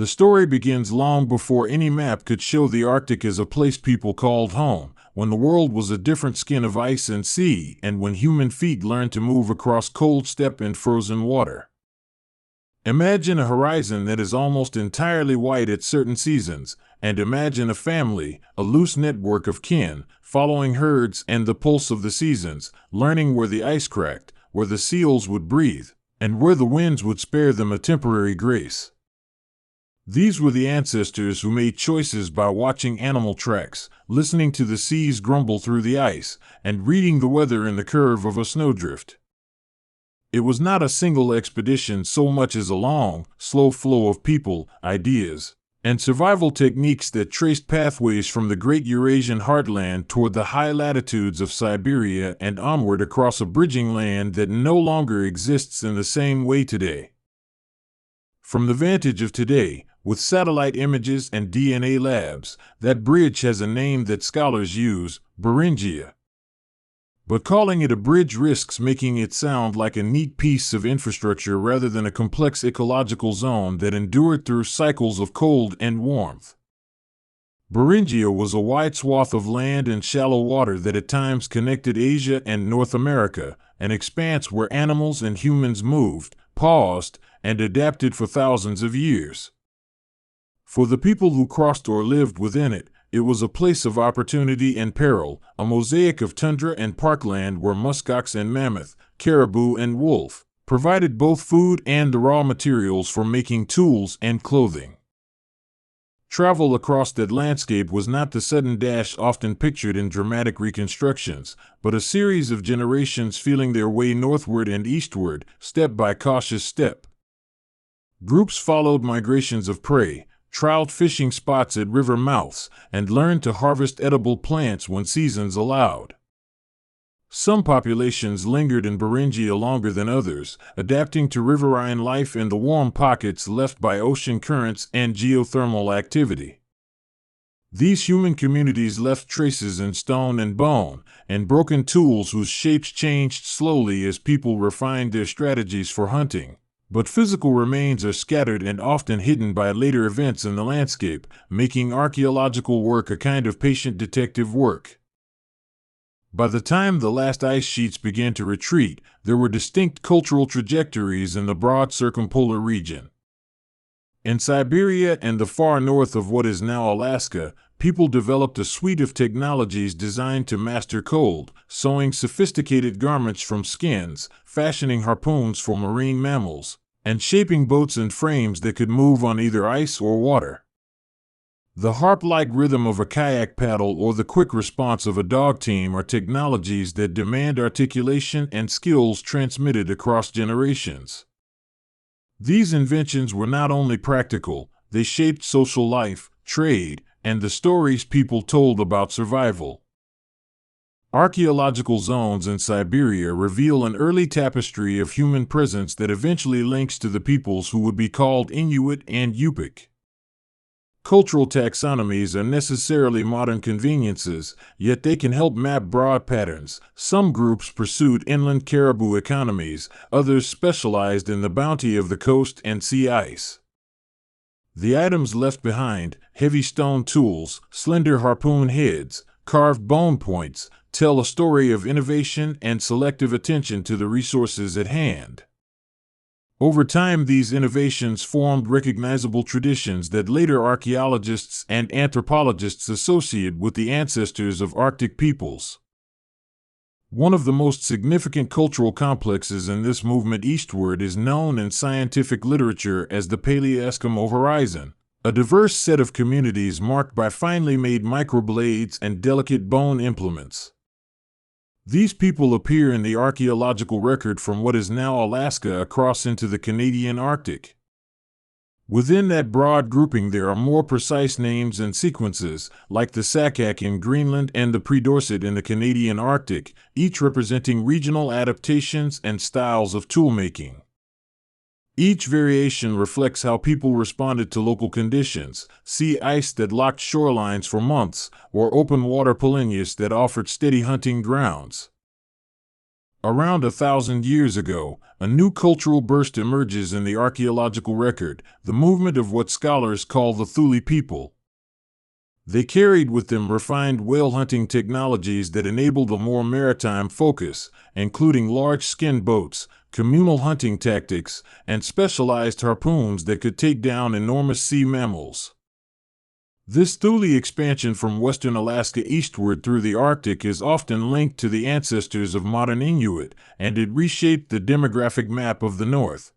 The story begins long before any map could show the Arctic as a place people called home, when the world was a different skin of ice and sea, and when human feet learned to move across cold steppe and frozen water. Imagine a horizon that is almost entirely white at certain seasons, and imagine a family, a loose network of kin, following herds and the pulse of the seasons, learning where the ice cracked, where the seals would breathe, and where the winds would spare them a temporary grace. These were the ancestors who made choices by watching animal tracks, listening to the seas grumble through the ice, and reading the weather in the curve of a snowdrift. It was not a single expedition so much as a long, slow flow of people, ideas, and survival techniques that traced pathways from the great Eurasian heartland toward the high latitudes of Siberia and onward across a bridging land that no longer exists in the same way today. From the vantage of today, with satellite images and DNA labs, that bridge has a name that scholars use, Beringia. But calling it a bridge risks making it sound like a neat piece of infrastructure rather than a complex ecological zone that endured through cycles of cold and warmth. Beringia was a wide swath of land and shallow water that at times connected Asia and North America, an expanse where animals and humans moved, paused, and adapted for thousands of years. For the people who crossed or lived within it, it was a place of opportunity and peril, a mosaic of tundra and parkland where muskox and mammoth, caribou and wolf, provided both food and the raw materials for making tools and clothing. Travel across that landscape was not the sudden dash often pictured in dramatic reconstructions, but a series of generations feeling their way northward and eastward, step by cautious step. Groups followed migrations of prey, trout fishing spots at river mouths, and learned to harvest edible plants when seasons allowed. Some populations lingered in Beringia longer than others, adapting to riverine life in the warm pockets left by ocean currents and geothermal activity. These human communities left traces in stone and bone, and broken tools whose shapes changed slowly as people refined their strategies for hunting. But physical remains are scattered and often hidden by later events in the landscape, making archaeological work a kind of patient detective work. By the time the last ice sheets began to retreat, there were distinct cultural trajectories in the broad circumpolar region. In Siberia and the far north of what is now Alaska, people developed a suite of technologies designed to master cold, sewing sophisticated garments from skins, fashioning harpoons for marine mammals, and shaping boats and frames that could move on either ice or water. The harp-like rhythm of a kayak paddle or the quick response of a dog team are technologies that demand articulation and skills transmitted across generations. These inventions were not only practical, they shaped social life, trade, and the stories people told about survival. Archaeological zones in Siberia reveal an early tapestry of human presence that eventually links to the peoples who would be called Inuit and Yupik. Cultural taxonomies are necessarily modern conveniences, yet they can help map broad patterns. Some groups pursued inland caribou economies, others specialized in the bounty of the coast and sea ice. The items left behind, heavy stone tools, slender harpoon heads, carved bone points, tell a story of innovation and selective attention to the resources at hand. Over time, these innovations formed recognizable traditions that later archaeologists and anthropologists associate with the ancestors of Arctic peoples. One of the most significant cultural complexes in this movement eastward is known in scientific literature as the Paleo-Eskimo Horizon, a diverse set of communities marked by finely made microblades and delicate bone implements. These people appear in the archaeological record from what is now Alaska across into the Canadian Arctic. Within that broad grouping there are more precise names and sequences, like the Sakak in Greenland and the Predorset in the Canadian Arctic, each representing regional adaptations and styles of toolmaking. Each variation reflects how people responded to local conditions: sea ice that locked shorelines for months, or open water polynyas that offered steady hunting grounds. Around 1,000 years ago, a new cultural burst emerges in the archaeological record, the movement of what scholars call the Thule people. They carried with them refined whale hunting technologies that enabled a more maritime focus, including large skin boats, communal hunting tactics, and specialized harpoons that could take down enormous sea mammals. This Thule expansion from western Alaska eastward through the Arctic is often linked to the ancestors of modern Inuit, and it reshaped the demographic map of the North.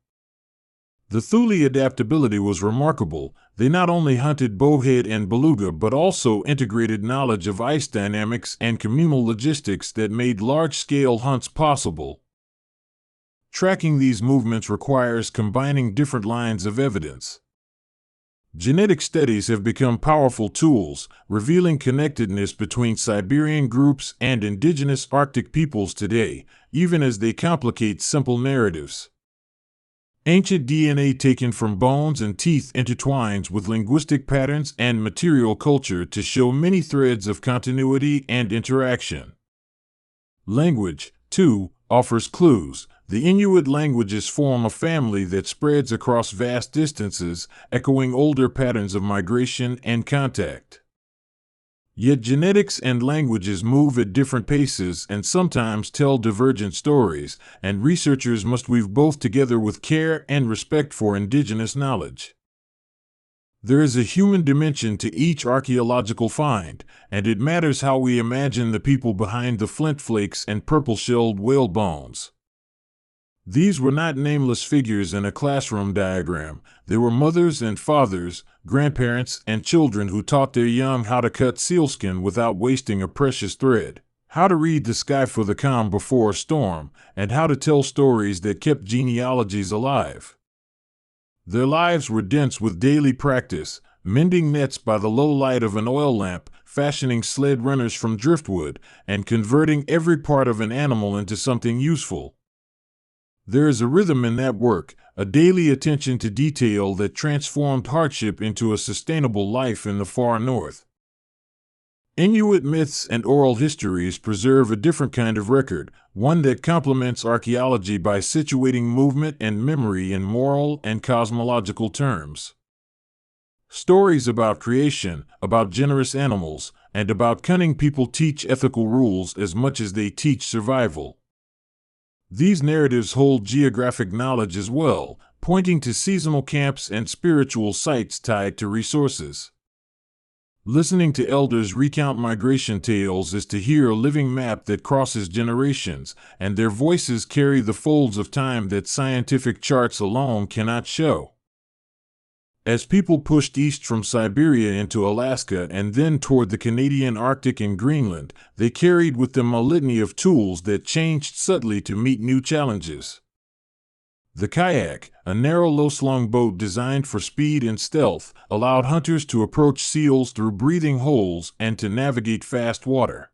The Thule adaptability was remarkable. They not only hunted bowhead and beluga but also integrated knowledge of ice dynamics and communal logistics that made large-scale hunts possible. Tracking these movements requires combining different lines of evidence. Genetic studies have become powerful tools, revealing connectedness between Siberian groups and indigenous Arctic peoples today, even as they complicate simple narratives. Ancient DNA taken from bones and teeth intertwines with linguistic patterns and material culture to show many threads of continuity and interaction. Language, too, offers clues. The Inuit languages form a family that spreads across vast distances, echoing older patterns of migration and contact. Yet genetics and languages move at different paces and sometimes tell divergent stories, and researchers must weave both together with care and respect for indigenous knowledge. There is a human dimension to each archaeological find, and it matters how we imagine the people behind the flint flakes and purple-shelled whale bones. These were not nameless figures in a classroom diagram. They were mothers and fathers, grandparents and children who taught their young how to cut sealskin without wasting a precious thread, how to read the sky for the calm before a storm, and how to tell stories that kept genealogies alive. Their lives were dense with daily practice, mending nets by the low light of an oil lamp, fashioning sled runners from driftwood, and converting every part of an animal into something useful. There is a rhythm in that work, a daily attention to detail that transformed hardship into a sustainable life in the far north. Inuit myths and oral histories preserve a different kind of record, one that complements archaeology by situating movement and memory in moral and cosmological terms. Stories about creation, about generous animals, and about cunning people teach ethical rules as much as they teach survival. These narratives hold geographic knowledge as well, pointing to seasonal camps and spiritual sites tied to resources. Listening to elders recount migration tales is to hear a living map that crosses generations, and their voices carry the folds of time that scientific charts alone cannot show. As people pushed east from Siberia into Alaska and then toward the Canadian Arctic and Greenland, they carried with them a litany of tools that changed subtly to meet new challenges. The kayak, a narrow low-slung boat designed for speed and stealth, allowed hunters to approach seals through breathing holes and to navigate fast water.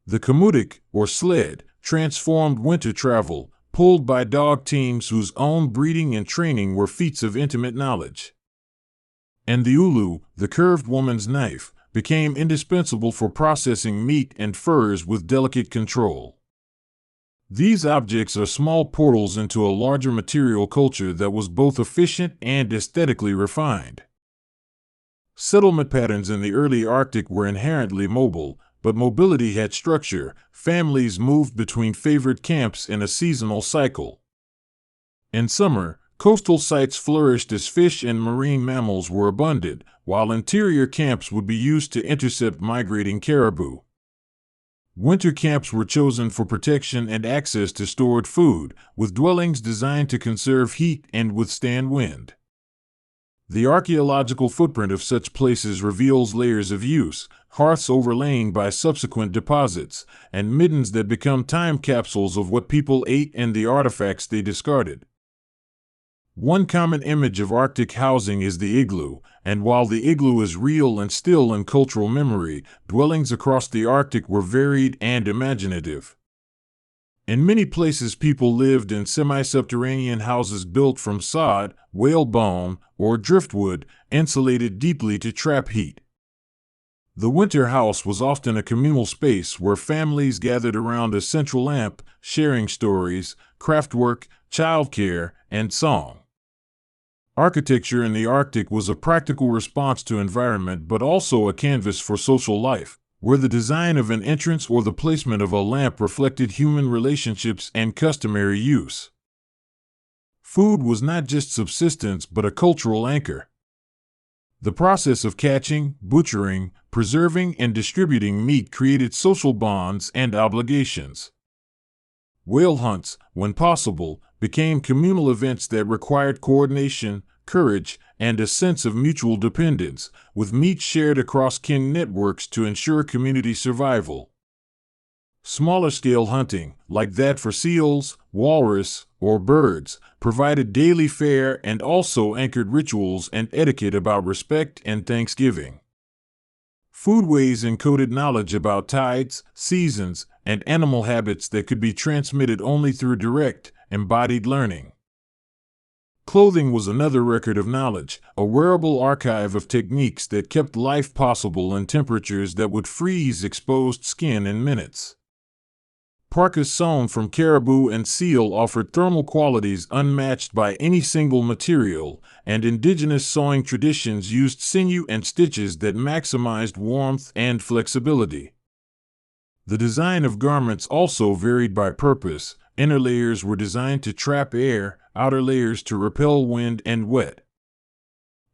The kamutik, or sled, transformed winter travel, pulled by dog teams whose own breeding and training were feats of intimate knowledge. And the ulu, the curved woman's knife, became indispensable for processing meat and furs with delicate control. These objects are small portals into a larger material culture that was both efficient and aesthetically refined. Settlement patterns in the early Arctic were inherently mobile, but mobility had structure. Families moved between favored camps in a seasonal cycle. In summer, coastal sites flourished as fish and marine mammals were abundant, while interior camps would be used to intercept migrating caribou. Winter camps were chosen for protection and access to stored food, with dwellings designed to conserve heat and withstand wind. The archaeological footprint of such places reveals layers of use, hearths overlain by subsequent deposits, and middens that become time capsules of what people ate and the artifacts they discarded. One common image of Arctic housing is the igloo, and while the igloo is real and still in cultural memory, dwellings across the Arctic were varied and imaginative. In many places people lived in semi-subterranean houses built from sod, whalebone, or driftwood, insulated deeply to trap heat. The winter house was often a communal space where families gathered around a central lamp, sharing stories, craftwork, childcare, and song. Architecture in the Arctic was a practical response to environment but also a canvas for social life, where the design of an entrance or the placement of a lamp reflected human relationships and customary use. Food was not just subsistence but a cultural anchor. The process of catching, butchering, preserving, and distributing meat created social bonds and obligations. Whale hunts, when possible, became communal events that required coordination, courage, and a sense of mutual dependence, with meat shared across kin networks to ensure community survival. Smaller-scale hunting, like that for seals, walrus, or birds, provided daily fare and also anchored rituals and etiquette about respect and thanksgiving. Foodways encoded knowledge about tides, seasons, and animal habits that could be transmitted only through direct, embodied learning. Clothing was another record of knowledge, a wearable archive of techniques that kept life possible in temperatures that would freeze exposed skin in minutes. Parkas sewn from caribou and seal offered thermal qualities unmatched by any single material, and indigenous sewing traditions used sinew and stitches that maximized warmth and flexibility. The design of garments also varied by purpose. Inner layers were designed to trap air, outer layers to repel wind and wet.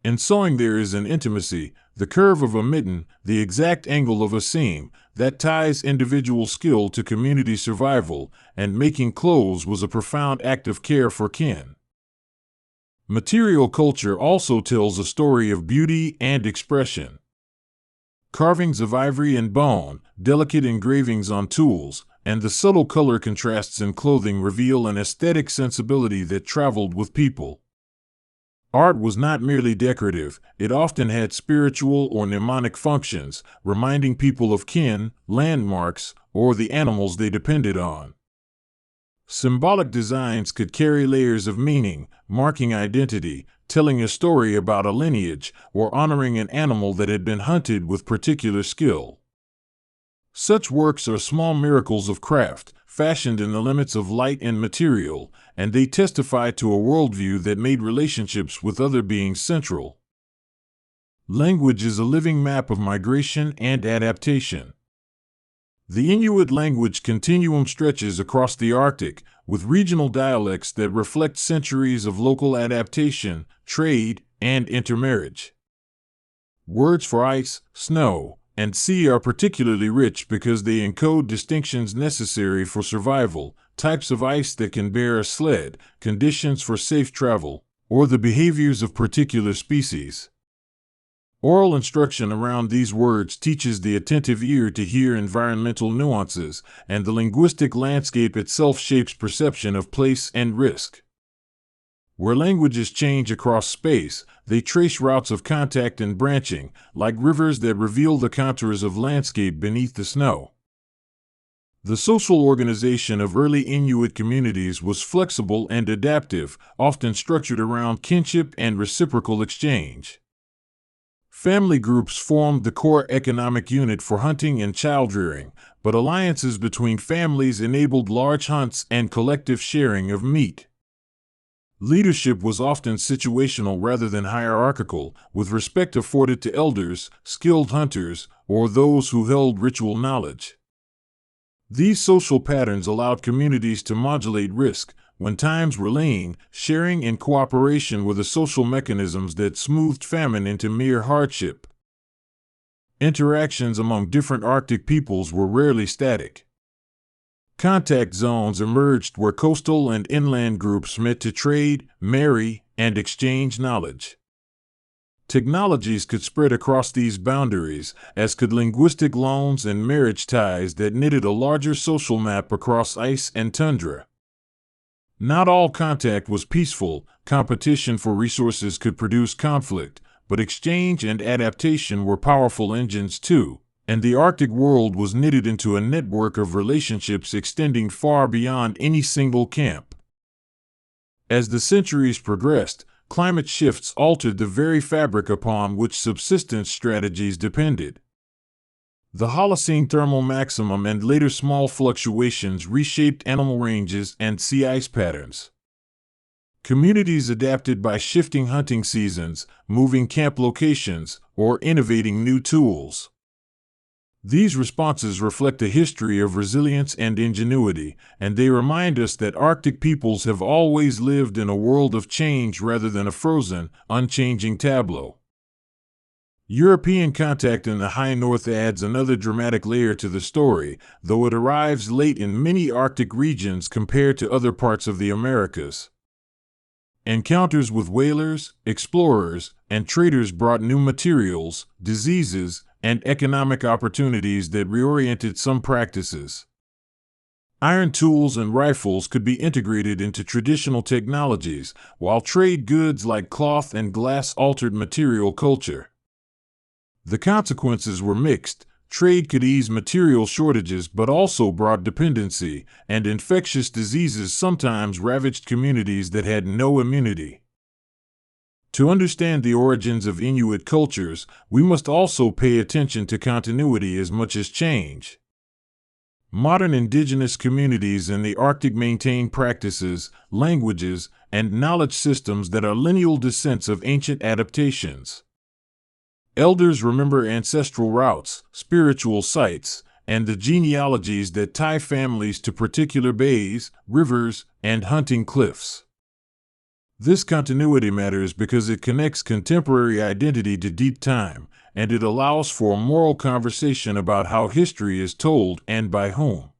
In sewing there is an intimacy, the curve of a mitten, the exact angle of a seam, that ties individual skill to community survival, and making clothes was a profound act of care for kin. Material culture also tells a story of beauty and expression. Carvings of ivory and bone, delicate engravings on tools, and the subtle color contrasts in clothing reveal an aesthetic sensibility that traveled with people. Art was not merely decorative, it often had spiritual or mnemonic functions, reminding people of kin, landmarks, or the animals they depended on. Symbolic designs could carry layers of meaning, marking identity, telling a story about a lineage, or honoring an animal that had been hunted with particular skill. Such works are small miracles of craft, fashioned in the limits of light and material, and they testify to a worldview that made relationships with other beings central. Language is a living map of migration and adaptation. The Inuit language continuum stretches across the Arctic, with regional dialects that reflect centuries of local adaptation, trade, and intermarriage. Words for ice, snow, and sea are particularly rich because they encode distinctions necessary for survival, types of ice that can bear a sled, conditions for safe travel, or the behaviors of particular species. Oral instruction around these words teaches the attentive ear to hear environmental nuances, and the linguistic landscape itself shapes perception of place and risk. Where languages change across space, they trace routes of contact and branching, like rivers that reveal the contours of landscape beneath the snow. The social organization of early Inuit communities was flexible and adaptive, often structured around kinship and reciprocal exchange. Family groups formed the core economic unit for hunting and child-rearing, but alliances between families enabled large hunts and collective sharing of meat. Leadership was often situational rather than hierarchical, with respect afforded to elders, skilled hunters, or those who held ritual knowledge. These social patterns allowed communities to modulate risk. When times were lean, sharing and cooperation were the social mechanisms that smoothed famine into mere hardship. Interactions among different Arctic peoples were rarely static. Contact zones emerged where coastal and inland groups met to trade, marry, and exchange knowledge. Technologies could spread across these boundaries, as could linguistic loans and marriage ties that knitted a larger social map across ice and tundra. Not all contact was peaceful. Competition for resources could produce conflict, but exchange and adaptation were powerful engines too, and the Arctic world was knitted into a network of relationships extending far beyond any single camp. As the centuries progressed, climate shifts altered the very fabric upon which subsistence strategies depended. The Holocene thermal maximum and later small fluctuations reshaped animal ranges and sea ice patterns. Communities adapted by shifting hunting seasons, moving camp locations, or innovating new tools. These responses reflect a history of resilience and ingenuity, and they remind us that Arctic peoples have always lived in a world of change rather than a frozen, unchanging tableau. European contact in the high north adds another dramatic layer to the story, though it arrives late in many Arctic regions compared to other parts of the Americas. Encounters with whalers, explorers, and traders brought new materials, diseases, and economic opportunities that reoriented some practices. Iron tools and rifles could be integrated into traditional technologies, while trade goods like cloth and glass altered material culture. The consequences were mixed. Trade could ease material shortages but also brought dependency, and infectious diseases sometimes ravaged communities that had no immunity. To understand the origins of Inuit cultures, we must also pay attention to continuity as much as change. Modern indigenous communities in the Arctic maintain practices, languages, and knowledge systems that are lineal descents of ancient adaptations. Elders remember ancestral routes, spiritual sites, and the genealogies that tie families to particular bays, rivers, and hunting cliffs. This continuity matters because it connects contemporary identity to deep time, and it allows for a moral conversation about how history is told and by whom.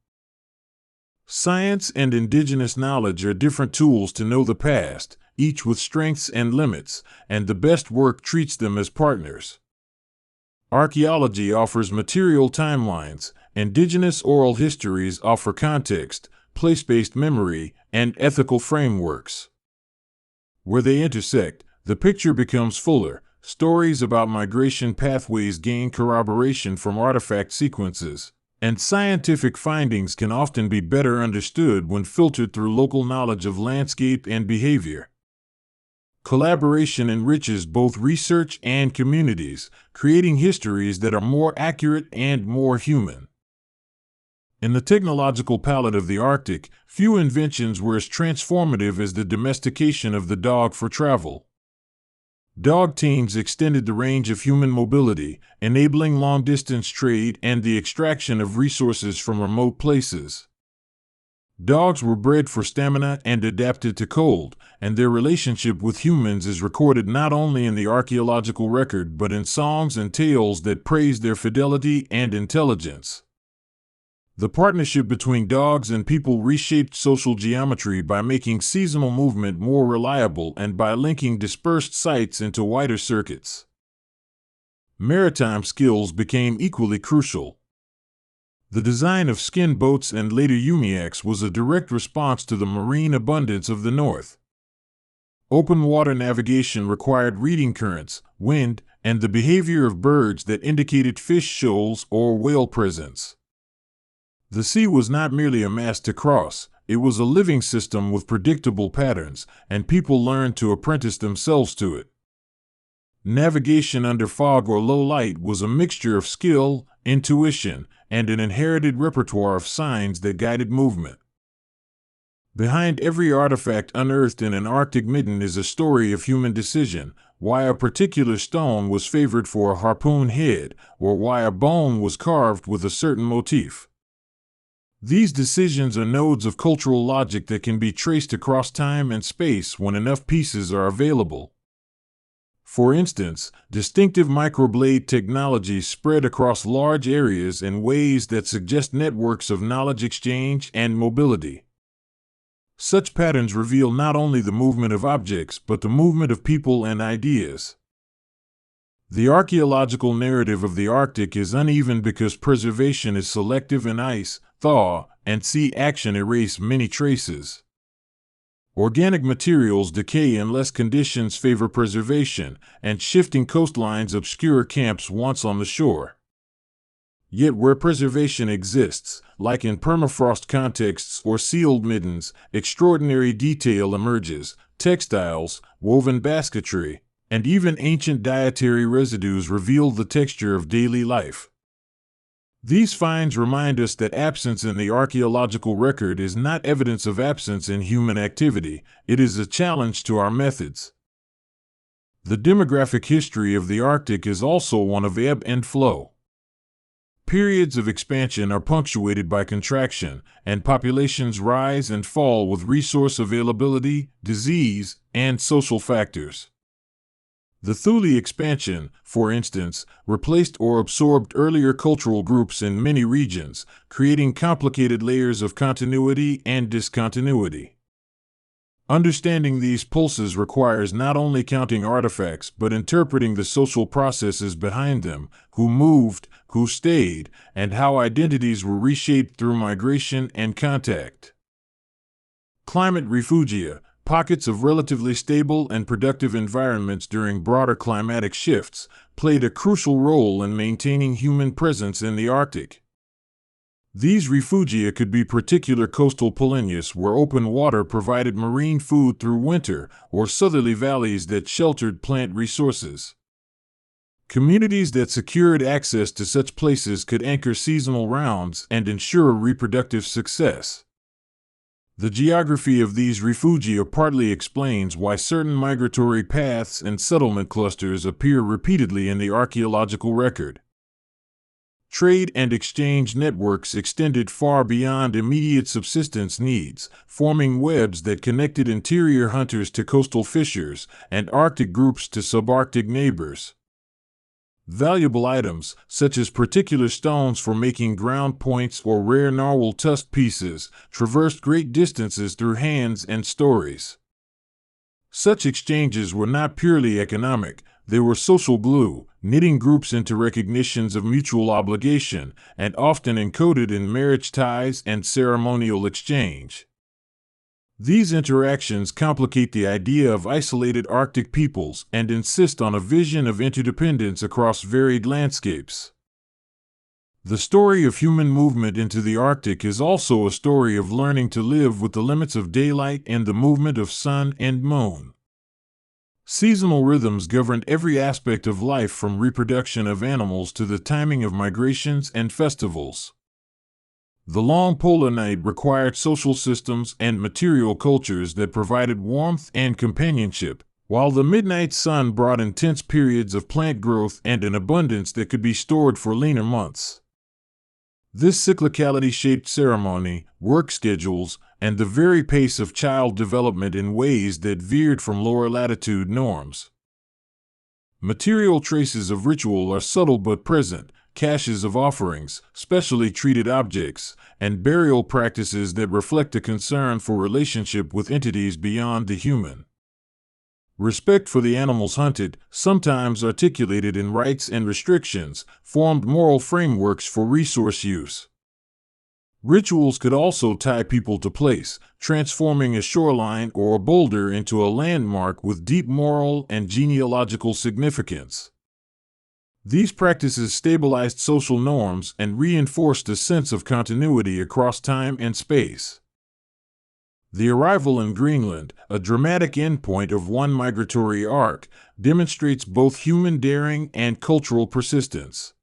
Science and indigenous knowledge are different tools to know the past, each with strengths and limits, and the best work treats them as partners. Archaeology offers material timelines, indigenous oral histories offer context, place-based memory, and ethical frameworks. Where they intersect, the picture becomes fuller. Stories about migration pathways gain corroboration from artifact sequences, and scientific findings can often be better understood when filtered through local knowledge of landscape and behavior. Collaboration enriches both research and communities, creating histories that are more accurate and more human. In the technological palette of the Arctic, few inventions were as transformative as the domestication of the dog for travel. Dog teams extended the range of human mobility, enabling long-distance trade and the extraction of resources from remote places. Dogs were bred for stamina and adapted to cold, and their relationship with humans is recorded not only in the archaeological record but in songs and tales that praise their fidelity and intelligence. The partnership between dogs and people reshaped social geometry by making seasonal movement more reliable and by linking dispersed sites into wider circuits. Maritime skills became equally crucial. The design of skin boats and later umiaks was a direct response to the marine abundance of the north. Open water navigation required reading currents, wind, and the behavior of birds that indicated fish shoals or whale presence. The sea was not merely a mass to cross, it was a living system with predictable patterns, and people learned to apprentice themselves to it. Navigation under fog or low light was a mixture of skill, intuition, and an inherited repertoire of signs that guided movement. Behind every artifact unearthed in an Arctic midden is a story of human decision, why a particular stone was favored for a harpoon head, or why a bone was carved with a certain motif. These decisions are nodes of cultural logic that can be traced across time and space when enough pieces are available. For instance, distinctive microblade technology spread across large areas in ways that suggest networks of knowledge exchange and mobility. Such patterns reveal not only the movement of objects but the movement of people and ideas. The archaeological narrative of the Arctic is uneven because preservation is selective and ice, thaw, and sea action erase many traces. Organic materials decay unless conditions favor preservation, and shifting coastlines obscure camps once on the shore. Yet where preservation exists, like in permafrost contexts or sealed middens, extraordinary detail emerges. Textiles, woven basketry, and even ancient dietary residues reveal the texture of daily life. These finds remind us that absence in the archaeological record is not evidence of absence in human activity, it is a challenge to our methods. The demographic history of the Arctic is also one of ebb and flow. Periods of expansion are punctuated by contraction, and populations rise and fall with resource availability, disease, and social factors. The Thule expansion, for instance, replaced or absorbed earlier cultural groups in many regions, creating complicated layers of continuity and discontinuity. Understanding these pulses requires not only counting artifacts but interpreting the social processes behind them, who moved, who stayed, and how identities were reshaped through migration and contact. Climate refugia, pockets of relatively stable and productive environments during broader climatic shifts, played a crucial role in maintaining human presence in the Arctic. These refugia could be particular coastal polynyas where open water provided marine food through winter, or southerly valleys that sheltered plant resources. Communities that secured access to such places could anchor seasonal rounds and ensure reproductive success. The geography of these refugia partly explains why certain migratory paths and settlement clusters appear repeatedly in the archaeological record. Trade and exchange networks extended far beyond immediate subsistence needs, forming webs that connected interior hunters to coastal fishers and Arctic groups to subarctic neighbors. Valuable items, such as particular stones for making ground points or rare narwhal tusk pieces, traversed great distances through hands and stories. Such exchanges were not purely economic, they were social glue, knitting groups into recognitions of mutual obligation, and often encoded in marriage ties and ceremonial exchange. These interactions complicate the idea of isolated Arctic peoples and insist on a vision of interdependence across varied landscapes. The story of human movement into the Arctic is also a story of learning to live with the limits of daylight and the movement of sun and moon. Seasonal rhythms governed every aspect of life from reproduction of animals to the timing of migrations and festivals. The long polar night required social systems and material cultures that provided warmth and companionship, while the midnight sun brought intense periods of plant growth and an abundance that could be stored for leaner months. This cyclicality shaped ceremony, work schedules, and the very pace of child development in ways that veered from lower latitude norms. Material traces of ritual are subtle but present, caches of offerings, specially treated objects, and burial practices that reflect a concern for relationship with entities beyond the human. Respect for the animals hunted, sometimes articulated in rights and restrictions, formed moral frameworks for resource use. Rituals could also tie people to place, transforming a shoreline or a boulder into a landmark with deep moral and genealogical significance. These practices stabilized social norms and reinforced a sense of continuity across time and space. The arrival in Greenland, a dramatic endpoint of one migratory arc, demonstrates both human daring and cultural persistence.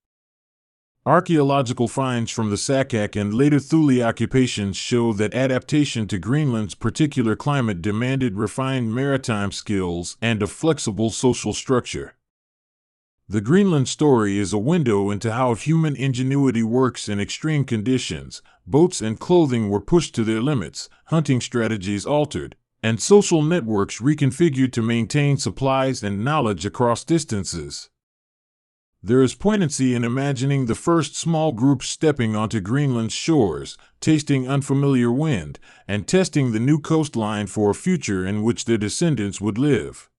Archaeological finds from the Sakak and later Thule occupations show that adaptation to Greenland's particular climate demanded refined maritime skills and a flexible social structure. The Greenland story is a window into how human ingenuity works in extreme conditions. Boats and clothing were pushed to their limits, hunting strategies altered, and social networks reconfigured to maintain supplies and knowledge across distances. There is poignancy in imagining the first small groups stepping onto Greenland's shores, tasting unfamiliar wind, and testing the new coastline for a future in which their descendants would live.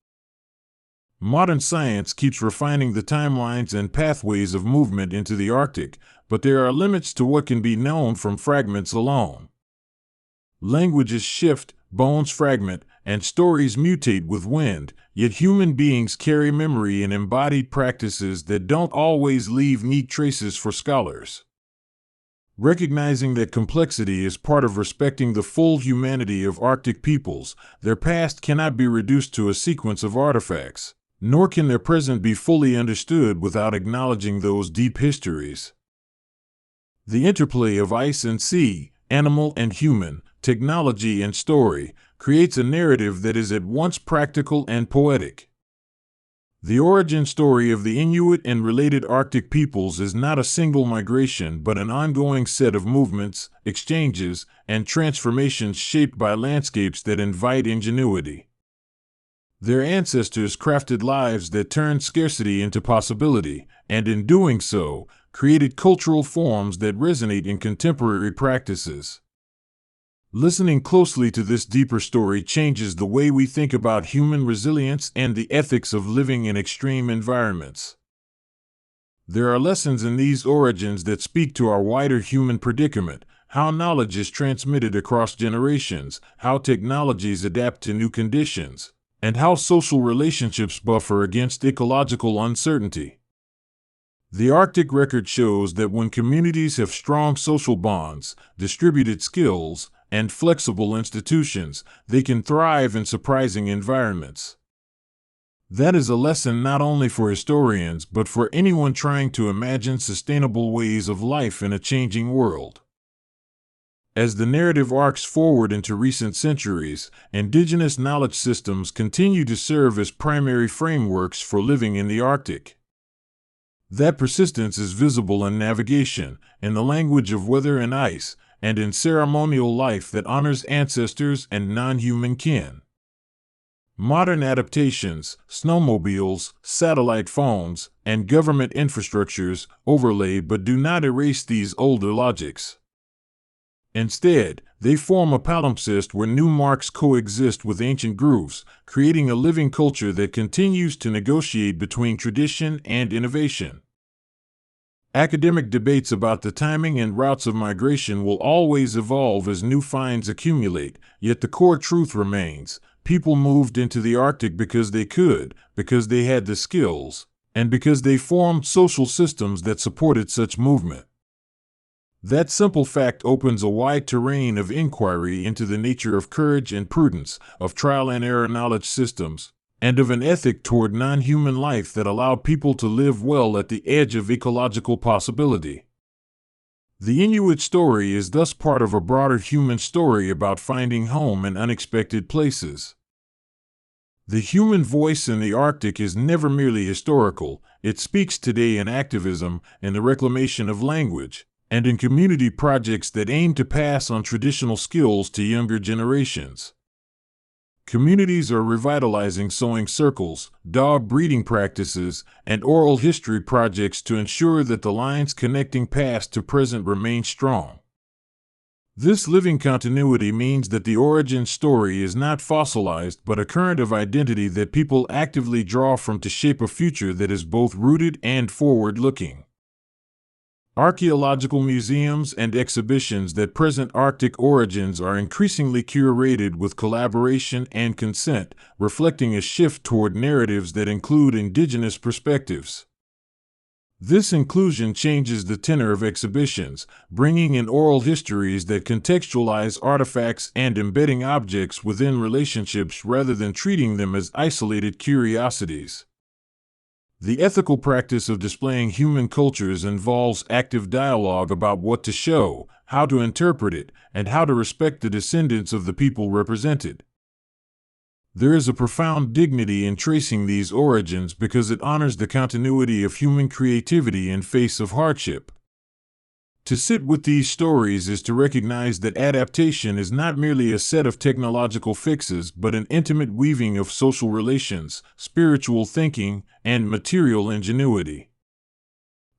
Modern science keeps refining the timelines and pathways of movement into the Arctic, but there are limits to what can be known from fragments alone. Languages shift, bones fragment, and stories mutate with wind, yet human beings carry memory in embodied practices that don't always leave neat traces for scholars. Recognizing that complexity is part of respecting the full humanity of Arctic peoples, their past cannot be reduced to a sequence of artifacts, nor can their present be fully understood without acknowledging those deep histories. The interplay of ice and sea, animal and human, technology and story, creates a narrative that is at once practical and poetic. The origin story of the Inuit and related Arctic peoples is not a single migration but an ongoing set of movements, exchanges, and transformations shaped by landscapes that invite ingenuity. Their ancestors crafted lives that turned scarcity into possibility, and in doing so, created cultural forms that resonate in contemporary practices. Listening closely to this deeper story changes the way we think about human resilience and the ethics of living in extreme environments. There are lessons in these origins that speak to our wider human predicament, how knowledge is transmitted across generations, how technologies adapt to new conditions, and how social relationships buffer against ecological uncertainty. The Arctic record shows that when communities have strong social bonds, distributed skills, and flexible institutions, they can thrive in surprising environments. That is a lesson not only for historians but for anyone trying to imagine sustainable ways of life in a changing world. As the narrative arcs forward into recent centuries, indigenous knowledge systems continue to serve as primary frameworks for living in the Arctic. That persistence is visible in navigation, in the language of weather and ice, and in ceremonial life that honors ancestors and non-human kin. Modern adaptations, snowmobiles, satellite phones, and government infrastructures overlay but do not erase these older logics. Instead, they form a palimpsest where new marks coexist with ancient grooves, creating a living culture that continues to negotiate between tradition and innovation. Academic debates about the timing and routes of migration will always evolve as new finds accumulate, yet the core truth remains: people moved into the Arctic because they could, because they had the skills, and because they formed social systems that supported such movement. That simple fact opens a wide terrain of inquiry into the nature of courage and prudence, of trial and error knowledge systems, and of an ethic toward non-human life that allow people to live well at the edge of ecological possibility. The Inuit story is thus part of a broader human story about finding home in unexpected places. The human voice in the Arctic is never merely historical, it speaks today in activism, in the reclamation of language, and in community projects that aim to pass on traditional skills to younger generations. Communities are revitalizing sewing circles, dog breeding practices, and oral history projects to ensure that the lines connecting past to present remain strong. This living continuity means that the origin story is not fossilized but a current of identity that people actively draw from to shape a future that is both rooted and forward-looking. Archaeological museums and exhibitions that present Arctic origins are increasingly curated with collaboration and consent, reflecting a shift toward narratives that include indigenous perspectives. This inclusion changes the tenor of exhibitions, bringing in oral histories that contextualize artifacts and embedding objects within relationships rather than treating them as isolated curiosities. The ethical practice of displaying human cultures involves active dialogue about what to show, how to interpret it, and how to respect the descendants of the people represented. There is a profound dignity in tracing these origins because it honors the continuity of human creativity in face of hardship. To sit with these stories is to recognize that adaptation is not merely a set of technological fixes but an intimate weaving of social relations, spiritual thinking, and material ingenuity.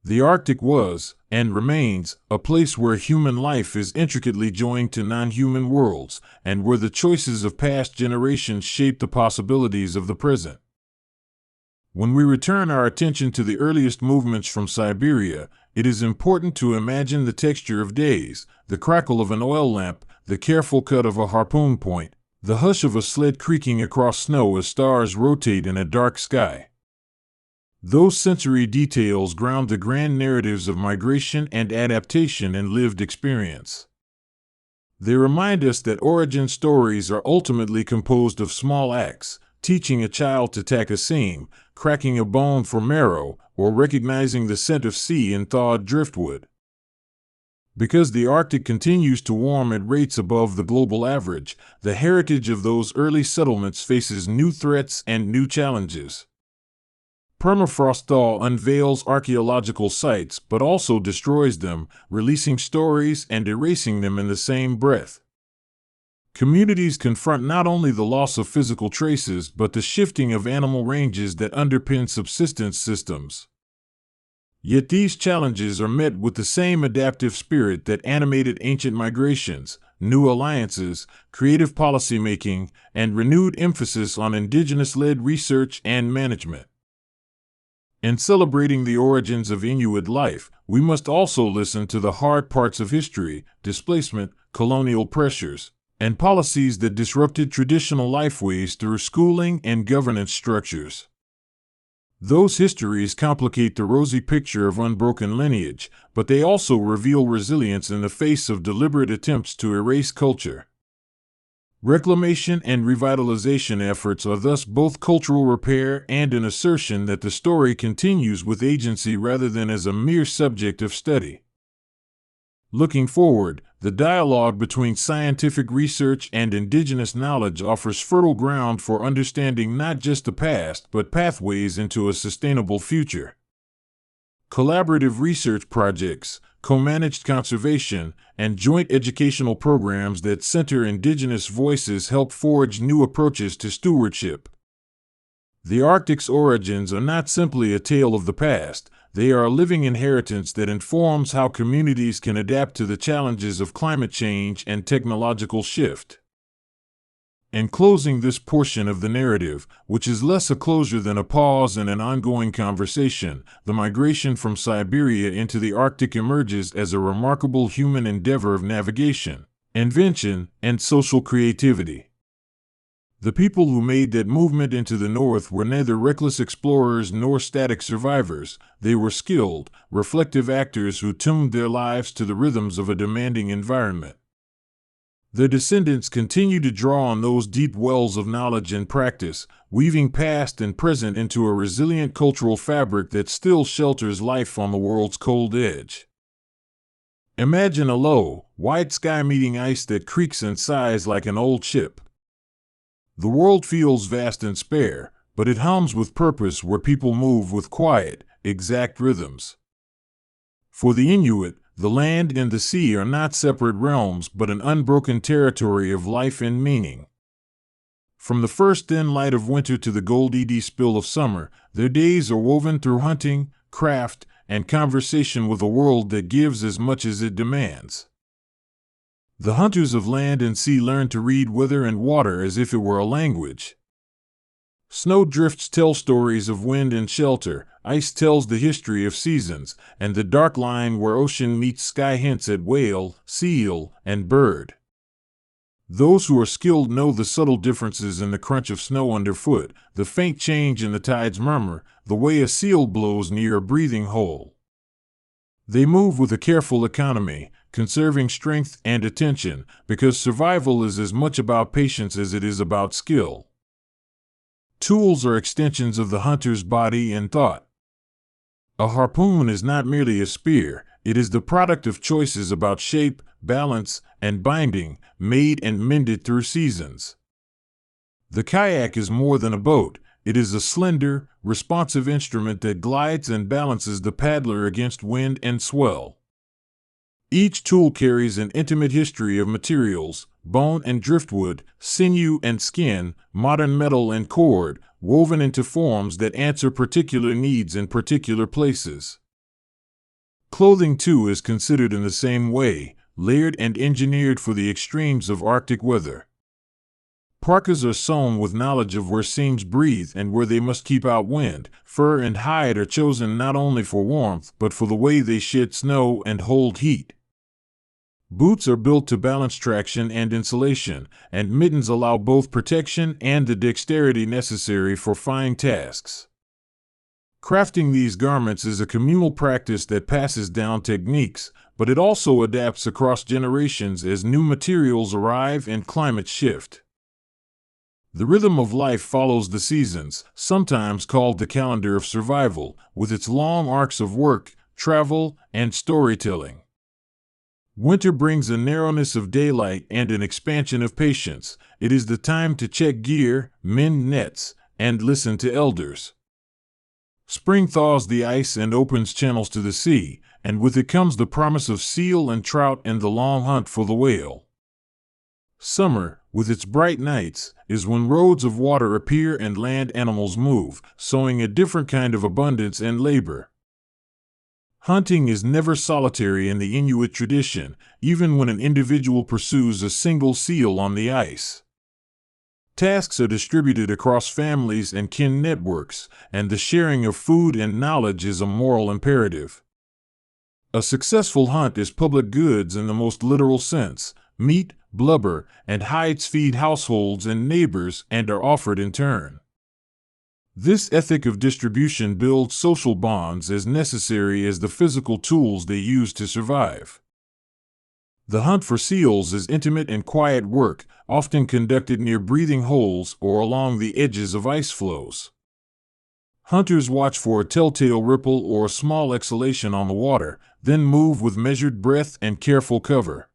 The Arctic was, and remains, a place where human life is intricately joined to non-human worlds, and where the choices of past generations shape the possibilities of the present. When we return our attention to the earliest movements from Siberia, it is important to imagine the texture of days, the crackle of an oil lamp, the careful cut of a harpoon point, the hush of a sled creaking across snow as stars rotate in a dark sky. Those sensory details ground the grand narratives of migration and adaptation in lived experience. They remind us that origin stories are ultimately composed of small acts: teaching a child to tack a seam, cracking a bone for marrow, or recognizing the scent of sea in thawed driftwood. Because the Arctic continues to warm at rates above the global average, the heritage of those early settlements faces new threats and new challenges. Permafrost thaw unveils archaeological sites but also destroys them, releasing stories and erasing them in the same breath. Communities confront not only the loss of physical traces but the shifting of animal ranges that underpin subsistence systems. Yet these challenges are met with the same adaptive spirit that animated ancient migrations, new alliances, creative policymaking, and renewed emphasis on indigenous-led research and management. In celebrating the origins of Inuit life, we must also listen to the hard parts of history, displacement, colonial pressures, and policies that disrupted traditional lifeways through schooling and governance structures. Those histories complicate the rosy picture of unbroken lineage, but they also reveal resilience in the face of deliberate attempts to erase culture. Reclamation and revitalization efforts are thus both cultural repair and an assertion that the story continues with agency rather than as a mere subject of study. Looking forward, the dialogue between scientific research and indigenous knowledge offers fertile ground for understanding not just the past but pathways into a sustainable future. Collaborative research projects, co-managed conservation, and joint educational programs that center indigenous voices help forge new approaches to stewardship. The Arctic's origins are not simply a tale of the past. They are a living inheritance that informs how communities can adapt to the challenges of climate change and technological shift. In closing this portion of the narrative, which is less a closure than a pause in an ongoing conversation, the migration from Siberia into the Arctic emerges as a remarkable human endeavor of navigation, invention, and social creativity. The people who made that movement into the north were neither reckless explorers nor static survivors. They were skilled, reflective actors who tuned their lives to the rhythms of a demanding environment. Their descendants continue to draw on those deep wells of knowledge and practice, weaving past and present into a resilient cultural fabric that still shelters life on the world's cold edge. Imagine a low, white sky meeting ice that creaks and sighs like an old ship. The world feels vast and spare, but it hums with purpose where people move with quiet, exact rhythms. For the Inuit, the land and the sea are not separate realms but an unbroken territory of life and meaning. From the first thin light of winter to the gold-eddy spill of summer, their days are woven through hunting, craft, and conversation with a world that gives as much as it demands. The hunters of land and sea learn to read weather and water as if it were a language. Snowdrifts tell stories of wind and shelter, ice tells the history of seasons, and the dark line where ocean meets sky hints at whale, seal, and bird. Those who are skilled know the subtle differences in the crunch of snow underfoot, the faint change in the tide's murmur, the way a seal blows near a breathing hole. They move with a careful economy, conserving strength and attention, because survival is as much about patience as it is about skill. Tools are extensions of the hunter's body and thought. A harpoon is not merely a spear, it is the product of choices about shape, balance, and binding, made and mended through seasons. The kayak is more than a boat, it is a slender, responsive instrument that glides and balances the paddler against wind and swell. Each tool carries an intimate history of materials, bone and driftwood, sinew and skin, modern metal and cord, woven into forms that answer particular needs in particular places. Clothing, too, is considered in the same way, layered and engineered for the extremes of Arctic weather. Parkas are sewn with knowledge of where seams breathe and where they must keep out wind. Fur and hide are chosen not only for warmth but for the way they shed snow and hold heat. Boots are built to balance traction and insulation, and mittens allow both protection and the dexterity necessary for fine tasks. Crafting these garments is a communal practice that passes down techniques, but it also adapts across generations as new materials arrive and climates shift. The rhythm of life follows the seasons, sometimes called the calendar of survival, with its long arcs of work, travel, and storytelling. Winter brings a narrowness of daylight and an expansion of patience. It is the time to check gear, mend nets, and listen to elders. Spring thaws the ice and opens channels to the sea, and with it comes the promise of seal and trout and the long hunt for the whale. Summer, with its bright nights, is when roads of water appear and land animals move, sowing a different kind of abundance and labor. Hunting is never solitary in the Inuit tradition, even when an individual pursues a single seal on the ice. Tasks are distributed across families and kin networks, and the sharing of food and knowledge is a moral imperative. A successful hunt is public goods in the most literal sense. Meat, blubber, and hides feed households and neighbors and are offered in turn. This ethic of distribution builds social bonds as necessary as the physical tools they use to survive. The hunt for seals is intimate and quiet work, often conducted near breathing holes or along the edges of ice floes. Hunters watch for a telltale ripple or a small exhalation on the water, then move with measured breath and careful cover.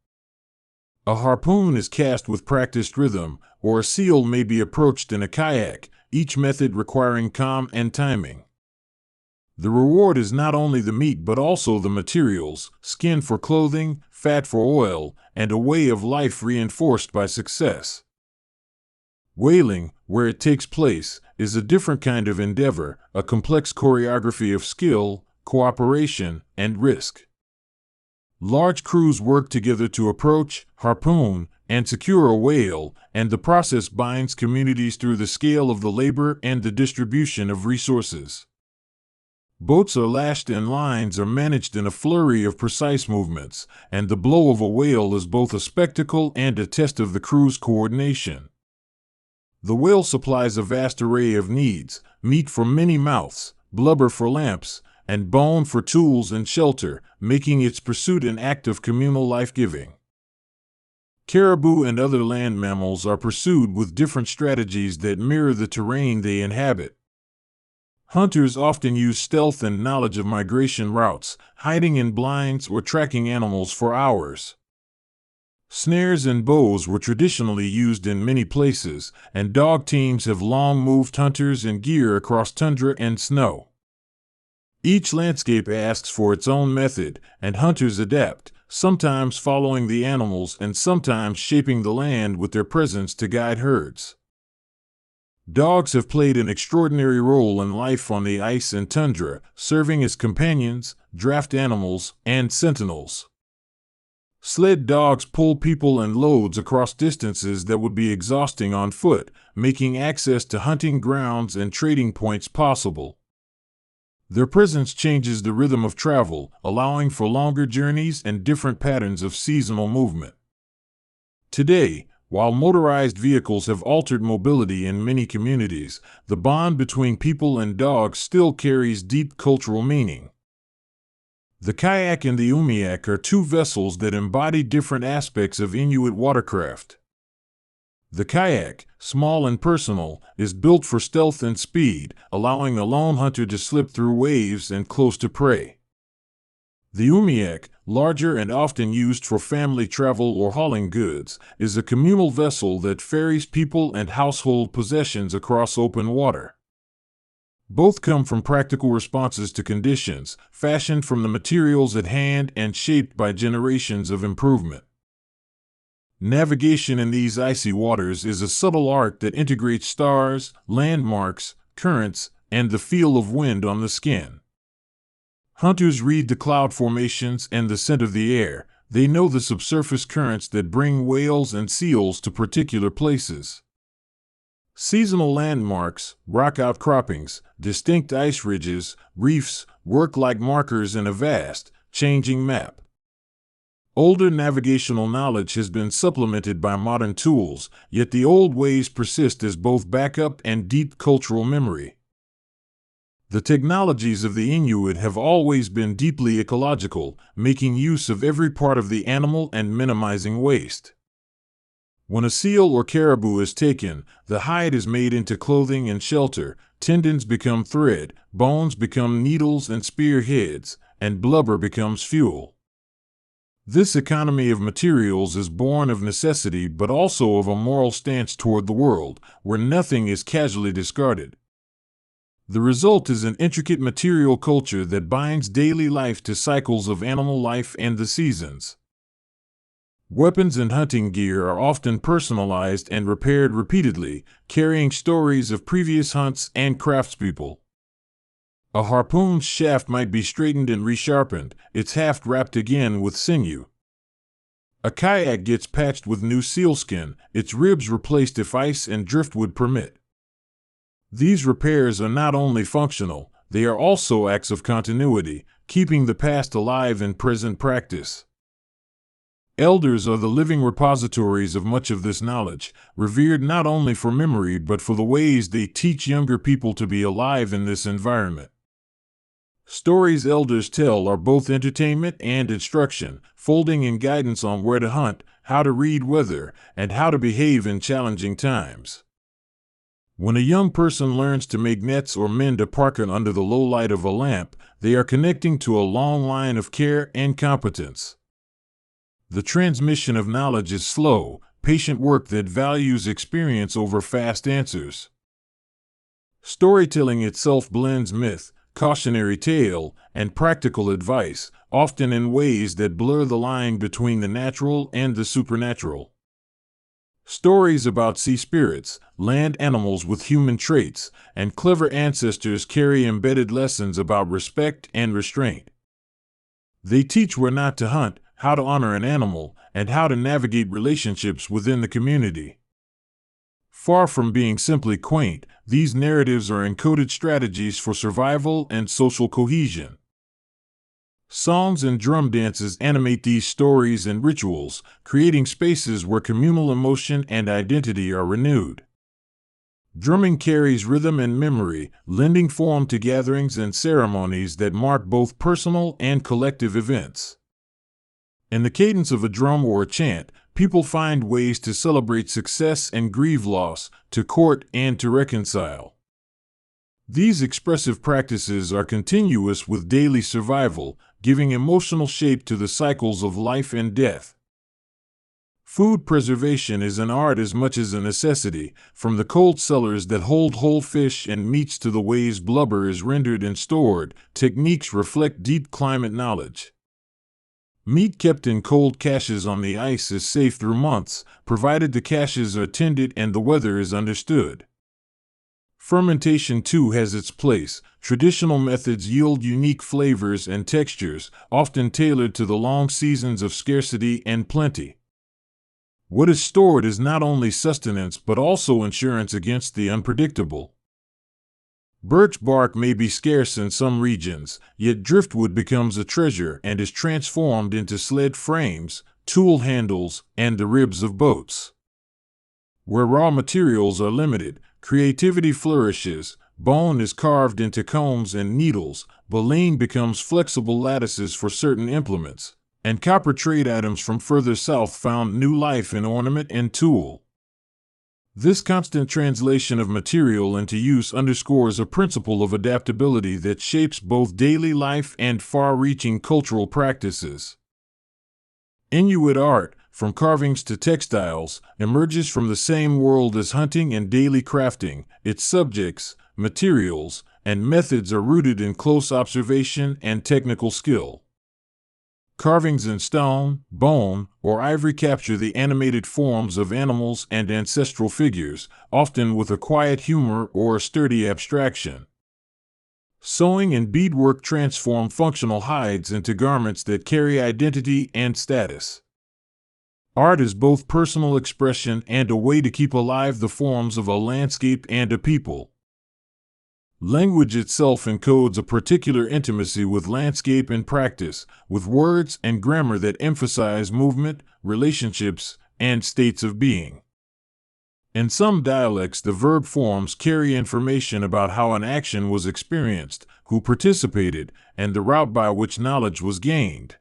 A harpoon is cast with practiced rhythm, or a seal may be approached in a kayak, each method requiring calm and timing. The reward is not only the meat but also the materials, skin for clothing, fat for oil, and a way of life reinforced by success. Whaling, where it takes place, is a different kind of endeavor, a complex choreography of skill, cooperation, and risk. Large crews work together to approach, harpoon, and secure a whale, and the process binds communities through the scale of the labor and the distribution of resources. Boats are lashed and lines are managed in a flurry of precise movements, and the blow of a whale is both a spectacle and a test of the crew's coordination. The whale supplies a vast array of needs: meat for many mouths, blubber for lamps, and bone for tools and shelter, making its pursuit an act of communal life-giving. Caribou and other land mammals are pursued with different strategies that mirror the terrain they inhabit. Hunters often use stealth and knowledge of migration routes, hiding in blinds or tracking animals for hours. Snares and bows were traditionally used in many places, and dog teams have long moved hunters and gear across tundra and snow. Each landscape asks for its own method, and hunters adapt, sometimes following the animals and sometimes shaping the land with their presence to guide herds. Dogs have played an extraordinary role in life on the ice and tundra, serving as companions, draft animals, and sentinels. Sled dogs pull people and loads across distances that would be exhausting on foot, making access to hunting grounds and trading points possible. Their presence changes the rhythm of travel, allowing for longer journeys and different patterns of seasonal movement. Today, while motorized vehicles have altered mobility in many communities, the bond between people and dogs still carries deep cultural meaning. The kayak and the umiak are two vessels that embody different aspects of Inuit watercraft. The kayak, small and personal, is built for stealth and speed, allowing a lone hunter to slip through waves and close to prey. The umiak, larger and often used for family travel or hauling goods, is a communal vessel that ferries people and household possessions across open water. Both come from practical responses to conditions, fashioned from the materials at hand and shaped by generations of improvement. Navigation in these icy waters is a subtle art that integrates stars, landmarks, currents, and the feel of wind on the skin. Hunters read the cloud formations and the scent of the air. They know the subsurface currents that bring whales and seals to particular places. Seasonal landmarks, rock outcroppings, distinct ice ridges, reefs, work like markers in a vast, changing map. Older navigational knowledge has been supplemented by modern tools, yet the old ways persist as both backup and deep cultural memory. The technologies of the Inuit have always been deeply ecological, making use of every part of the animal and minimizing waste. When a seal or caribou is taken, the hide is made into clothing and shelter, tendons become thread, bones become needles and spear heads, and blubber becomes fuel. This economy of materials is born of necessity but also of a moral stance toward the world, where nothing is casually discarded. The result is an intricate material culture that binds daily life to cycles of animal life and the seasons. Weapons and hunting gear are often personalized and repaired repeatedly, carrying stories of previous hunts and craftspeople. A harpoon's shaft might be straightened and resharpened, its haft wrapped again with sinew. A kayak gets patched with new sealskin, its ribs replaced if ice and driftwood permit. These repairs are not only functional, they are also acts of continuity, keeping the past alive in present practice. Elders are the living repositories of much of this knowledge, revered not only for memory but for the ways they teach younger people to be alive in this environment. Stories elders tell are both entertainment and instruction, folding in guidance on where to hunt, how to read weather, and how to behave in challenging times. When a young person learns to make nets or mend a parka under the low light of a lamp, they are connecting to a long line of care and competence. The transmission of knowledge is slow, patient work that values experience over fast answers. Storytelling itself blends myth, cautionary tale, and practical advice, often in ways that blur the line between the natural and the supernatural. Stories about sea spirits, land animals with human traits, and clever ancestors carry embedded lessons about respect and restraint. They teach where not to hunt, how to honor an animal, and how to navigate relationships within the community. Far from being simply quaint, these narratives are encoded strategies for survival and social cohesion. Songs and drum dances animate these stories and rituals, creating spaces where communal emotion and identity are renewed. Drumming carries rhythm and memory, lending form to gatherings and ceremonies that mark both personal and collective events. In the cadence of a drum or a chant, people find ways to celebrate success and grieve loss, to court and to reconcile. These expressive practices are continuous with daily survival, giving emotional shape to the cycles of life and death. Food preservation is an art as much as a necessity, from the cold cellars that hold whole fish and meats to the ways blubber is rendered and stored. Techniques reflect deep climate knowledge. Meat kept in cold caches on the ice is safe through months, provided the caches are tended and the weather is understood. Fermentation too has its place. Traditional methods yield unique flavors and textures, often tailored to the long seasons of scarcity and plenty. What is stored is not only sustenance but also insurance against the unpredictable. Birch bark may be scarce in some regions, yet driftwood becomes a treasure and is transformed into sled frames, tool handles, and the ribs of boats. Where raw materials are limited, creativity flourishes. Bone is carved into combs and needles, baleen becomes flexible lattices for certain implements, and copper trade items from further south found new life in ornament and tool. This constant translation of material into use underscores a principle of adaptability that shapes both daily life and far-reaching cultural practices. Inuit art, from carvings to textiles, emerges from the same world as hunting and daily crafting. Its subjects, materials, and methods are rooted in close observation and technical skill. Carvings in stone, bone, or ivory capture the animated forms of animals and ancestral figures, often with a quiet humor or a sturdy abstraction. Sewing and beadwork transform functional hides into garments that carry identity and status. Art is both personal expression and a way to keep alive the forms of a landscape and a people. Language itself encodes a particular intimacy with landscape and practice, with words and grammar that emphasize movement, relationships, and states of being. In some dialects, the verb forms carry information about how an action was experienced, who participated, and the route by which knowledge was gained.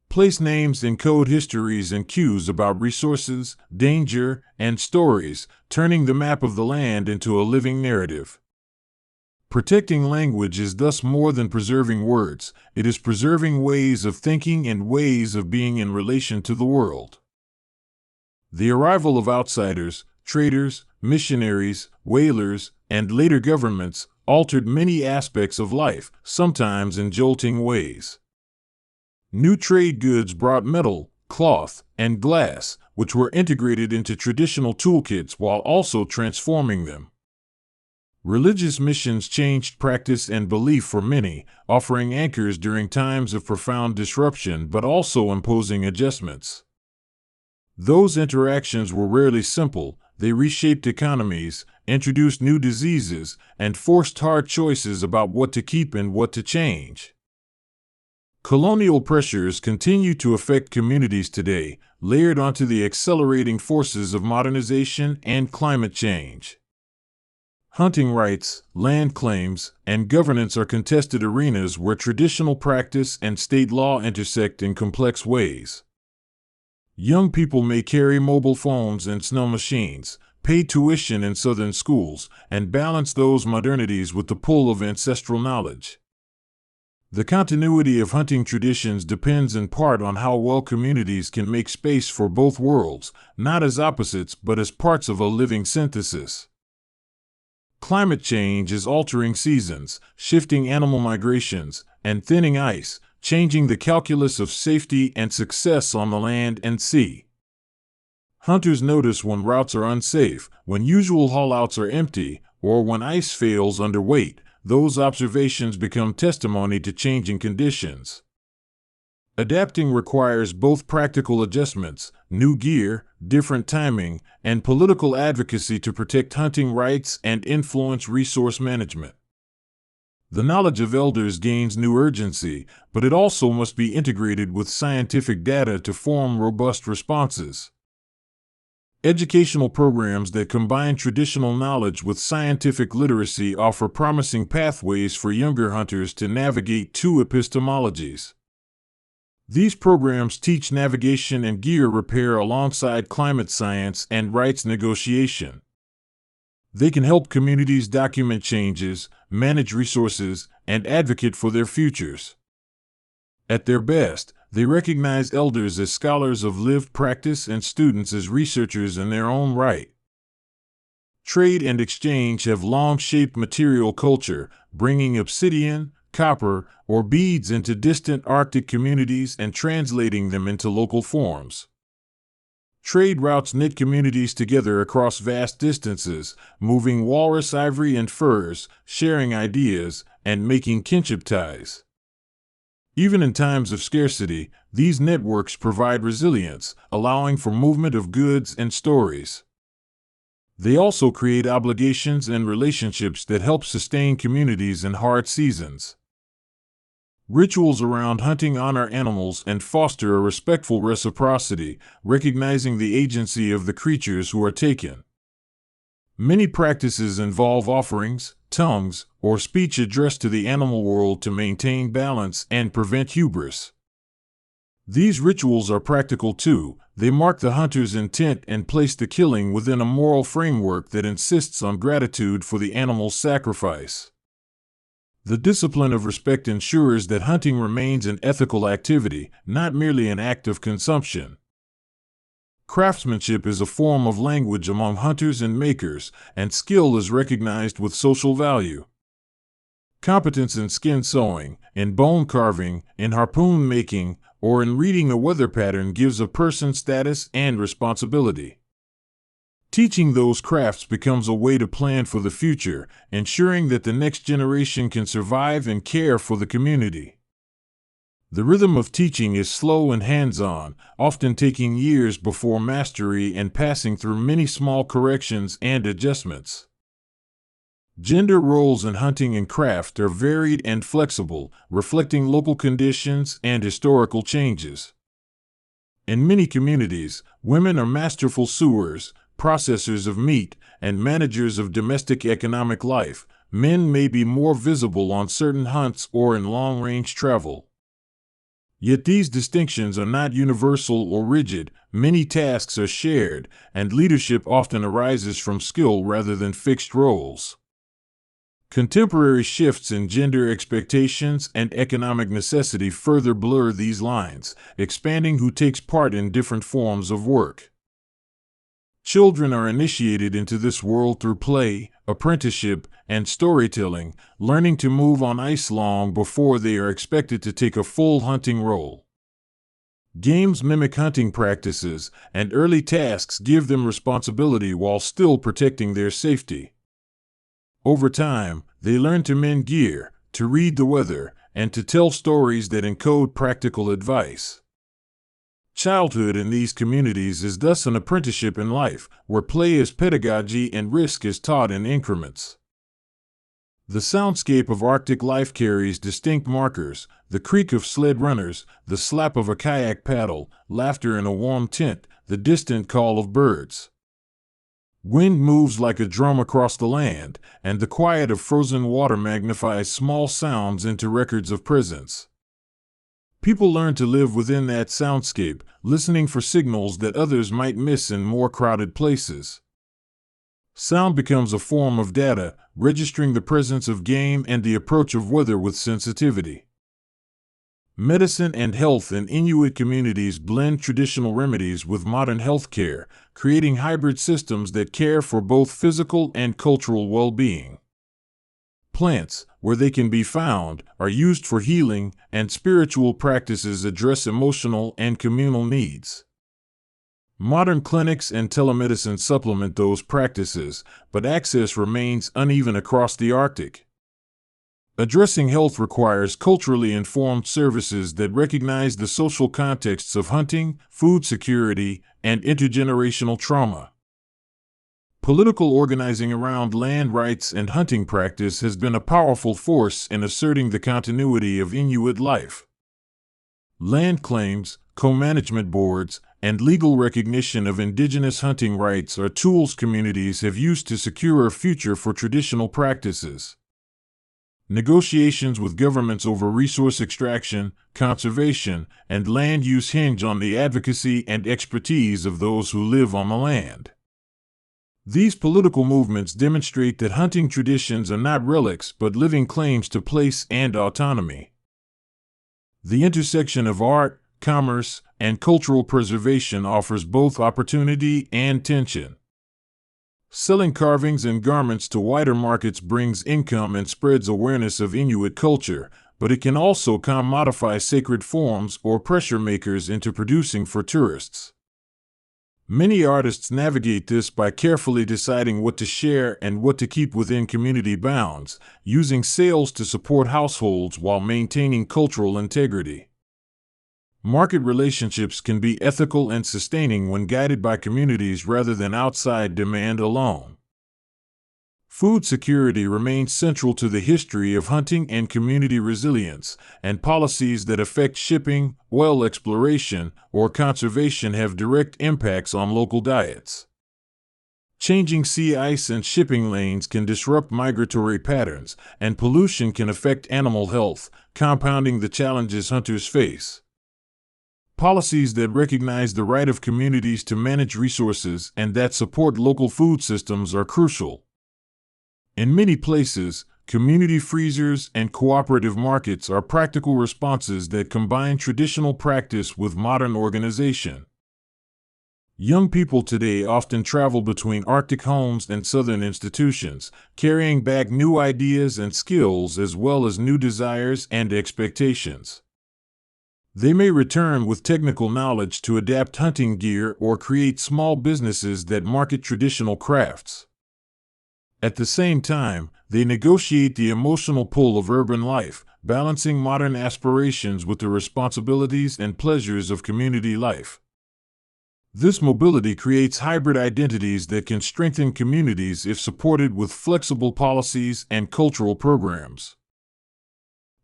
Place names encode histories and cues about resources, danger, and stories, turning the map of the land into a living narrative. Protecting language is thus more than preserving words, it is preserving ways of thinking and ways of being in relation to the world. The arrival of outsiders, traders, missionaries, whalers, and later governments altered many aspects of life, sometimes in jolting ways. New trade goods brought metal, cloth, and glass, which were integrated into traditional toolkits while also transforming them. Religious missions changed practice and belief for many, offering anchors during times of profound disruption but also imposing adjustments. Those interactions were rarely simple. They reshaped economies, introduced new diseases, and forced hard choices about what to keep and what to change. Colonial pressures continue to affect communities today, layered onto the accelerating forces of modernization and climate change. Hunting rights, land claims, and governance are contested arenas where traditional practice and state law intersect in complex ways. Young people may carry mobile phones and snow machines, pay tuition in southern schools, and balance those modernities with the pull of ancestral knowledge. The continuity of hunting traditions depends in part on how well communities can make space for both worlds, not as opposites but as parts of a living synthesis. Climate change is altering seasons, shifting animal migrations, and thinning ice, changing the calculus of safety and success on the land and sea. Hunters notice when routes are unsafe, when usual haulouts are empty, or when ice fails under weight. Those observations become testimony to changing conditions. Adapting requires both practical adjustments, new gear, different timing, and political advocacy to protect hunting rights and influence resource management. The knowledge of elders gains new urgency, but it also must be integrated with scientific data to form robust responses. Educational programs that combine traditional knowledge with scientific literacy offer promising pathways for younger hunters to navigate two epistemologies. These programs teach navigation and gear repair alongside climate science and rights negotiation. They can help communities document changes, manage resources, and advocate for their futures. At their best, they recognize elders as scholars of lived practice and students as researchers in their own right. Trade and exchange have long shaped material culture, bringing obsidian, copper, or beads into distant Arctic communities and translating them into local forms. Trade routes knit communities together across vast distances, moving walrus ivory and furs, sharing ideas, and making kinship ties. Even in times of scarcity, these networks provide resilience, allowing for movement of goods and stories. They also create obligations and relationships that help sustain communities in hard seasons. Rituals around hunting honor animals and foster a respectful reciprocity, recognizing the agency of the creatures who are taken. Many practices involve offerings, tongues, or speech addressed to the animal world to maintain balance and prevent hubris. These rituals are practical too. They mark the hunter's intent and place the killing within a moral framework that insists on gratitude for the animal's sacrifice. The discipline of respect ensures that hunting remains an ethical activity, not merely an act of consumption. Craftsmanship is a form of language among hunters and makers, and skill is recognized with social value. Competence in skin sewing, in bone carving, in harpoon making, or in reading a weather pattern gives a person status and responsibility. Teaching those crafts becomes a way to plan for the future, ensuring that the next generation can survive and care for the community. The rhythm of teaching is slow and hands-on, often taking years before mastery and passing through many small corrections and adjustments. Gender roles in hunting and craft are varied and flexible, reflecting local conditions and historical changes. In many communities, women are masterful sewers, processors of meat, and managers of domestic economic life. Men may be more visible on certain hunts or in long-range travel. Yet these distinctions are not universal or rigid. Many tasks are shared, and leadership often arises from skill rather than fixed roles. Contemporary shifts in gender expectations and economic necessity further blur these lines, expanding who takes part in different forms of work. Children are initiated into this world through play, apprenticeship, and storytelling, learning to move on ice long before they are expected to take a full hunting role. Games mimic hunting practices, and early tasks give them responsibility while still protecting their safety. Over time, they learn to mend gear, to read the weather, and to tell stories that encode practical advice. Childhood in these communities is thus an apprenticeship in life, where play is pedagogy and risk is taught in increments. The soundscape of Arctic life carries distinct markers: the creak of sled runners, the slap of a kayak paddle, laughter in a warm tent, the distant call of birds. Wind moves like a drum across the land, and the quiet of frozen water magnifies small sounds into records of presence. People learn to live within that soundscape, listening for signals that others might miss in more crowded places. Sound becomes a form of data, registering the presence of game and the approach of weather with sensitivity. Medicine and health in Inuit communities blend traditional remedies with modern health care, creating hybrid systems that care for both physical and cultural well-being. Plants, where they can be found, are used for healing, and spiritual practices address emotional and communal needs. Modern clinics and telemedicine supplement those practices, but access remains uneven across the Arctic. Addressing health requires culturally informed services that recognize the social contexts of hunting, food security, and intergenerational trauma. Political organizing around land rights and hunting practice has been a powerful force in asserting the continuity of Inuit life. Land claims, co-management boards, and legal recognition of indigenous hunting rights are tools communities have used to secure a future for traditional practices. Negotiations with governments over resource extraction, conservation, and land use hinge on the advocacy and expertise of those who live on the land. These political movements demonstrate that hunting traditions are not relics but living claims to place and autonomy. The intersection of art, commerce, and cultural preservation offers both opportunity and tension. Selling carvings and garments to wider markets brings income and spreads awareness of Inuit culture, but it can also commodify sacred forms or pressure makers into producing for tourists. Many artists navigate this by carefully deciding what to share and what to keep within community bounds, using sales to support households while maintaining cultural integrity. Market relationships can be ethical and sustaining when guided by communities rather than outside demand alone. Food security remains central to the history of hunting and community resilience, and policies that affect shipping, oil exploration, or conservation have direct impacts on local diets. Changing sea ice and shipping lanes can disrupt migratory patterns, and pollution can affect animal health, compounding the challenges hunters face. Policies that recognize the right of communities to manage resources and that support local food systems are crucial. In many places, community freezers and cooperative markets are practical responses that combine traditional practice with modern organization. Young people today often travel between Arctic homes and Southern institutions, carrying back new ideas and skills as well as new desires and expectations. They may return with technical knowledge to adapt hunting gear or create small businesses that market traditional crafts. At the same time, they negotiate the emotional pull of urban life, balancing modern aspirations with the responsibilities and pleasures of community life. This mobility creates hybrid identities that can strengthen communities if supported with flexible policies and cultural programs.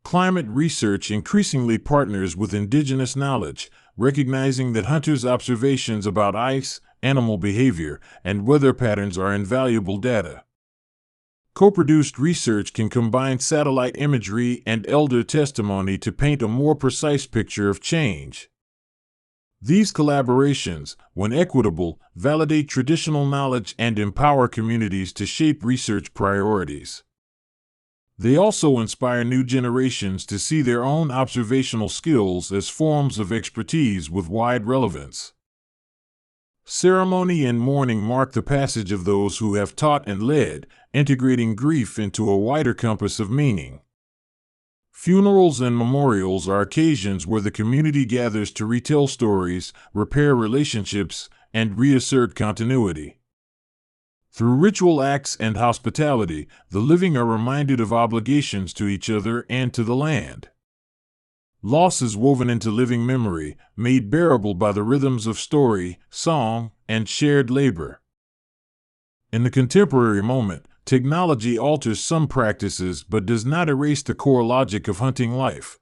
Climate research increasingly partners with indigenous knowledge, recognizing that hunters' observations about ice, animal behavior, and weather patterns are invaluable data. Co-produced research can combine satellite imagery and elder testimony to paint a more precise picture of change. These collaborations, when equitable, validate traditional knowledge and empower communities to shape research priorities. They also inspire new generations to see their own observational skills as forms of expertise with wide relevance. Ceremony and mourning mark the passage of those who have taught and led, integrating grief into a wider compass of meaning. Funerals and memorials are occasions where the community gathers to retell stories, repair relationships, and reassert continuity. Through ritual acts and hospitality, the living are reminded of obligations to each other and to the land. Loss is woven into living memory, made bearable by the rhythms of story, song, and shared labor. In the contemporary moment, technology alters some practices but does not erase the core logic of hunting life.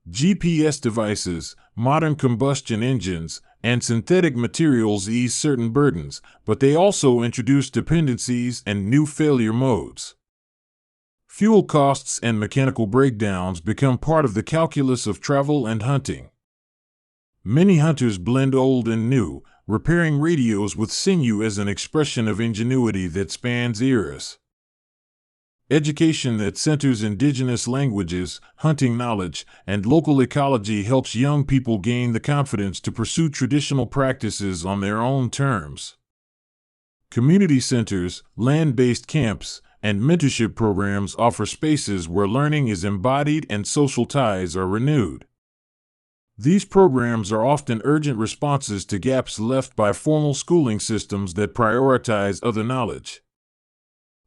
GPS devices, modern combustion engines, and synthetic materials ease certain burdens, but they also introduce dependencies and new failure modes. Fuel costs and mechanical breakdowns become part of the calculus of travel and hunting. Many hunters blend old and new, repairing radios with sinew as an expression of ingenuity that spans eras. Education that centers indigenous languages, hunting knowledge, and local ecology helps young people gain the confidence to pursue traditional practices on their own terms. Community centers, land-based camps, and mentorship programs offer spaces where learning is embodied and social ties are renewed. These programs are often urgent responses to gaps left by formal schooling systems that prioritize other knowledge.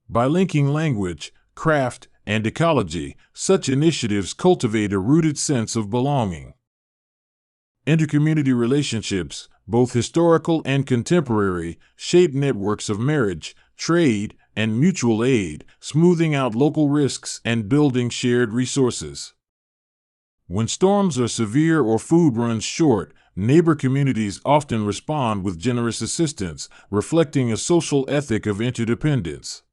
By linking language, craft, and ecology, such initiatives cultivate a rooted sense of belonging. Intercommunity relationships, both historical and contemporary, shape networks of marriage, trade, and mutual aid, smoothing out local risks and building shared resources. When storms are severe or food runs short, neighbor communities often respond with generous assistance, reflecting a social ethic of interdependence.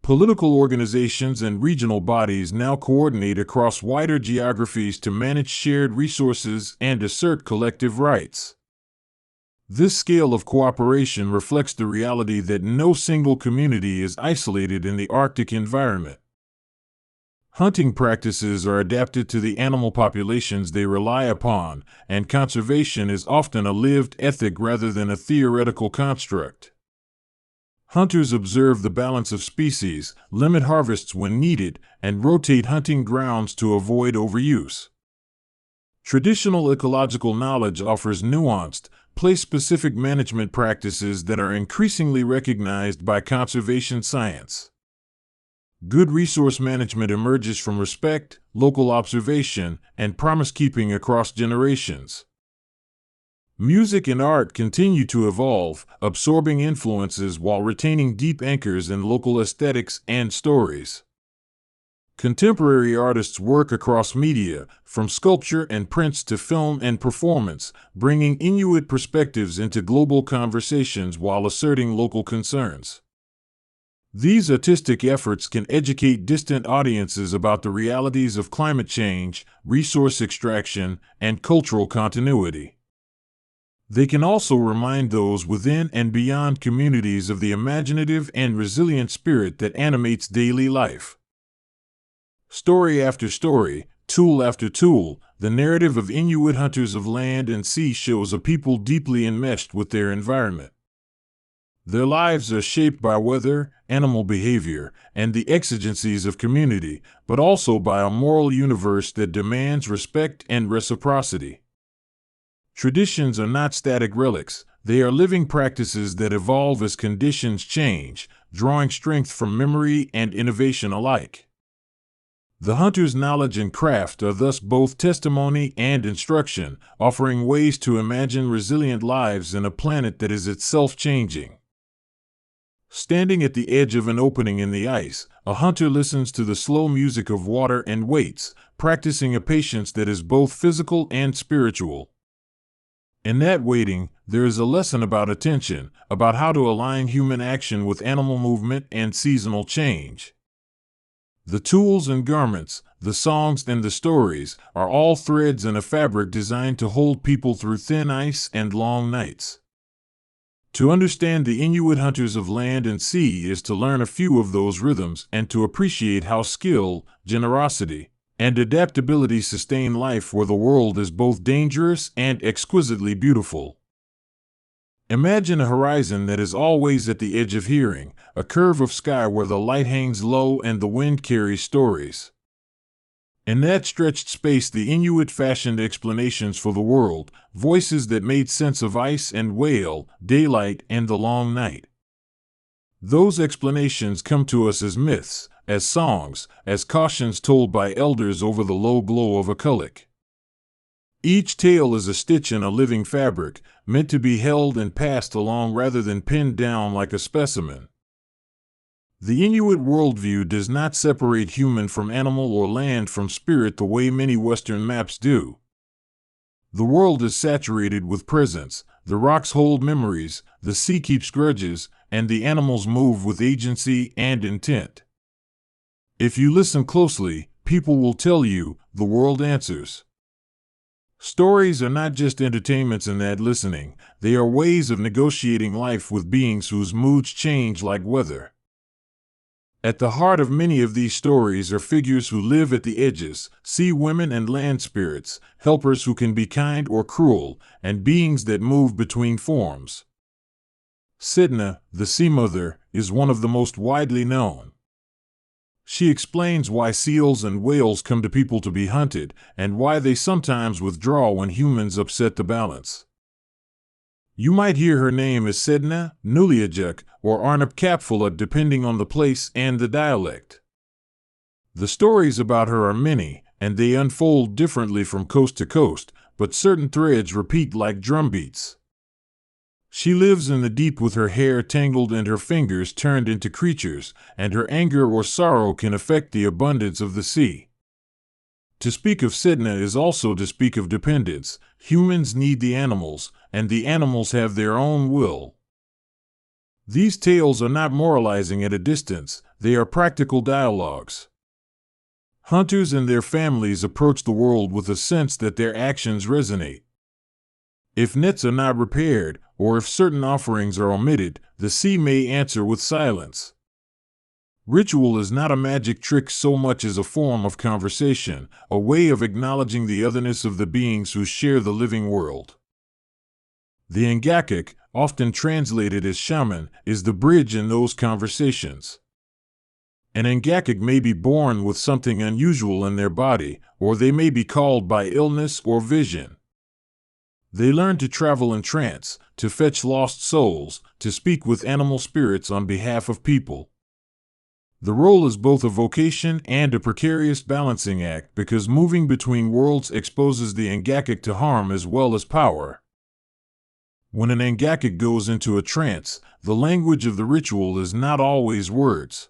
Political organizations and regional bodies now coordinate across wider geographies to manage shared resources and assert collective rights. This scale of cooperation reflects the reality that no single community is isolated in the Arctic environment. Hunting practices are adapted to the animal populations they rely upon, and conservation is often a lived ethic rather than a theoretical construct. Hunters observe the balance of species, limit harvests when needed, and rotate hunting grounds to avoid overuse. Traditional ecological knowledge offers nuanced, place-specific management practices that are increasingly recognized by conservation science. Good resource management emerges from respect, local observation, and promise-keeping across generations. Music and art continue to evolve, absorbing influences while retaining deep anchors in local aesthetics and stories. Contemporary artists work across media, from sculpture and prints to film and performance, bringing Inuit perspectives into global conversations while asserting local concerns. These artistic efforts can educate distant audiences about the realities of climate change, resource extraction, and cultural continuity. They can also remind those within and beyond communities of the imaginative and resilient spirit that animates daily life. Story after story, tool after tool, the narrative of Inuit hunters of land and sea shows a people deeply enmeshed with their environment. Their lives are shaped by weather, animal behavior, and the exigencies of community, but also by a moral universe that demands respect and reciprocity. Traditions are not static relics, they are living practices that evolve as conditions change, drawing strength from memory and innovation alike. The hunter's knowledge and craft are thus both testimony and instruction, offering ways to imagine resilient lives in a planet that is itself changing. Standing at the edge of an opening in the ice, a hunter listens to the slow music of water and waits, practicing a patience that is both physical and spiritual. In that waiting, there is a lesson about attention, about how to align human action with animal movement and seasonal change. The tools and garments, the songs and the stories, are all threads in a fabric designed to hold people through thin ice and long nights. To understand the Inuit hunters of land and sea is to learn a few of those rhythms and to appreciate how skill, generosity, and adaptability sustain life where the world is both dangerous and exquisitely beautiful. Imagine a horizon that is always at the edge of hearing, a curve of sky where the light hangs low and the wind carries stories. In that stretched space, the Inuit fashioned explanations for the world, voices that made sense of ice and whale, daylight and the long night. Those explanations come to us as myths, as songs, as cautions told by elders over the low glow of a kullik. Each tale is a stitch in a living fabric, meant to be held and passed along rather than pinned down like a specimen. The Inuit worldview does not separate human from animal or land from spirit the way many Western maps do. The world is saturated with presence, the rocks hold memories, the sea keeps grudges, and the animals move with agency and intent. If you listen closely, people will tell you, the world answers. Stories are not just entertainments in that listening, they are ways of negotiating life with beings whose moods change like weather. At the heart of many of these stories are figures who live at the edges, sea women and land spirits, helpers who can be kind or cruel, and beings that move between forms. Sedna, the Sea Mother, is one of the most widely known. She explains why seals and whales come to people to be hunted, and why they sometimes withdraw when humans upset the balance. You might hear her name as Sedna, Nuliajuk, or Arnapkapfula depending on the place and the dialect. The stories about her are many, and they unfold differently from coast to coast, but certain threads repeat like drumbeats. She lives in the deep with her hair tangled and her fingers turned into creatures, and her anger or sorrow can affect the abundance of the sea. To speak of Sedna is also to speak of dependence. Humans need the animals, and the animals have their own will. These tales are not moralizing at a distance, they are practical dialogues. Hunters and their families approach the world with a sense that their actions resonate. If nets are not repaired, or if certain offerings are omitted, the sea may answer with silence. Ritual is not a magic trick so much as a form of conversation, a way of acknowledging the otherness of the beings who share the living world. The Ngakik, often translated as shaman, is the bridge in those conversations. An Ngakik may be born with something unusual in their body, or they may be called by illness or vision. They learn to travel in trance, to fetch lost souls, to speak with animal spirits on behalf of people. The role is both a vocation and a precarious balancing act because moving between worlds exposes the Ngakik to harm as well as power. When an Ngakik goes into a trance, the language of the ritual is not always words.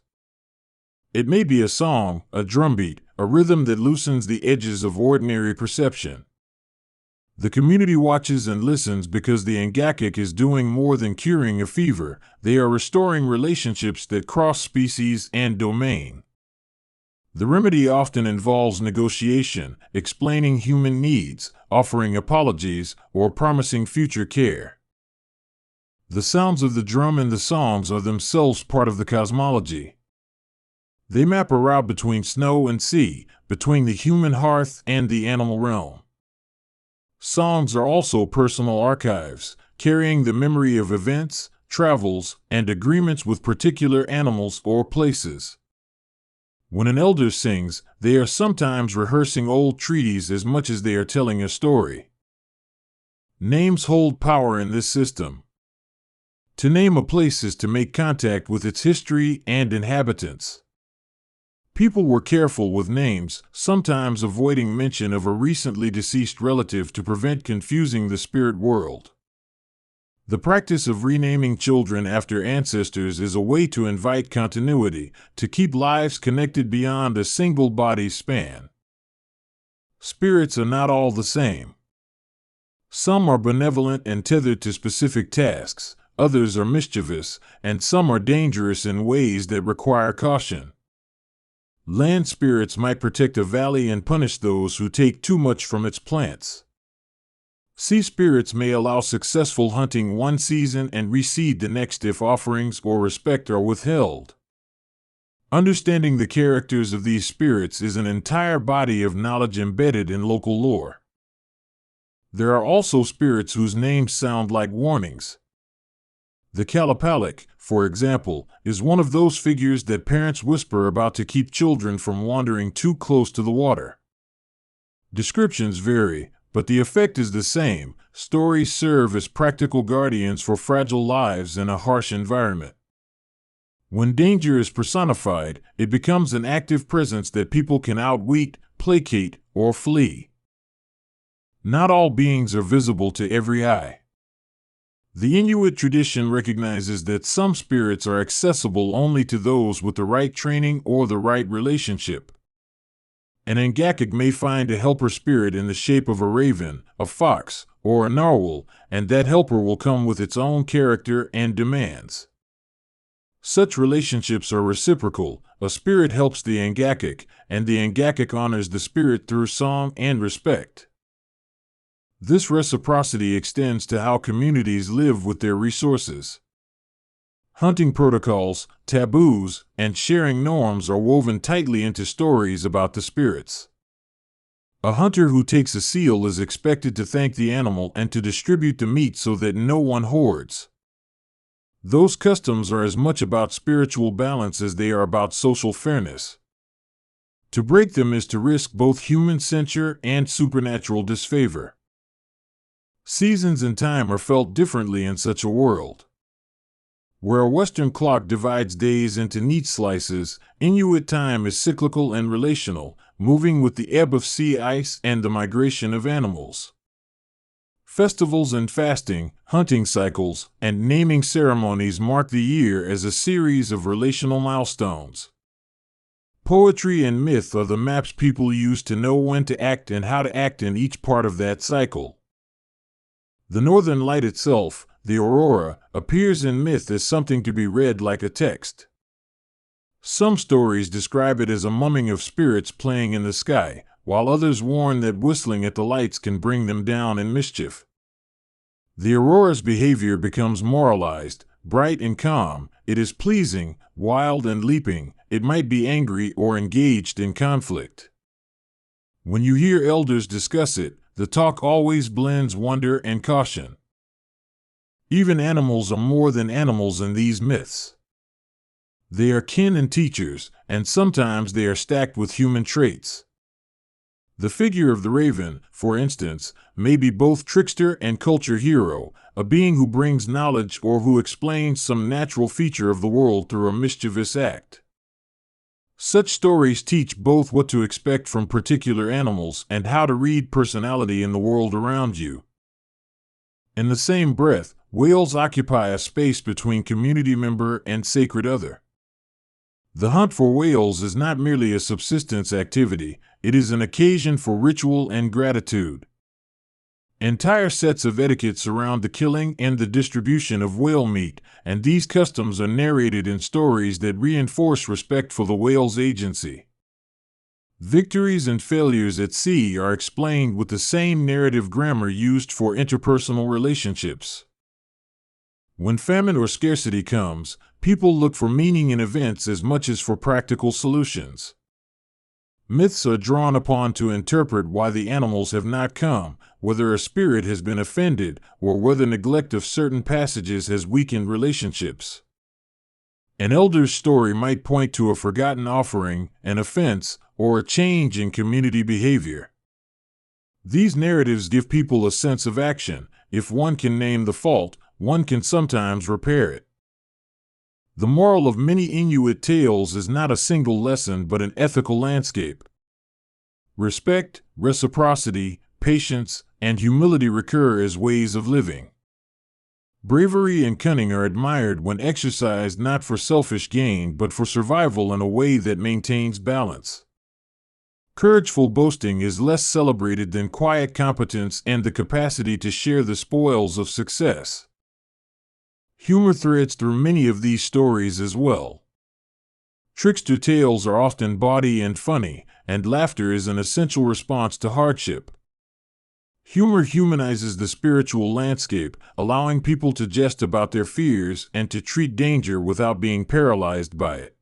It may be a song, a drumbeat, a rhythm that loosens the edges of ordinary perception. The community watches and listens because the Ngakik is doing more than curing a fever, they are restoring relationships that cross species and domain. The remedy often involves negotiation, explaining human needs, offering apologies, or promising future care. The sounds of the drum and the songs are themselves part of the cosmology. They map a route between snow and sea, between the human hearth and the animal realm. Songs are also personal archives, carrying the memory of events, travels, and agreements with particular animals or places. When an elder sings, they are sometimes rehearsing old treaties as much as they are telling a story. Names hold power in this system. To name a place is to make contact with its history and inhabitants. People were careful with names, sometimes avoiding mention of a recently deceased relative to prevent confusing the spirit world. The practice of renaming children after ancestors is a way to invite continuity, to keep lives connected beyond a single body span. Spirits are not all the same. Some are benevolent and tethered to specific tasks, others are mischievous, and some are dangerous in ways that require caution. Land spirits might protect a valley and punish those who take too much from its plants. Sea spirits may allow successful hunting one season and recede the next if offerings or respect are withheld. Understanding the characters of these spirits is an entire body of knowledge embedded in local lore. There are also spirits whose names sound like warnings. The Kalapalik, for example, is one of those figures that parents whisper about to keep children from wandering too close to the water. Descriptions vary, but the effect is the same. Stories serve as practical guardians for fragile lives in a harsh environment. When danger is personified, it becomes an active presence that people can outwit, placate, or flee. Not all beings are visible to every eye. The Inuit tradition recognizes that some spirits are accessible only to those with the right training or the right relationship. An Angakik may find a helper spirit in the shape of a raven, a fox, or a narwhal, and that helper will come with its own character and demands. Such relationships are reciprocal. A spirit helps the Angakik, and the Angakik honors the spirit through song and respect. This reciprocity extends to how communities live with their resources. Hunting protocols, taboos, and sharing norms are woven tightly into stories about the spirits. A hunter who takes a seal is expected to thank the animal and to distribute the meat so that no one hoards. Those customs are as much about spiritual balance as they are about social fairness. To break them is to risk both human censure and supernatural disfavor. Seasons and time are felt differently in such a world. Where a Western clock divides days into neat slices, Inuit time is cyclical and relational, moving with the ebb of sea ice and the migration of animals. Festivals and fasting, hunting cycles, and naming ceremonies mark the year as a series of relational milestones. Poetry and myth are the maps people use to know when to act and how to act in each part of that cycle. The northern light itself, the aurora, appears in myth as something to be read like a text. Some stories describe it as a mumming of spirits playing in the sky, while others warn that whistling at the lights can bring them down in mischief. The aurora's behavior becomes moralized, bright and calm. It is pleasing, wild and leaping. It might be angry or engaged in conflict. When you hear elders discuss it, the talk always blends wonder and caution. Even animals are more than animals in these myths. They are kin and teachers, and sometimes they are stacked with human traits. The figure of the raven, for instance, may be both trickster and culture hero, a being who brings knowledge or who explains some natural feature of the world through a mischievous act. Such stories teach both what to expect from particular animals and how to read personality in the world around you. In the same breath, whales occupy a space between community member and sacred other. The hunt for whales is not merely a subsistence activity, it is an occasion for ritual and gratitude. Entire sets of etiquette surround the killing and the distribution of whale meat, and these customs are narrated in stories that reinforce respect for the whale's agency. Victories and failures at sea are explained with the same narrative grammar used for interpersonal relationships. When famine or scarcity comes, people look for meaning in events as much as for practical solutions. Myths are drawn upon to interpret why the animals have not come, whether a spirit has been offended, or whether neglect of certain passages has weakened relationships. An elder's story might point to a forgotten offering, an offense, or a change in community behavior. These narratives give people a sense of action. If one can name the fault, one can sometimes repair it. The moral of many Inuit tales is not a single lesson but an ethical landscape. Respect, reciprocity, patience, and humility recur as ways of living. Bravery and cunning are admired when exercised not for selfish gain but for survival in a way that maintains balance. Courageful boasting is less celebrated than quiet competence and the capacity to share the spoils of success. Humor threads through many of these stories as well. Trickster tales are often bawdy and funny, and laughter is an essential response to hardship. Humor humanizes the spiritual landscape, allowing people to jest about their fears and to treat danger without being paralyzed by it.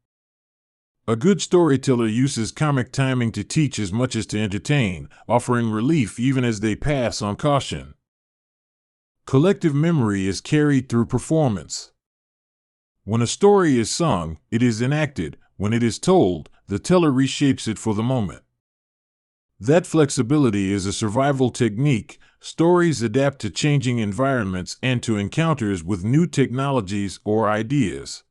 A good storyteller uses comic timing to teach as much as to entertain, offering relief even as they pass on caution. Collective memory is carried through performance. When a story is sung, it is enacted. When it is told, the teller reshapes it for the moment. That flexibility is a survival technique. Stories adapt to changing environments and to encounters with new technologies or ideas.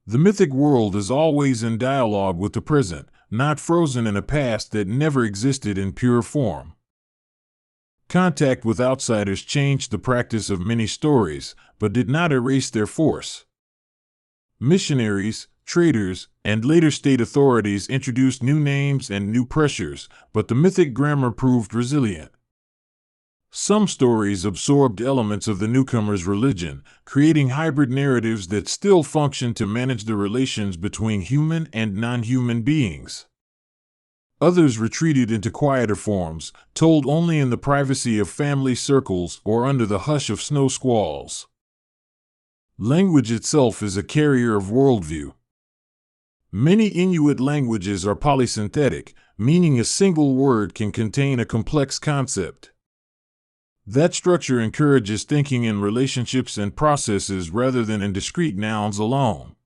The mythic world is always in dialogue with the present, not frozen in a past that never existed in pure form. Contact with outsiders changed the practice of many stories, but did not erase their force. Missionaries, traders, and later state authorities introduced new names and new pressures, but the mythic grammar proved resilient. Some stories absorbed elements of the newcomer's religion, creating hybrid narratives that still function to manage the relations between human and non-human beings. Others retreated into quieter forms, told only in the privacy of family circles or under the hush of snow squalls. Language itself is a carrier of worldview. Many Inuit languages are polysynthetic, meaning a single word can contain a complex concept. That structure encourages thinking in relationships and processes rather than in discrete nouns alone.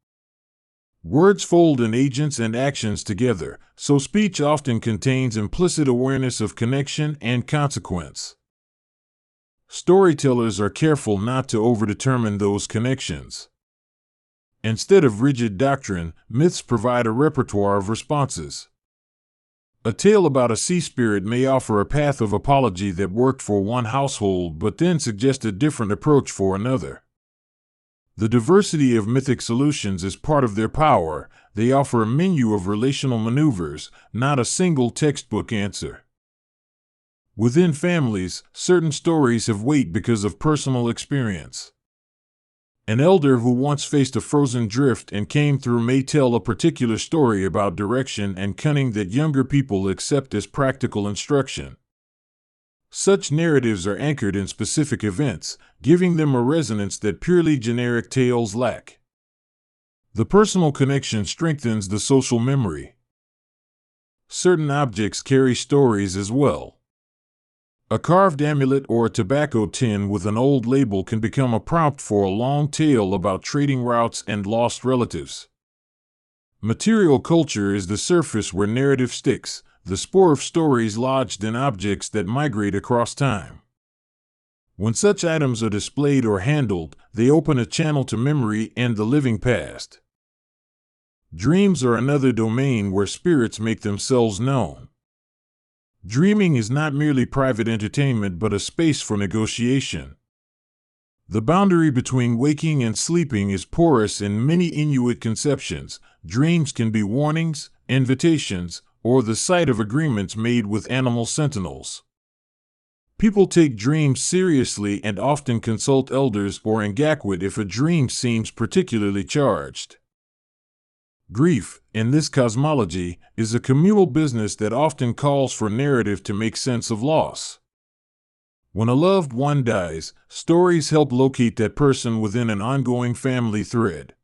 Words fold in agents and actions together, so speech often contains implicit awareness of connection and consequence. Storytellers are careful not to overdetermine those connections. Instead of rigid doctrine, myths provide a repertoire of responses. A tale about a sea spirit may offer a path of apology that worked for one household but then suggest a different approach for another. The diversity of mythic solutions is part of their power. They offer a menu of relational maneuvers, not a single textbook answer. Within families, certain stories have weight because of personal experience. An elder who once faced a frozen drift and came through may tell a particular story about direction and cunning that younger people accept as practical instruction. Such narratives are anchored in specific events, giving them a resonance that purely generic tales lack. The personal connection strengthens the social memory. Certain objects carry stories as well. A carved amulet or a tobacco tin with an old label can become a prompt for a long tale about trading routes and lost relatives. Material culture is the surface where narrative sticks, the spore of stories lodged in objects that migrate across time. When such items are displayed or handled, they open a channel to memory and the living past. Dreams are another domain where spirits make themselves known. Dreaming is not merely private entertainment but a space for negotiation. The boundary between waking and sleeping is porous in many Inuit conceptions. Dreams can be warnings, invitations, or the site of agreements made with animal sentinels. People take dreams seriously and often consult elders or Ngak'wit if a dream seems particularly charged. Grief, in this cosmology, is a communal business that often calls for narrative to make sense of loss. When a loved one dies, stories help locate that person within an ongoing family thread.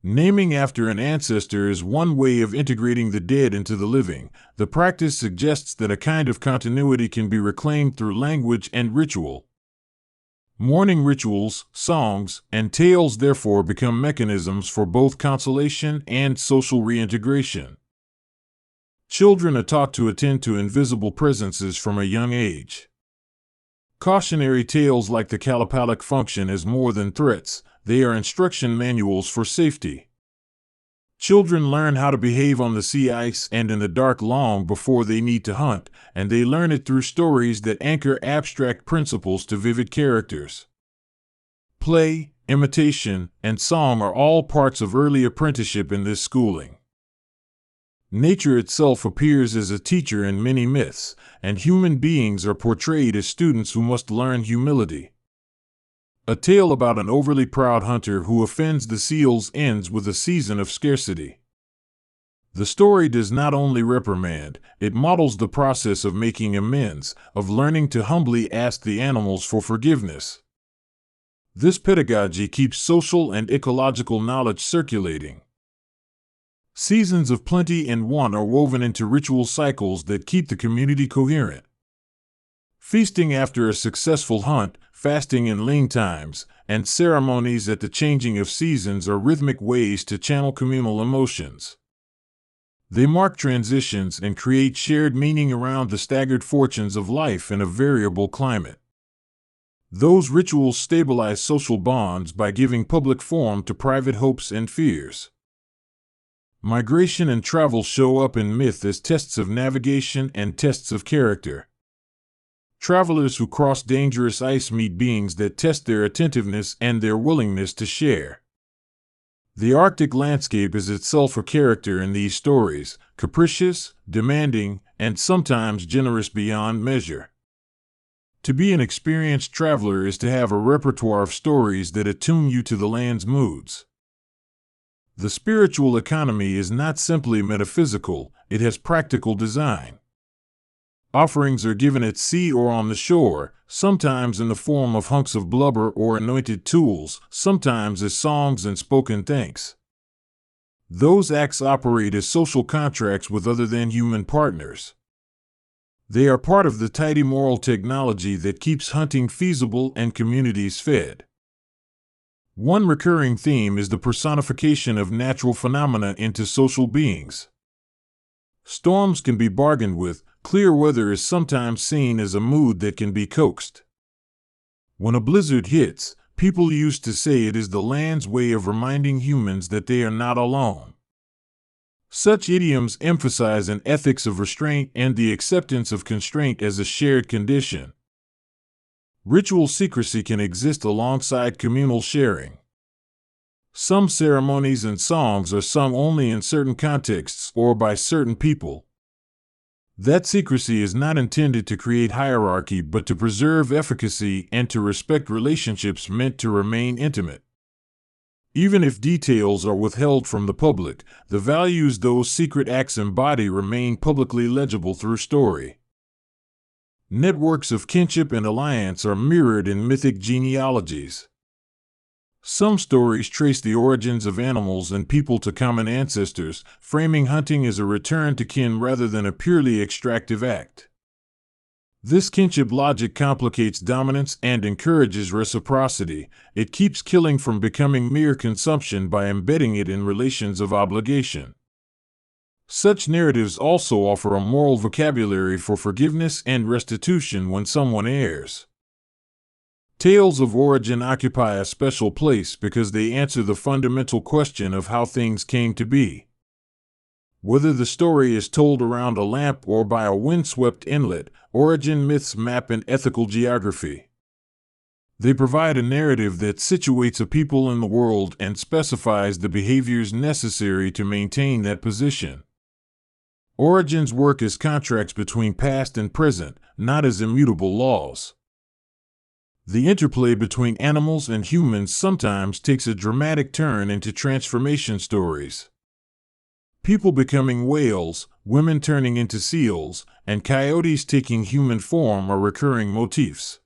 Naming after an ancestor is one way of integrating the dead into the living. The practice suggests that a kind of continuity can be reclaimed through language and ritual. Mourning rituals, songs, and tales therefore become mechanisms for both consolation and social reintegration. Children are taught to attend to invisible presences from a young age. Cautionary tales like the Kalapalik function as more than threats, they are instruction manuals for safety. Children learn how to behave on the sea ice and in the dark long before they need to hunt, and they learn it through stories that anchor abstract principles to vivid characters. Play, imitation, and song are all parts of early apprenticeship in this schooling. Nature itself appears as a teacher in many myths, and human beings are portrayed as students who must learn humility. A tale about an overly proud hunter who offends the seals ends with a season of scarcity. The story does not only reprimand, it models the process of making amends, of learning to humbly ask the animals for forgiveness. This pedagogy keeps social and ecological knowledge circulating. Seasons of plenty and want are woven into ritual cycles that keep the community coherent. Feasting after a successful hunt, fasting in lean times, and ceremonies at the changing of seasons are rhythmic ways to channel communal emotions. They mark transitions and create shared meaning around the staggered fortunes of life in a variable climate. Those rituals stabilize social bonds by giving public form to private hopes and fears. Migration and travel show up in myth as tests of navigation and tests of character. Travelers who cross dangerous ice meet beings that test their attentiveness and their willingness to share. The Arctic landscape is itself a character in these stories, capricious, demanding, and sometimes generous beyond measure. To be an experienced traveler is to have a repertoire of stories that attune you to the land's moods. The spiritual economy is not simply metaphysical, it has practical design. Offerings are given at sea or on the shore, sometimes in the form of hunks of blubber or anointed tools, sometimes as songs and spoken thanks. Those acts operate as social contracts with other than human partners. They are part of the tidy moral technology that keeps hunting feasible and communities fed. One recurring theme is the personification of natural phenomena into social beings. Storms can be bargained with. Clear weather is sometimes seen as a mood that can be coaxed. When a blizzard hits, people used to say it is the land's way of reminding humans that they are not alone. Such idioms emphasize an ethics of restraint and the acceptance of constraint as a shared condition. Ritual secrecy can exist alongside communal sharing. Some ceremonies and songs are sung only in certain contexts or by certain people. That secrecy is not intended to create hierarchy but to preserve efficacy and to respect relationships meant to remain intimate. Even if details are withheld from the public, the values those secret acts embody remain publicly legible through story. Networks of kinship and alliance are mirrored in mythic genealogies. Some stories trace the origins of animals and people to common ancestors, framing hunting as a return to kin rather than a purely extractive act. This kinship logic complicates dominance and encourages reciprocity. It keeps killing from becoming mere consumption by embedding it in relations of obligation. Such narratives also offer a moral vocabulary for forgiveness and restitution when someone errs. Tales of origin occupy a special place because they answer the fundamental question of how things came to be. Whether the story is told around a lamp or by a windswept inlet, origin myths map an ethical geography. They provide a narrative that situates a people in the world and specifies the behaviors necessary to maintain that position. Origins work as contracts between past and present, not as immutable laws. The interplay between animals and humans sometimes takes a dramatic turn into transformation stories. People becoming whales, women turning into seals, and coyotes taking human form are recurring motifs.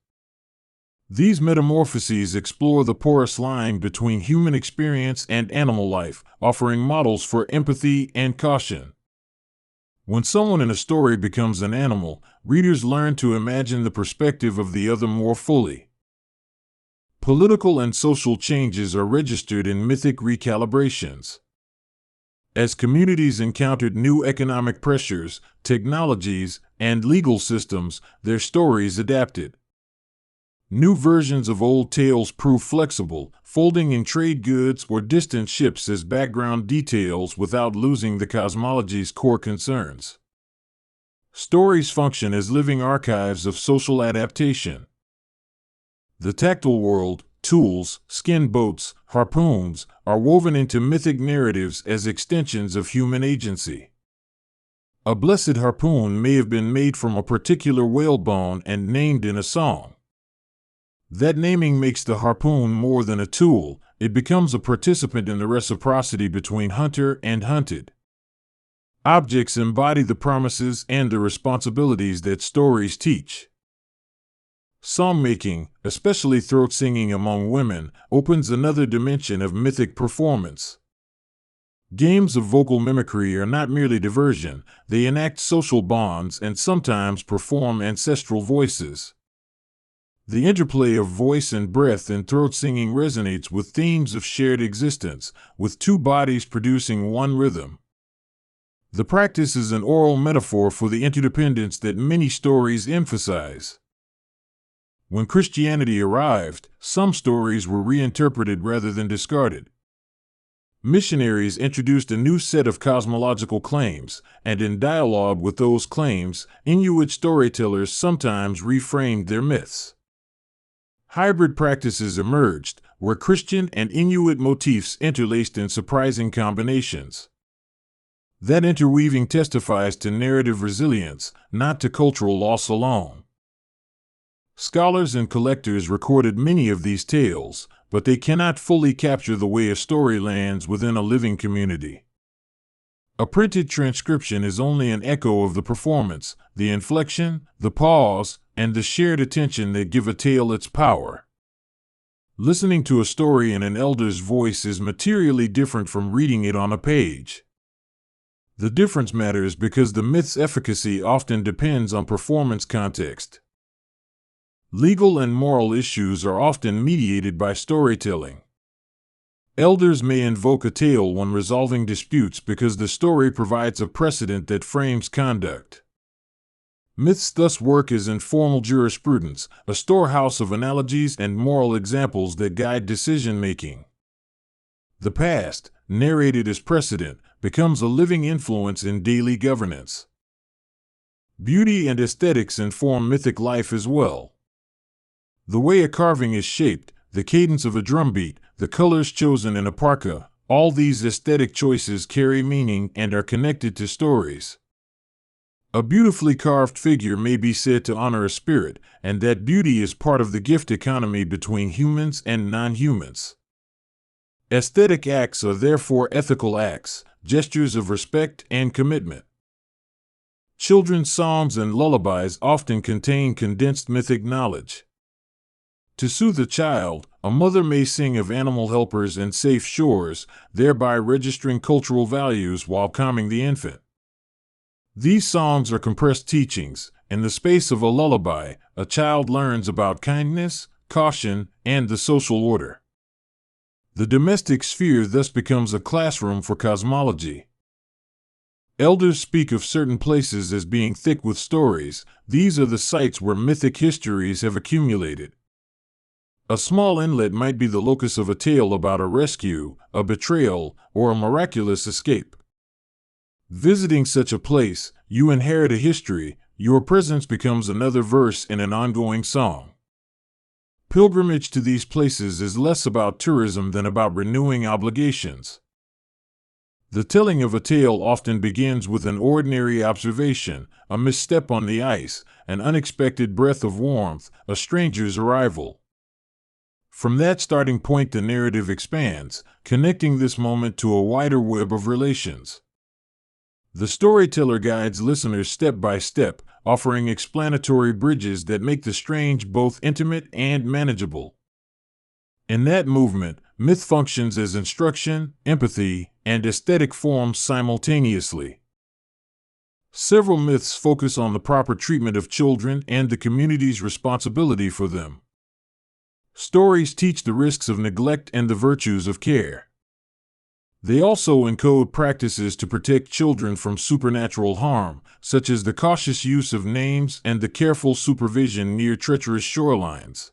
These metamorphoses explore the porous line between human experience and animal life, offering models for empathy and caution. When someone in a story becomes an animal, readers learn to imagine the perspective of the other more fully. Political and social changes are registered in mythic recalibrations. As communities encountered new economic pressures, technologies, and legal systems, their stories adapted. New versions of old tales prove flexible, folding in trade goods or distant ships as background details without losing the cosmology's core concerns. Stories function as living archives of social adaptation. The tactile world, tools, skin boats, harpoons, are woven into mythic narratives as extensions of human agency. A blessed harpoon may have been made from a particular whalebone and named in a song. That naming makes the harpoon more than a tool, it becomes a participant in the reciprocity between hunter and hunted. Objects embody the promises and the responsibilities that stories teach. Songmaking, especially throat singing among women, opens another dimension of mythic performance. Games of vocal mimicry are not merely diversion, they enact social bonds and sometimes perform ancestral voices. The interplay of voice and breath in throat singing resonates with themes of shared existence, with two bodies producing one rhythm. The practice is an oral metaphor for the interdependence that many stories emphasize. When Christianity arrived, some stories were reinterpreted rather than discarded. Missionaries introduced a new set of cosmological claims, and in dialogue with those claims, Inuit storytellers sometimes reframed their myths. Hybrid practices emerged, where Christian and Inuit motifs interlaced in surprising combinations. That interweaving testifies to narrative resilience, not to cultural loss alone. Scholars and collectors recorded many of these tales, but they cannot fully capture the way a story lands within a living community. A printed transcription is only an echo of the performance, the inflection, the pause, and the shared attention that give a tale its power. Listening to a story in an elder's voice is materially different from reading it on a page. The difference matters because the myth's efficacy often depends on performance context. Legal and moral issues are often mediated by storytelling. Elders may invoke a tale when resolving disputes because the story provides a precedent that frames conduct. Myths thus work as informal jurisprudence, a storehouse of analogies and moral examples that guide decision-making. The past, narrated as precedent, becomes a living influence in daily governance. Beauty and aesthetics inform mythic life as well. The way a carving is shaped, the cadence of a drumbeat, the colors chosen in a parka, all these aesthetic choices carry meaning and are connected to stories. A beautifully carved figure may be said to honor a spirit, and that beauty is part of the gift economy between humans and non-humans. Aesthetic acts are therefore ethical acts, gestures of respect and commitment. Children's songs and lullabies often contain condensed mythic knowledge. To soothe a child, a mother may sing of animal helpers and safe shores, thereby registering cultural values while calming the infant. These songs are compressed teachings. In the space of a lullaby, a child learns about kindness, caution, and the social order. The domestic sphere thus becomes a classroom for cosmology. Elders speak of certain places as being thick with stories. These are the sites where mythic histories have accumulated. A small inlet might be the locus of a tale about a rescue, a betrayal, or a miraculous escape. Visiting such a place, you inherit a history. Your presence becomes another verse in an ongoing song. Pilgrimage to these places is less about tourism than about renewing obligations. The telling of a tale often begins with an ordinary observation, a misstep on the ice, an unexpected breath of warmth, a stranger's arrival. From that starting point, the narrative expands, connecting this moment to a wider web of relations. The storyteller guides listeners step by step, offering explanatory bridges that make the strange both intimate and manageable. In that movement, myth functions as instruction, empathy, and aesthetic forms simultaneously. Several myths focus on the proper treatment of children and the community's responsibility for them. Stories teach the risks of neglect and the virtues of care. They also encode practices to protect children from supernatural harm, such as the cautious use of names and the careful supervision near treacherous shorelines.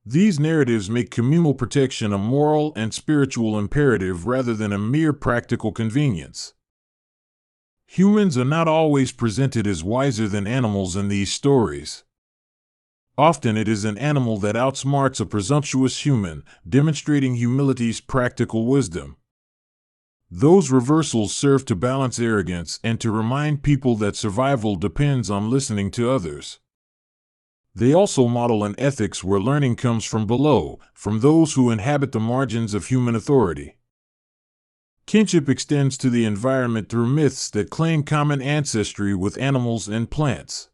These narratives make communal protection a moral and spiritual imperative rather than a mere practical convenience. Humans are not always presented as wiser than animals in these stories. Often it is an animal that outsmarts a presumptuous human, demonstrating humility's practical wisdom. Those reversals serve to balance arrogance and to remind people that survival depends on listening to others. They also model an ethics where learning comes from below, from those who inhabit the margins of human authority. Kinship extends to the environment through myths that claim common ancestry with animals and plants.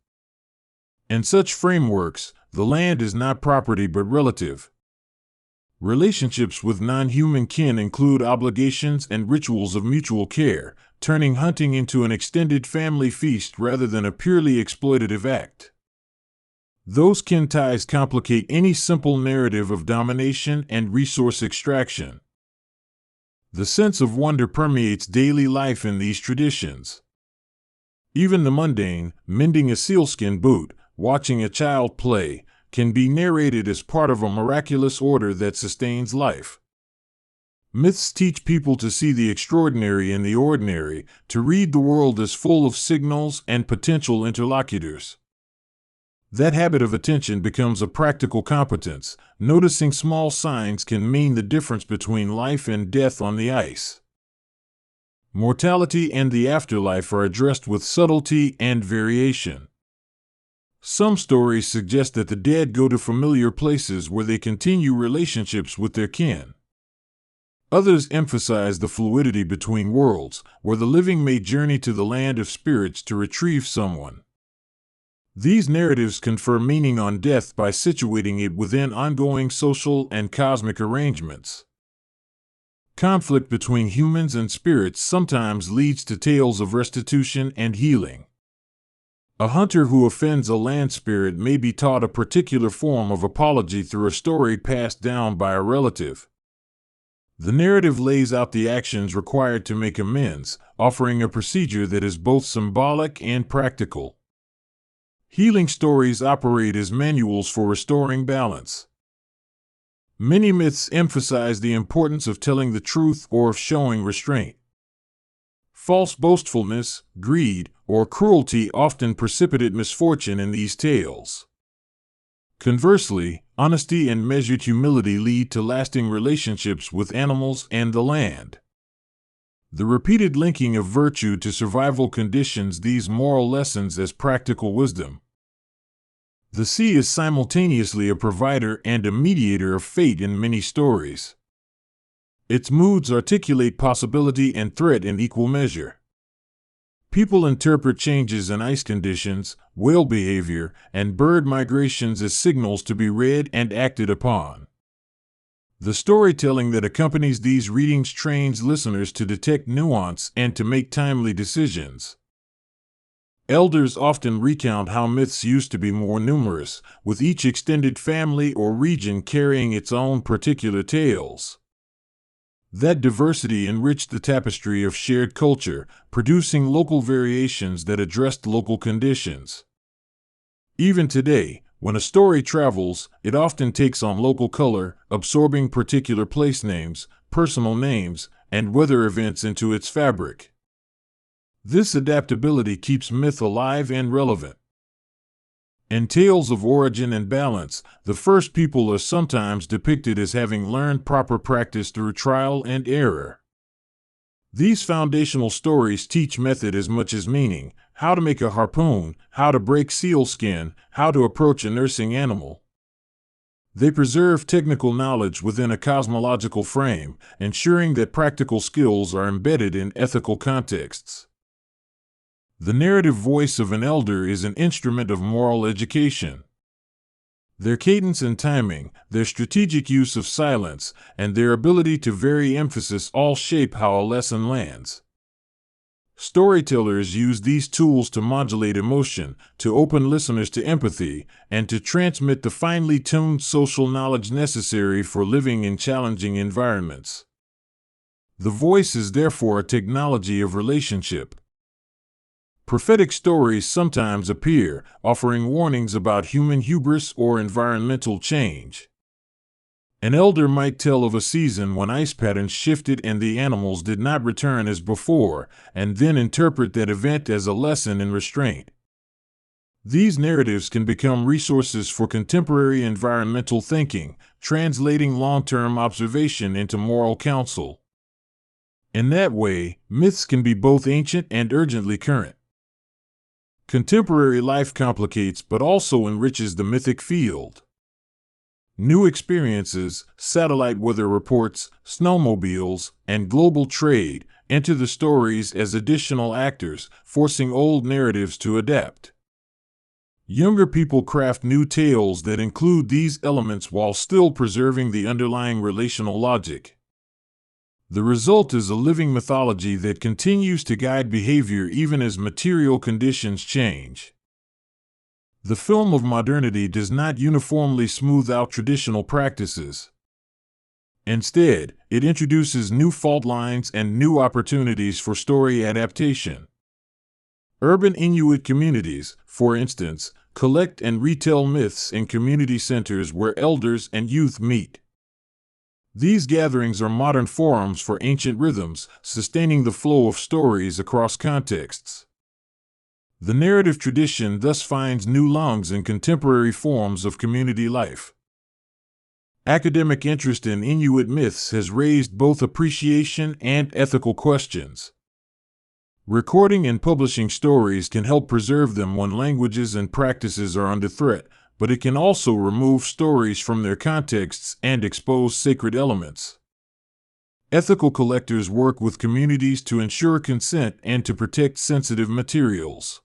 In such frameworks, the land is not property but relative. Relationships with non-human kin include obligations and rituals of mutual care, turning hunting into an extended family feast rather than a purely exploitative act. Those kin ties complicate any simple narrative of domination and resource extraction. The sense of wonder permeates daily life in these traditions. Even the mundane, mending a sealskin boot, watching a child play, can be narrated as part of a miraculous order that sustains life. Myths teach people to see the extraordinary in the ordinary, to read the world as full of signals and potential interlocutors. That habit of attention becomes a practical competence. Noticing small signs can mean the difference between life and death on the ice. Mortality and the afterlife are addressed with subtlety and variation. Some stories suggest that the dead go to familiar places where they continue relationships with their kin. Others emphasize the fluidity between worlds, where the living may journey to the land of spirits to retrieve someone. These narratives confer meaning on death by situating it within ongoing social and cosmic arrangements. Conflict between humans and spirits sometimes leads to tales of restitution and healing. A hunter who offends a land spirit may be taught a particular form of apology through a story passed down by a relative. The narrative lays out the actions required to make amends, offering a procedure that is both symbolic and practical. Healing stories operate as manuals for restoring balance. Many myths emphasize the importance of telling the truth or of showing restraint. False boastfulness, greed, or cruelty often precipitate misfortune in these tales. Conversely, honesty and measured humility lead to lasting relationships with animals and the land. The repeated linking of virtue to survival conditions these moral lessons as practical wisdom. The sea is simultaneously a provider and a mediator of fate in many stories. Its moods articulate possibility and threat in equal measure. People interpret changes in ice conditions, whale behavior, and bird migrations as signals to be read and acted upon. The storytelling that accompanies these readings trains listeners to detect nuance and to make timely decisions. Elders often recount how myths used to be more numerous, with each extended family or region carrying its own particular tales. That diversity enriched the tapestry of shared culture, producing local variations that addressed local conditions. Even today, when a story travels, it often takes on local color, absorbing particular place names, personal names, and weather events into its fabric. This adaptability keeps myth alive and relevant. In tales of origin and balance, the first people are sometimes depicted as having learned proper practice through trial and error. These foundational stories teach method as much as meaning: how to make a harpoon, how to break seal skin, how to approach a nursing animal. They preserve technical knowledge within a cosmological frame, ensuring that practical skills are embedded in ethical contexts. The narrative voice of an elder is an instrument of moral education. Their cadence and timing, their strategic use of silence, and their ability to vary emphasis all shape how a lesson lands. Storytellers use these tools to modulate emotion, to open listeners to empathy, and to transmit the finely tuned social knowledge necessary for living in challenging environments. The voice is therefore a technology of relationship. Prophetic stories sometimes appear, offering warnings about human hubris or environmental change. An elder might tell of a season when ice patterns shifted and the animals did not return as before, and then interpret that event as a lesson in restraint. These narratives can become resources for contemporary environmental thinking, translating long-term observation into moral counsel. In that way, myths can be both ancient and urgently current. Contemporary life complicates but also enriches the mythic field. New experiences, satellite weather reports, snowmobiles, and global trade enter the stories as additional actors, forcing old narratives to adapt. Younger people craft new tales that include these elements while still preserving the underlying relational logic. The result is a living mythology that continues to guide behavior even as material conditions change. The film of modernity does not uniformly smooth out traditional practices. Instead, it introduces new fault lines and new opportunities for story adaptation. Urban Inuit communities, for instance, collect and retell myths in community centers where elders and youth meet. These gatherings are modern forums for ancient rhythms, sustaining the flow of stories across contexts. The narrative tradition thus finds new lungs in contemporary forms of community life. Academic interest in Inuit myths has raised both appreciation and ethical questions. Recording and publishing stories can help preserve them when languages and practices are under threat, but it can also remove stories from their contexts and expose sacred elements. Ethical collectors work with communities to ensure consent and to protect sensitive materials.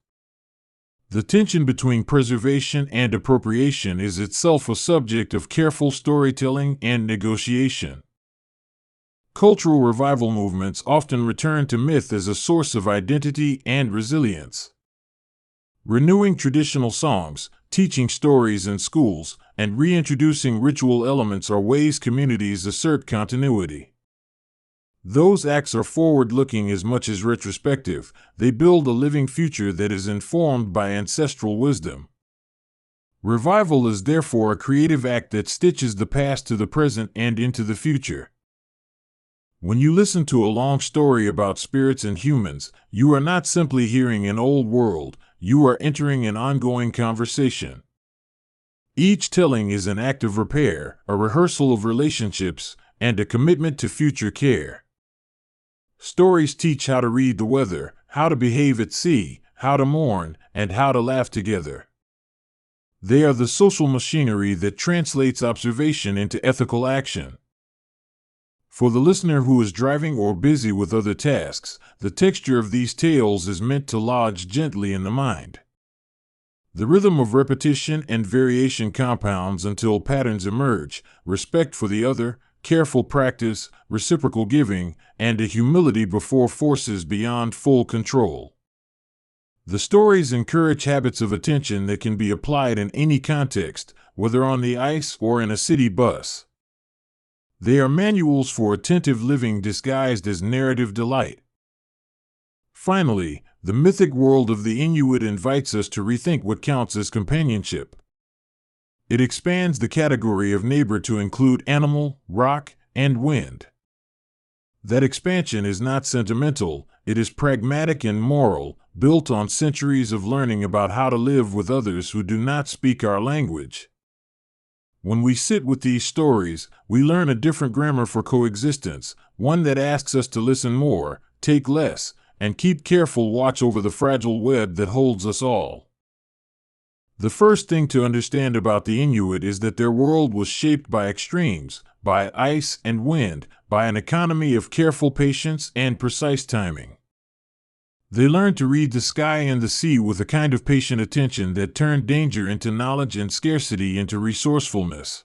The tension between preservation and appropriation is itself a subject of careful storytelling and negotiation. Cultural revival movements often return to myth as a source of identity and resilience. Renewing traditional songs, teaching stories in schools, and reintroducing ritual elements are ways communities assert continuity. Those acts are forward-looking as much as retrospective. They build a living future that is informed by ancestral wisdom. Revival is therefore a creative act that stitches the past to the present and into the future. When you listen to a long story about spirits and humans, you are not simply hearing an old world, you are entering an ongoing conversation. Each telling is an act of repair, a rehearsal of relationships, and a commitment to future care. Stories teach how to read the weather, how to behave at sea, how to mourn, and how to laugh together. They are the social machinery that translates observation into ethical action. For the listener who is driving or busy with other tasks, the texture of these tales is meant to lodge gently in the mind. The rhythm of repetition and variation compounds until patterns emerge: respect for the other, careful practice, reciprocal giving, and a humility before forces beyond full control. The stories encourage habits of attention that can be applied in any context, whether on the ice or in a city bus. They are manuals for attentive living disguised as narrative delight. Finally, the mythic world of the Inuit invites us to rethink what counts as companionship. It expands the category of neighbor to include animal, rock, and wind. That expansion is not sentimental, it is pragmatic and moral, built on centuries of learning about how to live with others who do not speak our language. When we sit with these stories, we learn a different grammar for coexistence, one that asks us to listen more, take less, and keep careful watch over the fragile web that holds us all. The first thing to understand about the Inuit is that their world was shaped by extremes, by ice and wind, by an economy of careful patience and precise timing. They learned to read the sky and the sea with a kind of patient attention that turned danger into knowledge and scarcity into resourcefulness.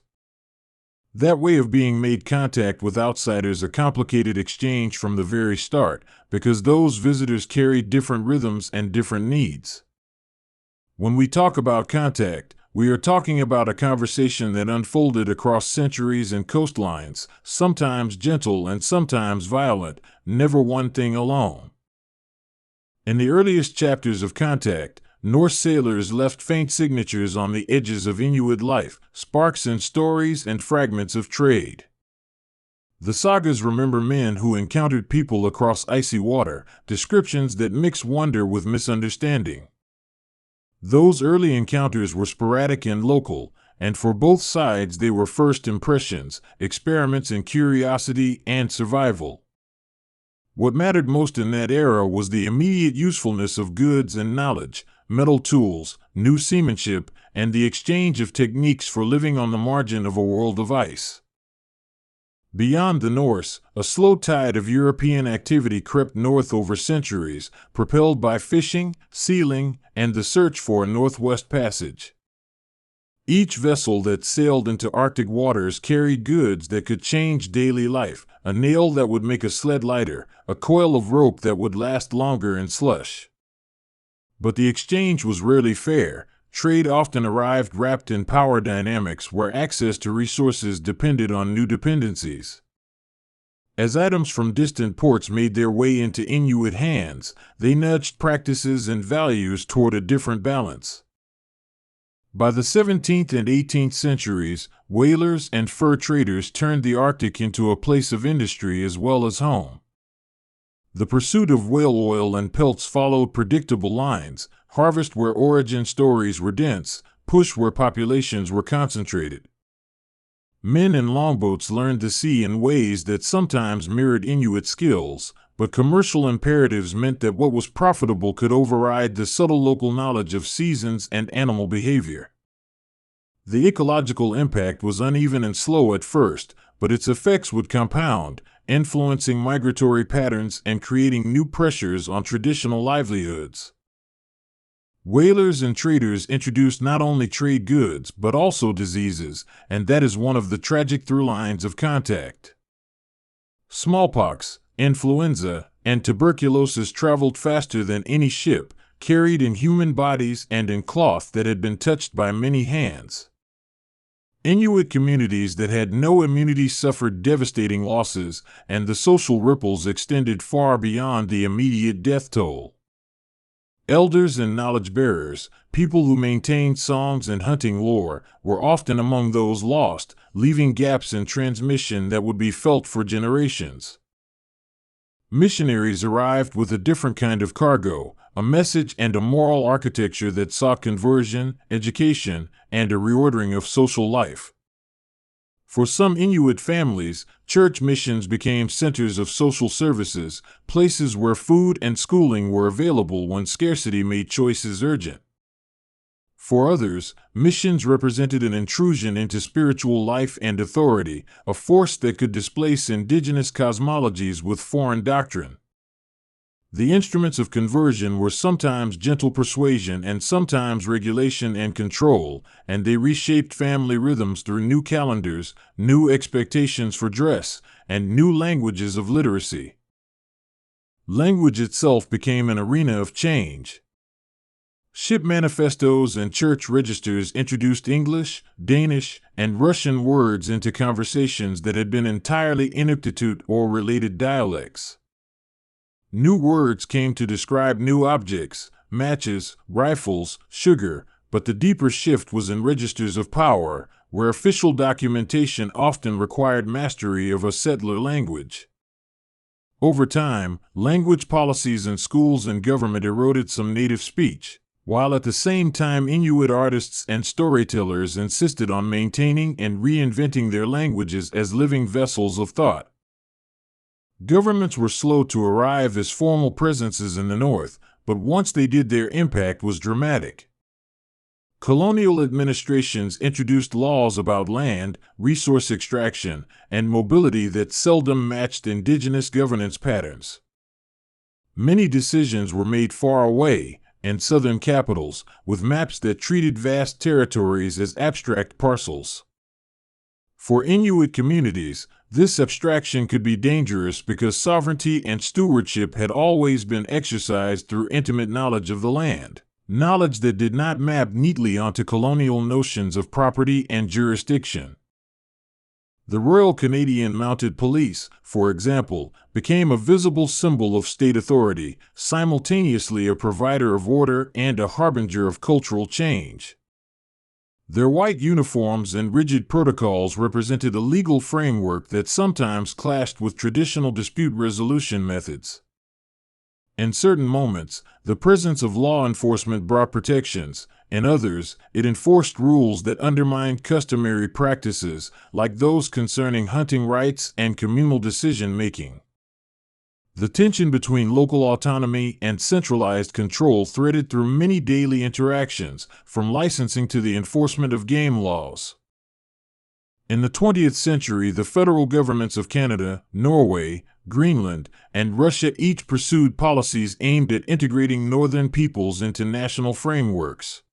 That way of being made contact with outsiders a complicated exchange from the very start, because those visitors carried different rhythms and different needs. When we talk about contact, we are talking about a conversation that unfolded across centuries and coastlines, sometimes gentle and sometimes violent, never one thing alone. In the earliest chapters of Contact, Norse sailors left faint signatures on the edges of Inuit life, sparks in stories and fragments of trade. The sagas remember men who encountered people across icy water, descriptions that mix wonder with misunderstanding. Those early encounters were sporadic and local, and for both sides they were first impressions, experiments in curiosity and survival. What mattered most in that era was the immediate usefulness of goods and knowledge, metal tools, new seamanship, and the exchange of techniques for living on the margin of a world of ice. Beyond the Norse, a slow tide of European activity crept north over centuries, propelled by fishing, sealing, and the search for a northwest passage. Each vessel that sailed into Arctic waters carried goods that could change daily life: a nail that would make a sled lighter, a coil of rope that would last longer in slush. But the exchange was rarely fair. Trade often arrived wrapped in power dynamics where access to resources depended on new dependencies. As items from distant ports made their way into Inuit hands, they nudged practices and values toward a different balance. By the 17th and 18th centuries, whalers and fur traders turned the Arctic into a place of industry as well as home. The pursuit of whale oil and pelts followed predictable lines: harvest where origin stories were dense, push where populations were concentrated. Men in longboats learned the sea in ways that sometimes mirrored Inuit skills, but commercial imperatives meant that what was profitable could override the subtle local knowledge of seasons and animal behavior. The ecological impact was uneven and slow at first, but its effects would compound, influencing migratory patterns and creating new pressures on traditional livelihoods. Whalers and traders introduced not only trade goods but also diseases, and that is one of the tragic through lines of contact. Smallpox, influenza, and tuberculosis traveled faster than any ship, carried in human bodies and in cloth that had been touched by many hands. Inuit communities that had no immunity suffered devastating losses, and the social ripples extended far beyond the immediate death toll. Elders and knowledge bearers, people who maintained songs and hunting lore, were often among those lost, leaving gaps in transmission that would be felt for generations. Missionaries arrived with a different kind of cargo, a message and a moral architecture that sought conversion, education, and a reordering of social life. For some Inuit families, church missions became centers of social services, places where food and schooling were available when scarcity made choices urgent. For others, missions represented an intrusion into spiritual life and authority, a force that could displace indigenous cosmologies with foreign doctrine. The instruments of conversion were sometimes gentle persuasion and sometimes regulation and control, and they reshaped family rhythms through new calendars, new expectations for dress, and new languages of literacy. Language itself became an arena of change. Ship manifestos and church registers introduced English, Danish, and Russian words into conversations that had been entirely Inuktitut or related dialects. New words came to describe new objects: matches, rifles, sugar, but the deeper shift was in registers of power, where official documentation often required mastery of a settler language. Over time, language policies in schools and government eroded some native speech, while at the same time Inuit artists and storytellers insisted on maintaining and reinventing their languages as living vessels of thought. Governments were slow to arrive as formal presences in the North, but once they did, their impact was dramatic. Colonial administrations introduced laws about land, resource extraction, and mobility that seldom matched indigenous governance patterns. Many decisions were made far away, in southern capitals, with maps that treated vast territories as abstract parcels. For Inuit communities, this abstraction could be dangerous because sovereignty and stewardship had always been exercised through intimate knowledge of the land, knowledge that did not map neatly onto colonial notions of property and jurisdiction. The Royal Canadian Mounted Police, for example, became a visible symbol of state authority, simultaneously a provider of order and a harbinger of cultural change. Their white uniforms and rigid protocols represented a legal framework that sometimes clashed with traditional dispute resolution methods. In certain moments, the presence of law enforcement brought protections. In others, it enforced rules that undermined customary practices, like those concerning hunting rights and communal decision-making. The tension between local autonomy and centralized control threaded through many daily interactions, from licensing to the enforcement of game laws. In the 20th century, the federal governments of Canada, Norway, Greenland, and Russia each pursued policies aimed at integrating northern peoples into national frameworks.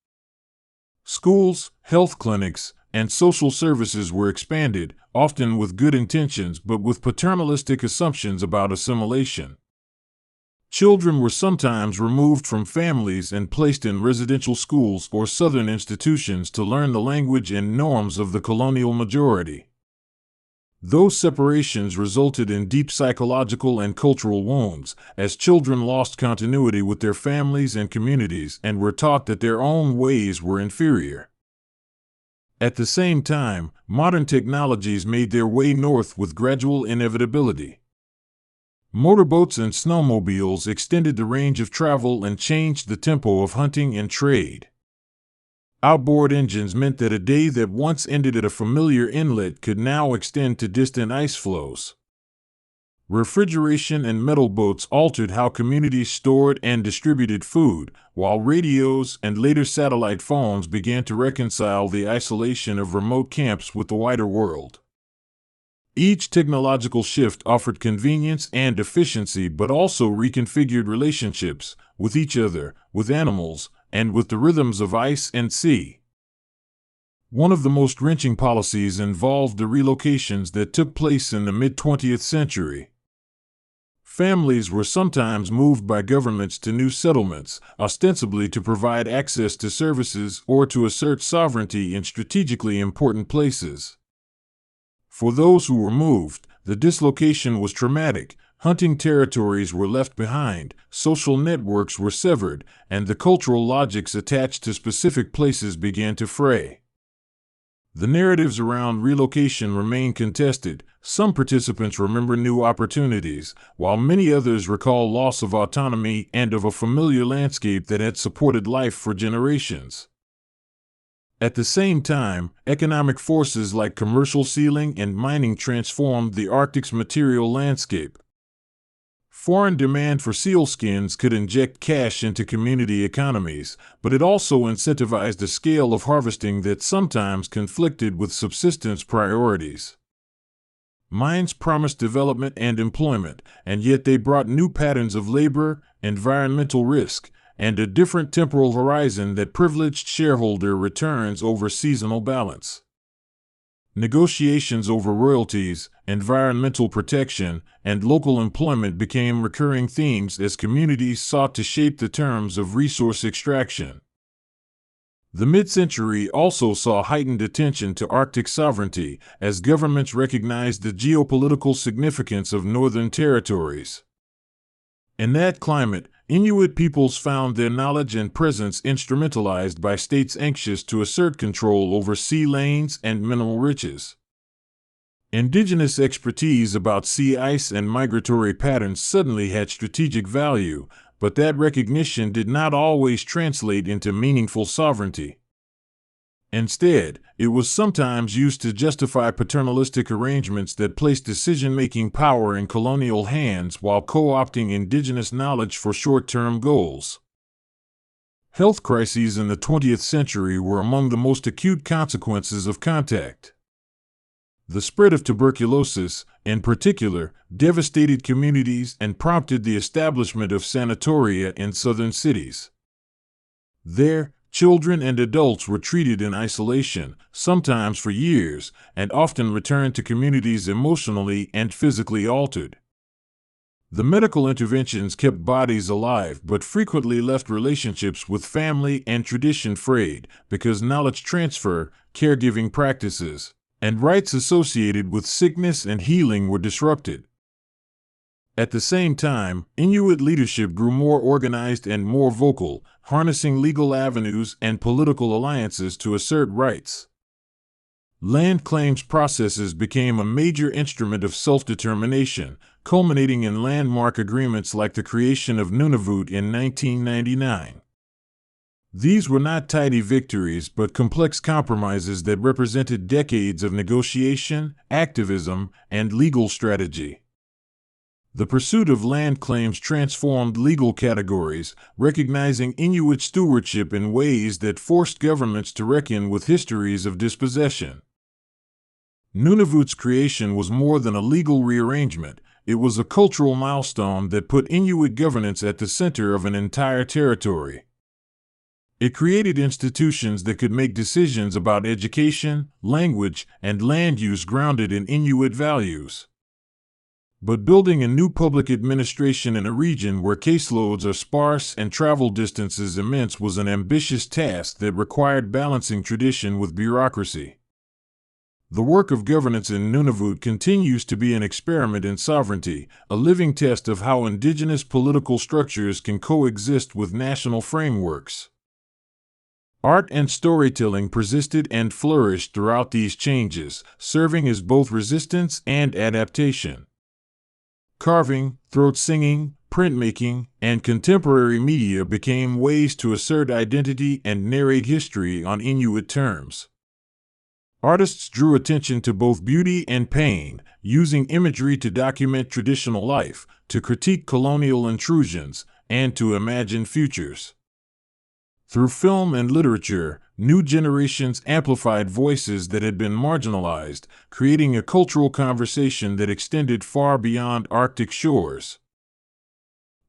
Schools, health clinics, and social services were expanded, often with good intentions but with paternalistic assumptions about assimilation. Children were sometimes removed from families and placed in residential schools or southern institutions to learn the language and norms of the colonial majority. Those separations resulted in deep psychological and cultural wounds, as children lost continuity with their families and communities and were taught that their own ways were inferior. At the same time, modern technologies made their way north with gradual inevitability. Motorboats and snowmobiles extended the range of travel and changed the tempo of hunting and trade. Outboard engines meant that a day that once ended at a familiar inlet could now extend to distant ice floes. Refrigeration and metal boats altered how communities stored and distributed food, while radios and later satellite phones began to reconcile the isolation of remote camps with the wider world. Each technological shift offered convenience and efficiency but also reconfigured relationships with each other, with animals, and with the rhythms of ice and sea. One of the most wrenching policies involved the relocations that took place in the mid-20th century. Families were sometimes moved by governments to new settlements, ostensibly to provide access to services or to assert sovereignty in strategically important places. For those who were moved, the dislocation was traumatic. Hunting territories were left behind, social networks were severed, and the cultural logics attached to specific places began to fray. The narratives around relocation remain contested. Some participants remember new opportunities, while many others recall loss of autonomy and of a familiar landscape that had supported life for generations. At the same time, economic forces like commercial sealing and mining transformed the Arctic's material landscape. Foreign demand for sealskins could inject cash into community economies, but it also incentivized a scale of harvesting that sometimes conflicted with subsistence priorities. Mines promised development and employment, and yet they brought new patterns of labor, environmental risk, and a different temporal horizon that privileged shareholder returns over seasonal balance. Negotiations over royalties, environmental protection, and local employment became recurring themes as communities sought to shape the terms of resource extraction. The mid-century also saw heightened attention to Arctic sovereignty as governments recognized the geopolitical significance of northern territories. In that climate, Inuit peoples found their knowledge and presence instrumentalized by states anxious to assert control over sea lanes and mineral riches. Indigenous expertise about sea ice and migratory patterns suddenly had strategic value, but that recognition did not always translate into meaningful sovereignty. Instead, it was sometimes used to justify paternalistic arrangements that placed decision-making power in colonial hands while co-opting indigenous knowledge for short-term goals. Health crises in the 20th century were among the most acute consequences of contact. The spread of tuberculosis, in particular, devastated communities and prompted the establishment of sanatoria in southern cities. There, children and adults were treated in isolation, sometimes for years, and often returned to communities emotionally and physically altered. The medical interventions kept bodies alive but frequently left relationships with family and tradition frayed because knowledge transfer, caregiving practices, and rites associated with sickness and healing were disrupted. At the same time, Inuit leadership grew more organized and more vocal, harnessing legal avenues and political alliances to assert rights. Land claims processes became a major instrument of self-determination, culminating in landmark agreements like the creation of Nunavut in 1999. These were not tidy victories but complex compromises that represented decades of negotiation, activism, and legal strategy. The pursuit of land claims transformed legal categories, recognizing Inuit stewardship in ways that forced governments to reckon with histories of dispossession. Nunavut's creation was more than a legal rearrangement. It was a cultural milestone that put Inuit governance at the center of an entire territory. It created institutions that could make decisions about education, language, and land use grounded in Inuit values. But building a new public administration in a region where caseloads are sparse and travel distances immense was an ambitious task that required balancing tradition with bureaucracy. The work of governance in Nunavut continues to be an experiment in sovereignty, a living test of how indigenous political structures can coexist with national frameworks. Art and storytelling persisted and flourished throughout these changes, serving as both resistance and adaptation. Carving, throat singing, printmaking, and contemporary media became ways to assert identity and narrate history on Inuit terms. Artists drew attention to both beauty and pain, using imagery to document traditional life, to critique colonial intrusions, and to imagine futures. Through film and literature, new generations amplified voices that had been marginalized, creating a cultural conversation that extended far beyond Arctic shores.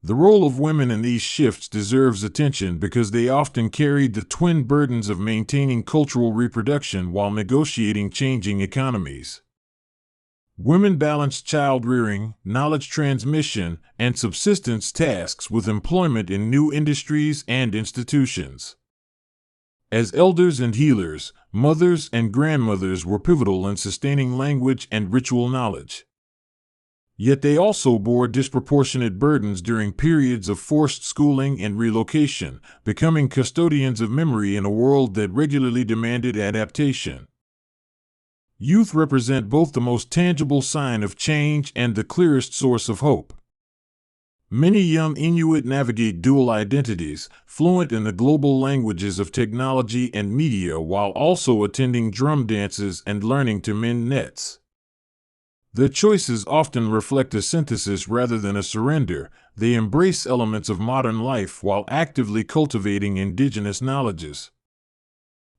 The role of women in these shifts deserves attention because they often carried the twin burdens of maintaining cultural reproduction while negotiating changing economies. Women balanced child-rearing, knowledge transmission, and subsistence tasks with employment in new industries and institutions. As elders and healers, mothers and grandmothers were pivotal in sustaining language and ritual knowledge. Yet they also bore disproportionate burdens during periods of forced schooling and relocation, becoming custodians of memory in a world that regularly demanded adaptation. Youth represent both the most tangible sign of change and the clearest source of hope. Many young Inuit navigate dual identities, fluent in the global languages of technology and media while also attending drum dances and learning to mend nets. Their choices often reflect a synthesis rather than a surrender. They embrace elements of modern life while actively cultivating indigenous knowledges.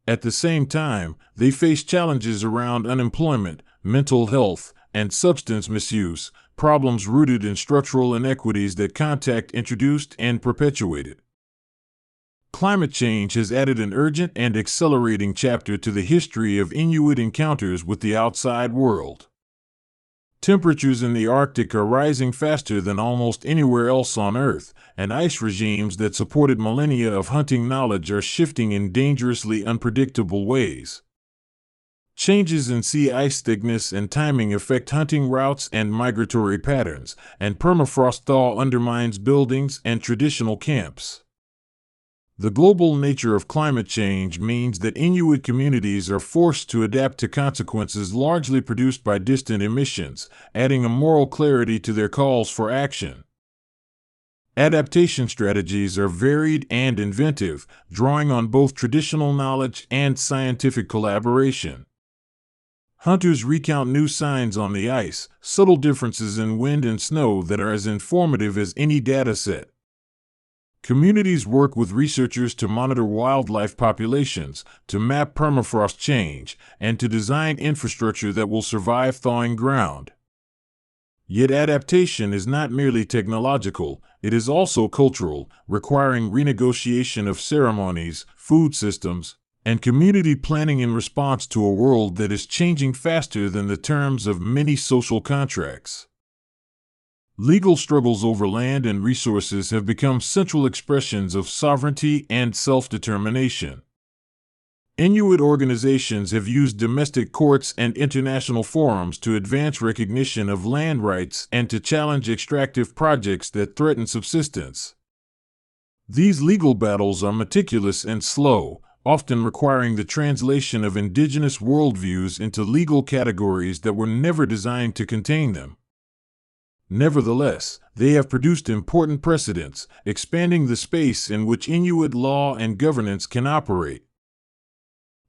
At the same time, they face challenges around unemployment, mental health, and substance misuse, problems rooted in structural inequities that contact introduced and perpetuated. Climate change has added an urgent and accelerating chapter to the history of Inuit encounters with the outside world. Temperatures in the Arctic are rising faster than almost anywhere else on Earth, and ice regimes that supported millennia of hunting knowledge are shifting in dangerously unpredictable ways. Changes in sea ice thickness and timing affect hunting routes and migratory patterns, and permafrost thaw undermines buildings and traditional camps. The global nature of climate change means that Inuit communities are forced to adapt to consequences largely produced by distant emissions, adding a moral clarity to their calls for action. Adaptation strategies are varied and inventive, drawing on both traditional knowledge and scientific collaboration. Hunters recount new signs on the ice, subtle differences in wind and snow that are as informative as any data set. Communities work with researchers to monitor wildlife populations, to map permafrost change, and to design infrastructure that will survive thawing ground. Yet adaptation is not merely technological, it is also cultural, requiring renegotiation of ceremonies, food systems, and community planning in response to a world that is changing faster than the terms of many social contracts. Legal struggles over land and resources have become central expressions of sovereignty and self-determination. Inuit organizations have used domestic courts and international forums to advance recognition of land rights and to challenge extractive projects that threaten subsistence. These legal battles are meticulous and slow, often requiring the translation of indigenous worldviews into legal categories that were never designed to contain them. Nevertheless, they have produced important precedents, expanding the space in which Inuit law and governance can operate.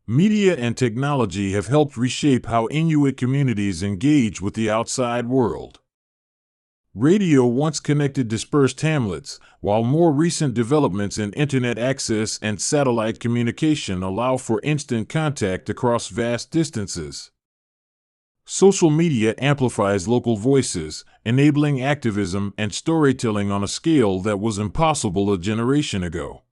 Media and technology have helped reshape how Inuit communities engage with the outside world. Radio once connected dispersed hamlets, while more recent developments in internet access and satellite communication allow for instant contact across vast distances. Social media amplifies local voices, enabling activism and storytelling on a scale that was impossible a generation ago.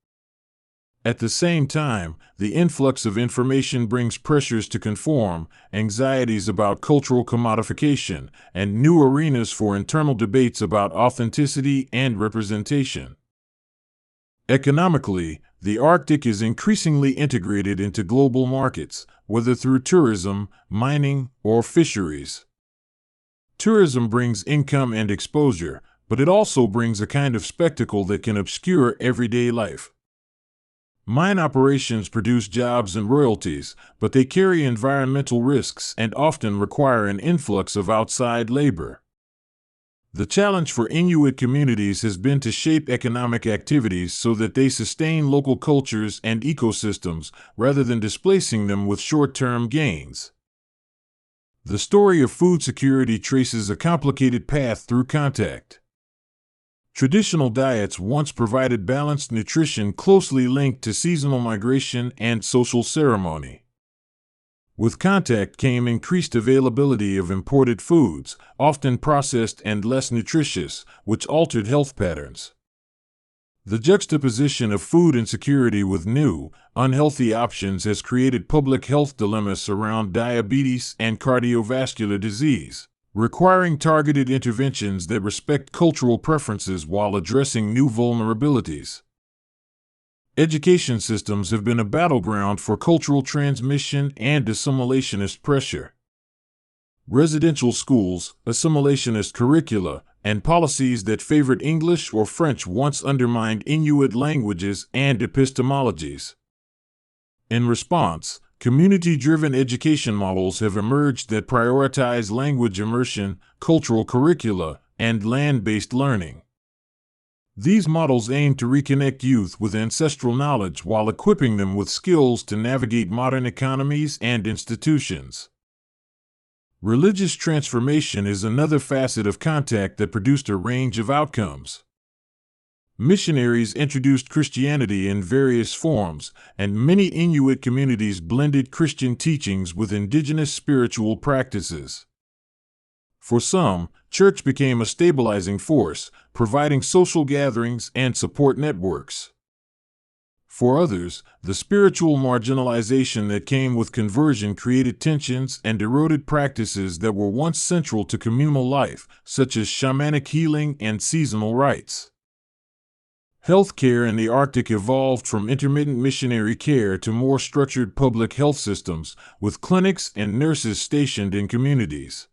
At the same time, the influx of information brings pressures to conform, anxieties about cultural commodification, and new arenas for internal debates about authenticity and representation. Economically, the Arctic is increasingly integrated into global markets, whether through tourism, mining, or fisheries. Tourism brings income and exposure, but it also brings a kind of spectacle that can obscure everyday life. Mine operations produce jobs and royalties, but they carry environmental risks and often require an influx of outside labor. The challenge for Inuit communities has been to shape economic activities so that they sustain local cultures and ecosystems, rather than displacing them with short-term gains. The story of food security traces a complicated path through contact. Traditional diets once provided balanced nutrition closely linked to seasonal migration and social ceremony. With contact came increased availability of imported foods, often processed and less nutritious, which altered health patterns. The juxtaposition of food insecurity with new, unhealthy options has created public health dilemmas around diabetes and cardiovascular disease, requiring targeted interventions that respect cultural preferences while addressing new vulnerabilities. Education systems have been a battleground for cultural transmission and assimilationist pressure. Residential schools, assimilationist curricula, and policies that favored English or French once undermined Inuit languages and epistemologies. In response, community-driven education models have emerged that prioritize language immersion, cultural curricula, and land-based learning. These models aim to reconnect youth with ancestral knowledge while equipping them with skills to navigate modern economies and institutions. Religious transformation is another facet of contact that produced a range of outcomes. Missionaries introduced Christianity in various forms, and many Inuit communities blended Christian teachings with indigenous spiritual practices. For some, church became a stabilizing force, providing social gatherings and support networks. For others, the spiritual marginalization that came with conversion created tensions and eroded practices that were once central to communal life, such as shamanic healing and seasonal rites. Healthcare in the Arctic evolved from intermittent missionary care to more structured public health systems, with clinics and nurses stationed in communities.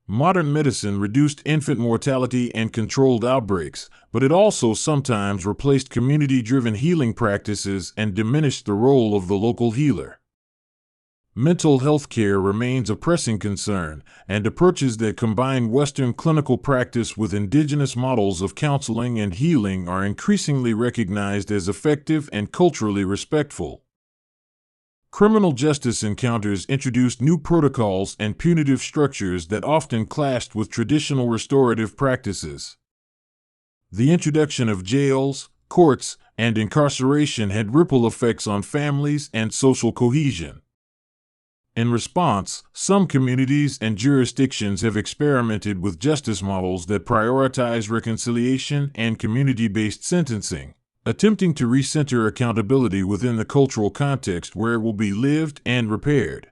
Modern medicine reduced infant mortality and controlled outbreaks, but it also sometimes replaced community-driven healing practices and diminished the role of the local healer. Mental health care remains a pressing concern, and approaches that combine Western clinical practice with indigenous models of counseling and healing are increasingly recognized as effective and culturally respectful. Criminal justice encounters introduced new protocols and punitive structures that often clashed with traditional restorative practices. The introduction of jails, courts, and incarceration had ripple effects on families and social cohesion. In response, some communities and jurisdictions have experimented with justice models that prioritize reconciliation and community-based sentencing, attempting to recenter accountability within the cultural context where it will be lived and repaired.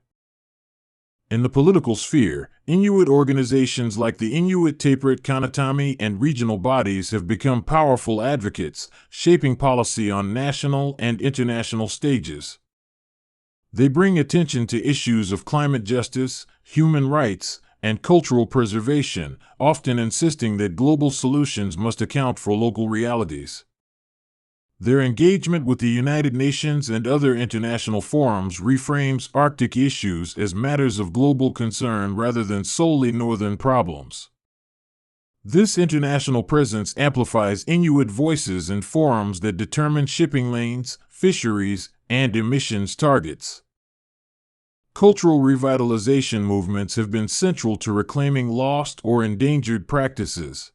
In the political sphere, Inuit organizations like the Inuit Taprit Kanatami and regional bodies have become powerful advocates, shaping policy on national and international stages. They bring attention to issues of climate justice, human rights, and cultural preservation, often insisting that global solutions must account for local realities. Their engagement with the United Nations and other international forums reframes Arctic issues as matters of global concern rather than solely northern problems. This international presence amplifies Inuit voices in forums that determine shipping lanes, fisheries, and emissions targets. Cultural revitalization movements have been central to reclaiming lost or endangered practices.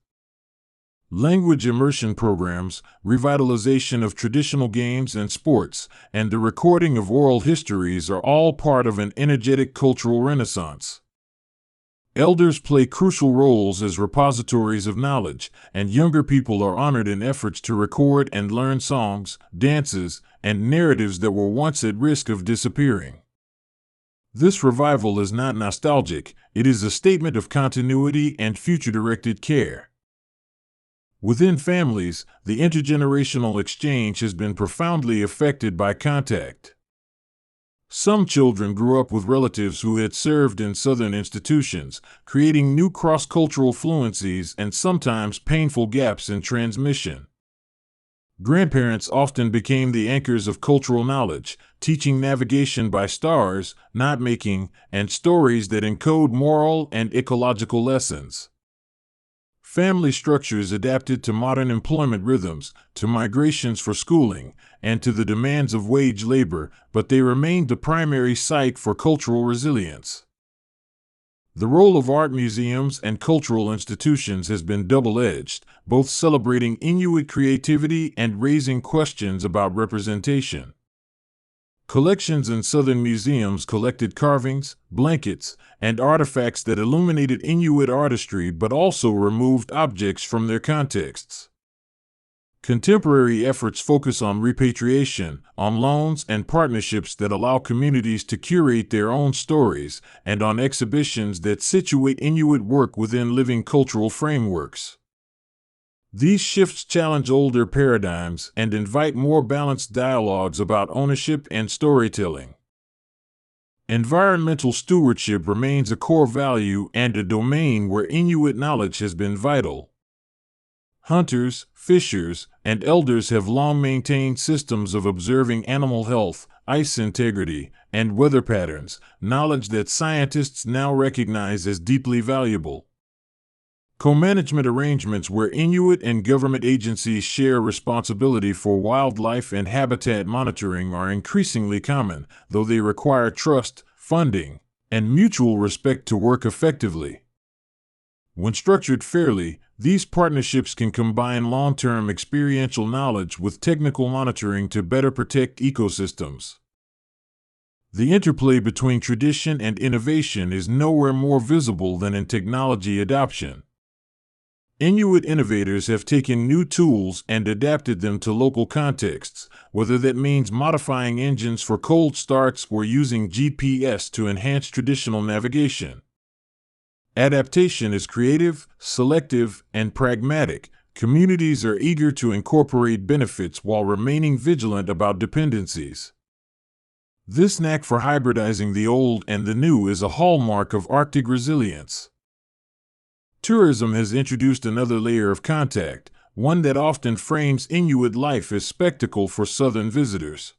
Language immersion programs, revitalization of traditional games and sports, and the recording of oral histories are all part of an energetic cultural renaissance. Elders play crucial roles as repositories of knowledge, and younger people are honored in efforts to record and learn songs, dances, and narratives that were once at risk of disappearing. This revival is not nostalgic, it is a statement of continuity and future-directed care. Within families, the intergenerational exchange has been profoundly affected by contact. Some children grew up with relatives who had served in Southern institutions, creating new cross-cultural fluencies and sometimes painful gaps in transmission. Grandparents often became the anchors of cultural knowledge, teaching navigation by stars, knot-making, and stories that encode moral and ecological lessons. Family structures adapted to modern employment rhythms, to migrations for schooling, and to the demands of wage labor, but they remained the primary site for cultural resilience. The role of art museums and cultural institutions has been double-edged, both celebrating Inuit creativity and raising questions about representation. Collections in Southern museums collected carvings, blankets, and artifacts that illuminated Inuit artistry but also removed objects from their contexts. Contemporary efforts focus on repatriation, on loans and partnerships that allow communities to curate their own stories, and on exhibitions that situate Inuit work within living cultural frameworks. These shifts challenge older paradigms and invite more balanced dialogues about ownership and storytelling. Environmental stewardship remains a core value and a domain where Inuit knowledge has been vital. Hunters, fishers, and elders have long maintained systems of observing animal health, ice integrity, and weather patterns, knowledge that scientists now recognize as deeply valuable. Co-management arrangements where Inuit and government agencies share responsibility for wildlife and habitat monitoring are increasingly common, though they require trust, funding, and mutual respect to work effectively. When structured fairly, these partnerships can combine long-term experiential knowledge with technical monitoring to better protect ecosystems. The interplay between tradition and innovation is nowhere more visible than in technology adoption. Inuit innovators have taken new tools and adapted them to local contexts, whether that means modifying engines for cold starts or using GPS to enhance traditional navigation. Adaptation is creative, selective, and pragmatic. Communities are eager to incorporate benefits while remaining vigilant about dependencies. This knack for hybridizing the old and the new is a hallmark of Arctic resilience. Tourism has introduced another layer of contact, one that often frames Inuit life as spectacle for Southern visitors.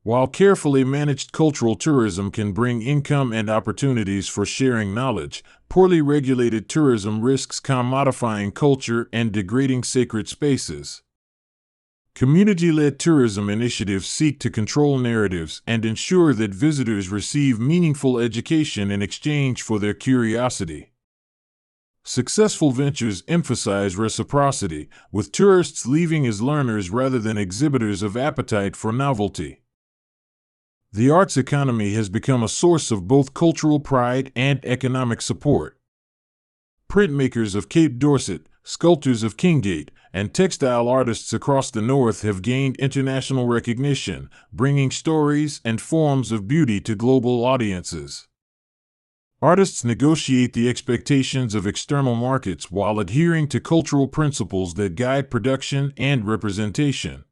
While carefully managed cultural tourism can bring income and opportunities for sharing knowledge, poorly regulated tourism risks commodifying culture and degrading sacred spaces. Community-led tourism initiatives seek to control narratives and ensure that visitors receive meaningful education in exchange for their curiosity. Successful ventures emphasize reciprocity, with tourists leaving as learners rather than exhibitors of appetite for novelty. The arts economy has become a source of both cultural pride and economic support. Printmakers of Cape Dorset, sculptors of Kingate, and textile artists across the North have gained international recognition, bringing stories and forms of beauty to global audiences. Artists negotiate the expectations of external markets while adhering to cultural principles that guide production and representation.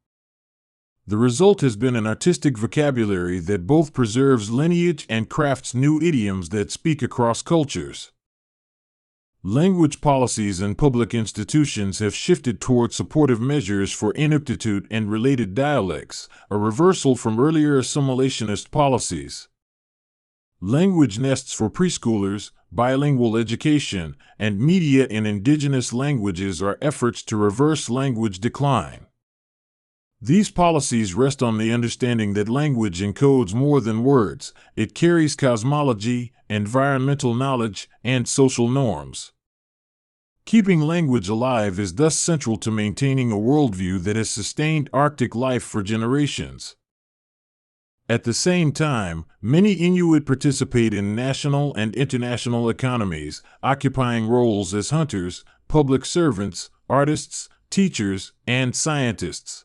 The result has been an artistic vocabulary that both preserves lineage and crafts new idioms that speak across cultures. Language policies and public institutions have shifted toward supportive measures for Inuktitut and related dialects, a reversal from earlier assimilationist policies. Language nests for preschoolers, bilingual education, and media in indigenous languages are efforts to reverse language decline. These policies rest on the understanding that language encodes more than words. It carries cosmology, environmental knowledge, and social norms. Keeping language alive is thus central to maintaining a worldview that has sustained Arctic life for generations. At the same time, many Inuit participate in national and international economies, occupying roles as hunters, public servants, artists, teachers, and scientists.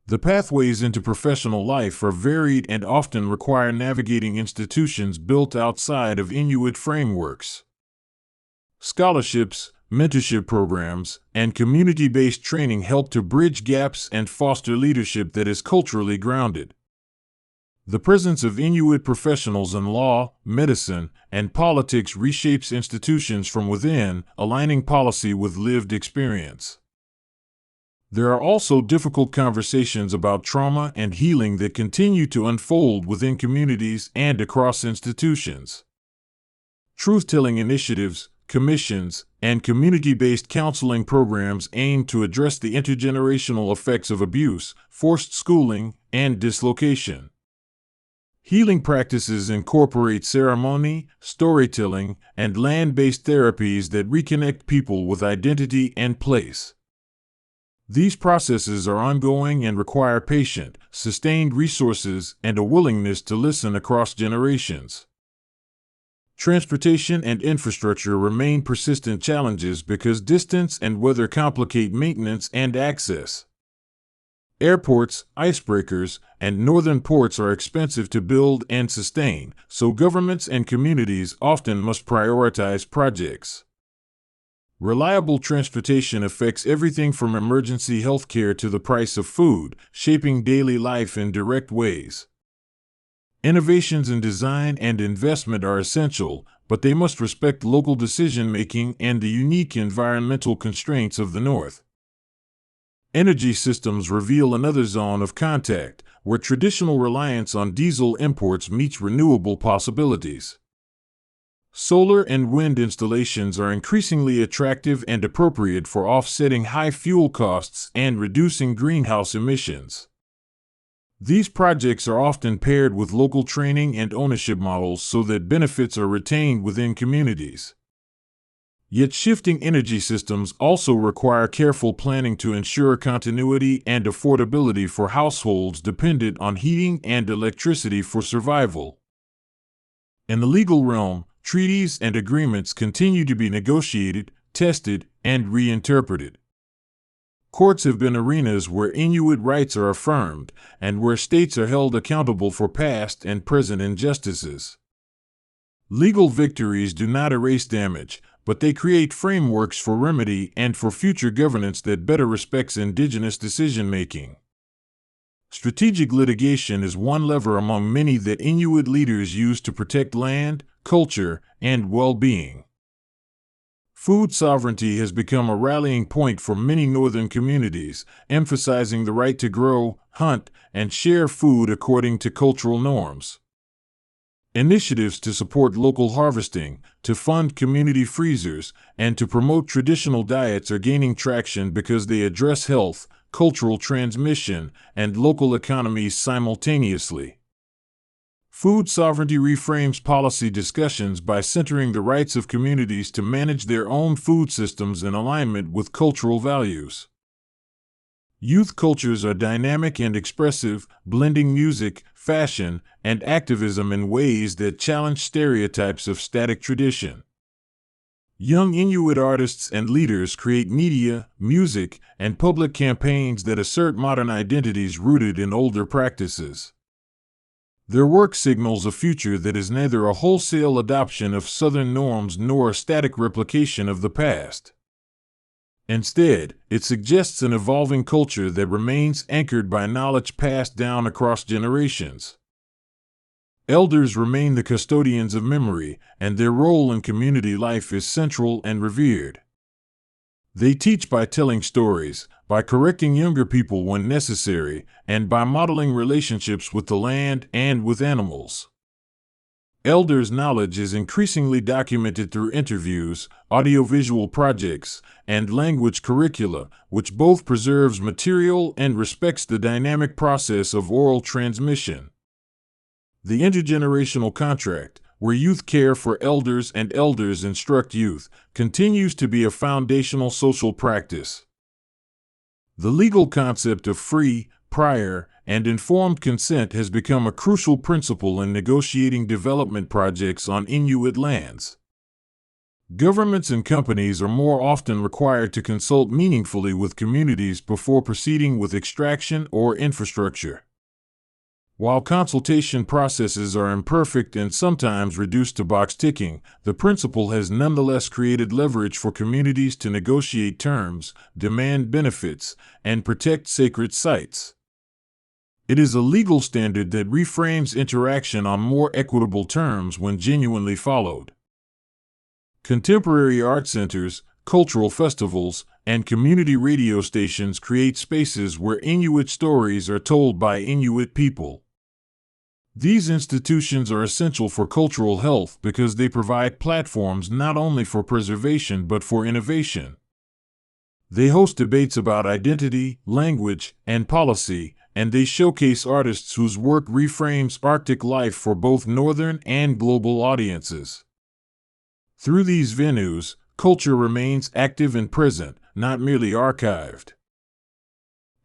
The pathways into professional life are varied and often require navigating institutions built outside of Inuit frameworks. Scholarships, mentorship programs, and community-based training help to bridge gaps and foster leadership that is culturally grounded. The presence of Inuit professionals in law, medicine, and politics reshapes institutions from within, aligning policy with lived experience. There are also difficult conversations about trauma and healing that continue to unfold within communities and across institutions. Truth-telling initiatives, commissions, and community-based counseling programs aim to address the intergenerational effects of abuse, forced schooling, and dislocation. Healing practices incorporate ceremony, storytelling, and land-based therapies that reconnect people with identity and place. These processes are ongoing and require patient, sustained resources and a willingness to listen across generations. Transportation and infrastructure remain persistent challenges because distance and weather complicate maintenance and access. Airports, icebreakers, and northern ports are expensive to build and sustain, so governments and communities often must prioritize projects. Reliable transportation affects everything from emergency health care to the price of food, shaping daily life in direct ways. Innovations in design and investment are essential, but they must respect local decision-making and the unique environmental constraints of the North. Energy systems reveal another zone of contact, where traditional reliance on diesel imports meets renewable possibilities. Solar and wind installations are increasingly attractive and appropriate for offsetting high fuel costs and reducing greenhouse emissions. These projects are often paired with local training and ownership models so that benefits are retained within communities. Yet shifting energy systems also require careful planning to ensure continuity and affordability for households dependent on heating and electricity for survival. In the legal realm, treaties and agreements continue to be negotiated, tested, and reinterpreted. Courts have been arenas where Inuit rights are affirmed and where states are held accountable for past and present injustices. Legal victories do not erase damage, but they create frameworks for remedy and for future governance that better respects Indigenous decision-making. Strategic litigation is one lever among many that Inuit leaders use to protect land, culture, and well-being. Food sovereignty has become a rallying point for many northern communities, emphasizing the right to grow, hunt, and share food according to cultural norms. Initiatives to support local harvesting, to fund community freezers, and to promote traditional diets are gaining traction because they address health, cultural transmission, and local economies simultaneously. Food sovereignty reframes policy discussions by centering the rights of communities to manage their own food systems in alignment with cultural values. Youth cultures are dynamic and expressive, blending music, fashion, and activism in ways that challenge stereotypes of static tradition. Young Inuit artists and leaders create media, music, and public campaigns that assert modern identities rooted in older practices. Their work signals a future that is neither a wholesale adoption of Southern norms nor a static replication of the past. Instead, it suggests an evolving culture that remains anchored by knowledge passed down across generations. Elders remain the custodians of memory, and their role in community life is central and revered. They teach by telling stories, by correcting younger people when necessary, and by modeling relationships with the land and with animals. Elders' knowledge is increasingly documented through interviews, audiovisual projects, and language curricula, which both preserves material and respects the dynamic process of oral transmission. The intergenerational contract, where youth care for elders and elders instruct youth, continues to be a foundational social practice. The legal concept of free, prior, and informed consent has become a crucial principle in negotiating development projects on Inuit lands. Governments and companies are more often required to consult meaningfully with communities before proceeding with extraction or infrastructure. While consultation processes are imperfect and sometimes reduced to box ticking, the principle has nonetheless created leverage for communities to negotiate terms, demand benefits, and protect sacred sites. It is a legal standard that reframes interaction on more equitable terms when genuinely followed. Contemporary art centers, cultural festivals, and community radio stations create spaces where Inuit stories are told by Inuit people. These institutions are essential for cultural health because they provide platforms not only for preservation but for innovation. They host debates about identity, language, and policy, and they showcase artists whose work reframes Arctic life for both northern and global audiences. Through these venues, culture remains active and present, not merely archived.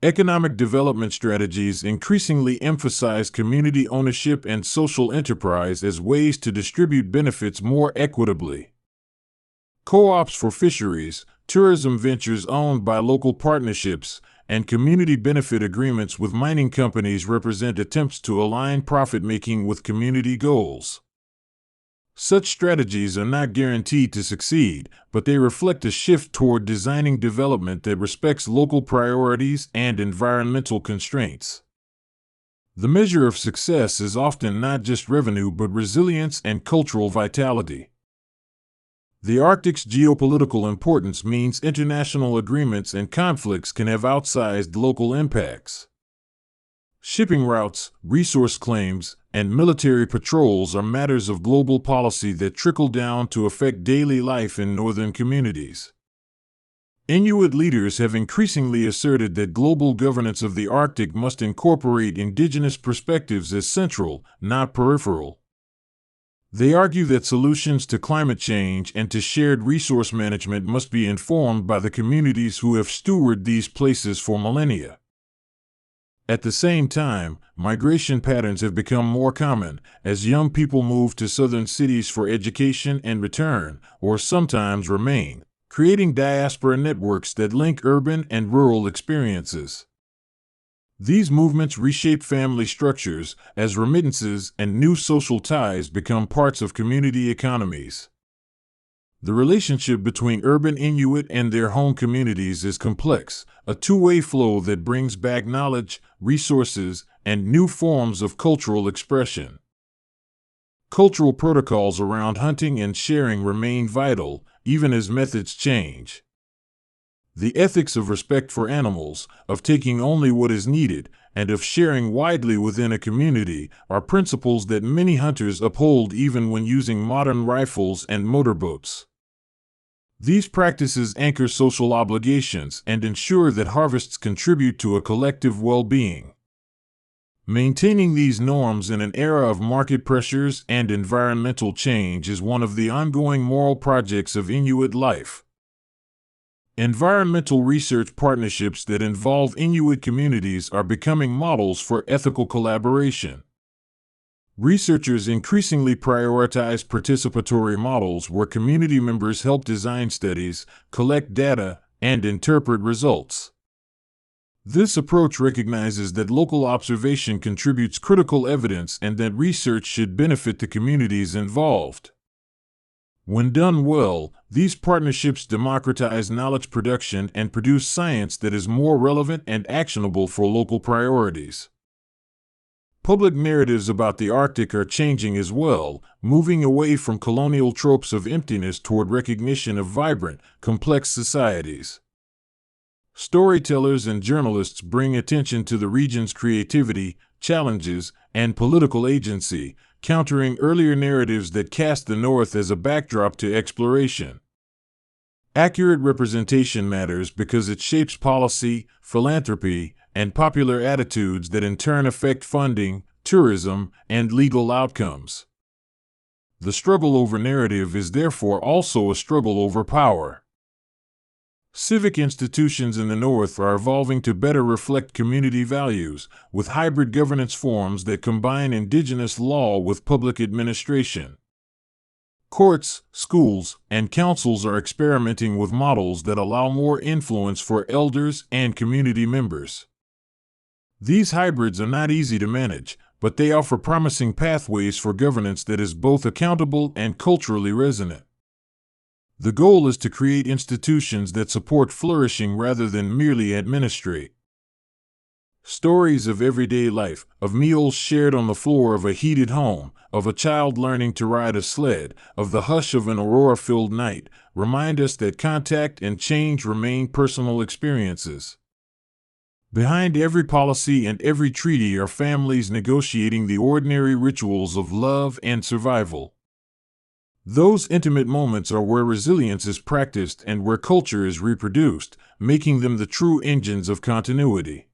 Economic development strategies increasingly emphasize community ownership and social enterprise as ways to distribute benefits more equitably. Co-ops for fisheries, tourism ventures owned by local partnerships, and community benefit agreements with mining companies represent attempts to align profit-making with community goals. Such strategies are not guaranteed to succeed, but they reflect a shift toward designing development that respects local priorities and environmental constraints. The measure of success is often not just revenue but resilience and cultural vitality. The Arctic's geopolitical importance means international agreements and conflicts can have outsized local impacts. Shipping routes, resource claims, and military patrols are matters of global policy that trickle down to affect daily life in northern communities. Inuit leaders have increasingly asserted that global governance of the Arctic must incorporate indigenous perspectives as central, not peripheral. They argue that solutions to climate change and to shared resource management must be informed by the communities who have stewarded these places for millennia. At the same time, migration patterns have become more common as young people move to southern cities for education and return, or sometimes remain, creating diaspora networks that link urban and rural experiences. These movements reshape family structures as remittances and new social ties become parts of community economies. The relationship between urban Inuit and their home communities is complex, a two-way flow that brings back knowledge, resources, and new forms of cultural expression. Cultural protocols around hunting and sharing remain vital, even as methods change. The ethics of respect for animals, of taking only what is needed, and of sharing widely within a community are principles that many hunters uphold even when using modern rifles and motorboats. These practices anchor social obligations and ensure that harvests contribute to a collective well-being. Maintaining these norms in an era of market pressures and environmental change is one of the ongoing moral projects of Inuit life. Environmental research partnerships that involve Inuit communities are becoming models for ethical collaboration. Researchers increasingly prioritize participatory models where community members help design studies, collect data, and interpret results. This approach recognizes that local observation contributes critical evidence and that research should benefit the communities involved. When done well, these partnerships democratize knowledge production and produce science that is more relevant and actionable for local priorities. Public narratives about the Arctic are changing as well, moving away from colonial tropes of emptiness toward recognition of vibrant, complex societies. Storytellers and journalists bring attention to the region's creativity, challenges, and political agency, countering earlier narratives that cast the North as a backdrop to exploration. Accurate representation matters because it shapes policy, philanthropy, and popular attitudes that in turn affect funding, tourism, and legal outcomes. The struggle over narrative is therefore also a struggle over power. Civic institutions in the North are evolving to better reflect community values, with hybrid governance forms that combine indigenous law with public administration. Courts, schools, and councils are experimenting with models that allow more influence for elders and community members. These hybrids are not easy to manage, but they offer promising pathways for governance that is both accountable and culturally resonant. The goal is to create institutions that support flourishing rather than merely administrate. Stories of everyday life, of meals shared on the floor of a heated home, of a child learning to ride a sled, of the hush of an aurora-filled night, remind us that contact and change remain personal experiences. Behind every policy and every treaty are families negotiating the ordinary rituals of love and survival. Those intimate moments are where resilience is practiced and where culture is reproduced, making them the true engines of continuity.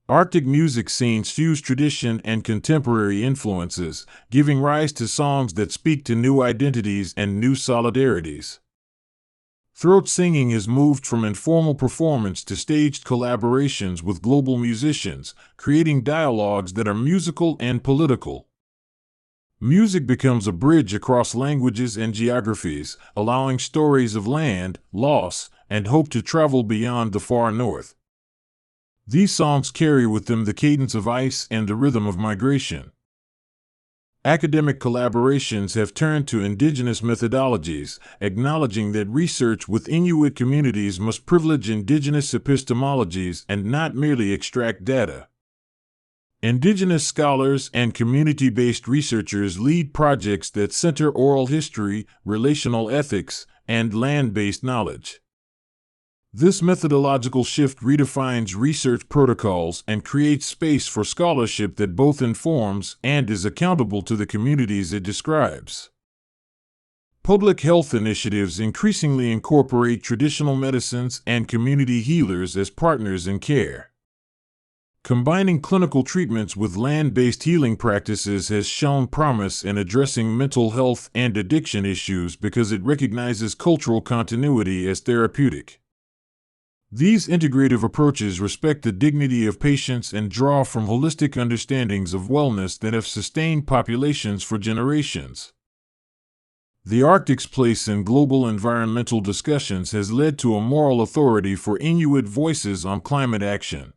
Arctic music scenes fuse tradition and contemporary influences, giving rise to songs that speak to new identities and new solidarities. Throat singing has moved from informal performance to staged collaborations with global musicians, creating dialogues that are musical and political. Music becomes a bridge across languages and geographies, allowing stories of land, loss, and hope to travel beyond the far north. These songs carry with them the cadence of ice and the rhythm of migration. Academic collaborations have turned to indigenous methodologies, acknowledging that research with Inuit communities must privilege indigenous epistemologies and not merely extract data. Indigenous scholars and community-based researchers lead projects that center oral history, relational ethics, and land-based knowledge. This methodological shift redefines research protocols and creates space for scholarship that both informs and is accountable to the communities it describes. Public health initiatives increasingly incorporate traditional medicines and community healers as partners in care. Combining clinical treatments with land-based healing practices has shown promise in addressing mental health and addiction issues because it recognizes cultural continuity as therapeutic. These integrative approaches respect the dignity of patients and draw from holistic understandings of wellness that have sustained populations for generations. The Arctic's place in global environmental discussions has led to a moral authority for Inuit voices on climate action.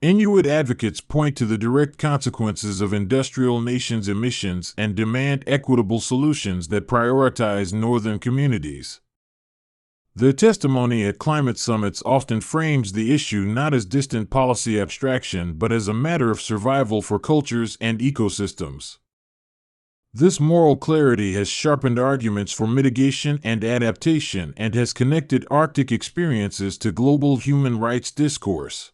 Inuit advocates point to the direct consequences of industrial nations' emissions and demand equitable solutions that prioritize northern communities. Their testimony at climate summits often frames the issue not as distant policy abstraction but as a matter of survival for cultures and ecosystems. This moral clarity has sharpened arguments for mitigation and adaptation and has connected Arctic experiences to global human rights discourse.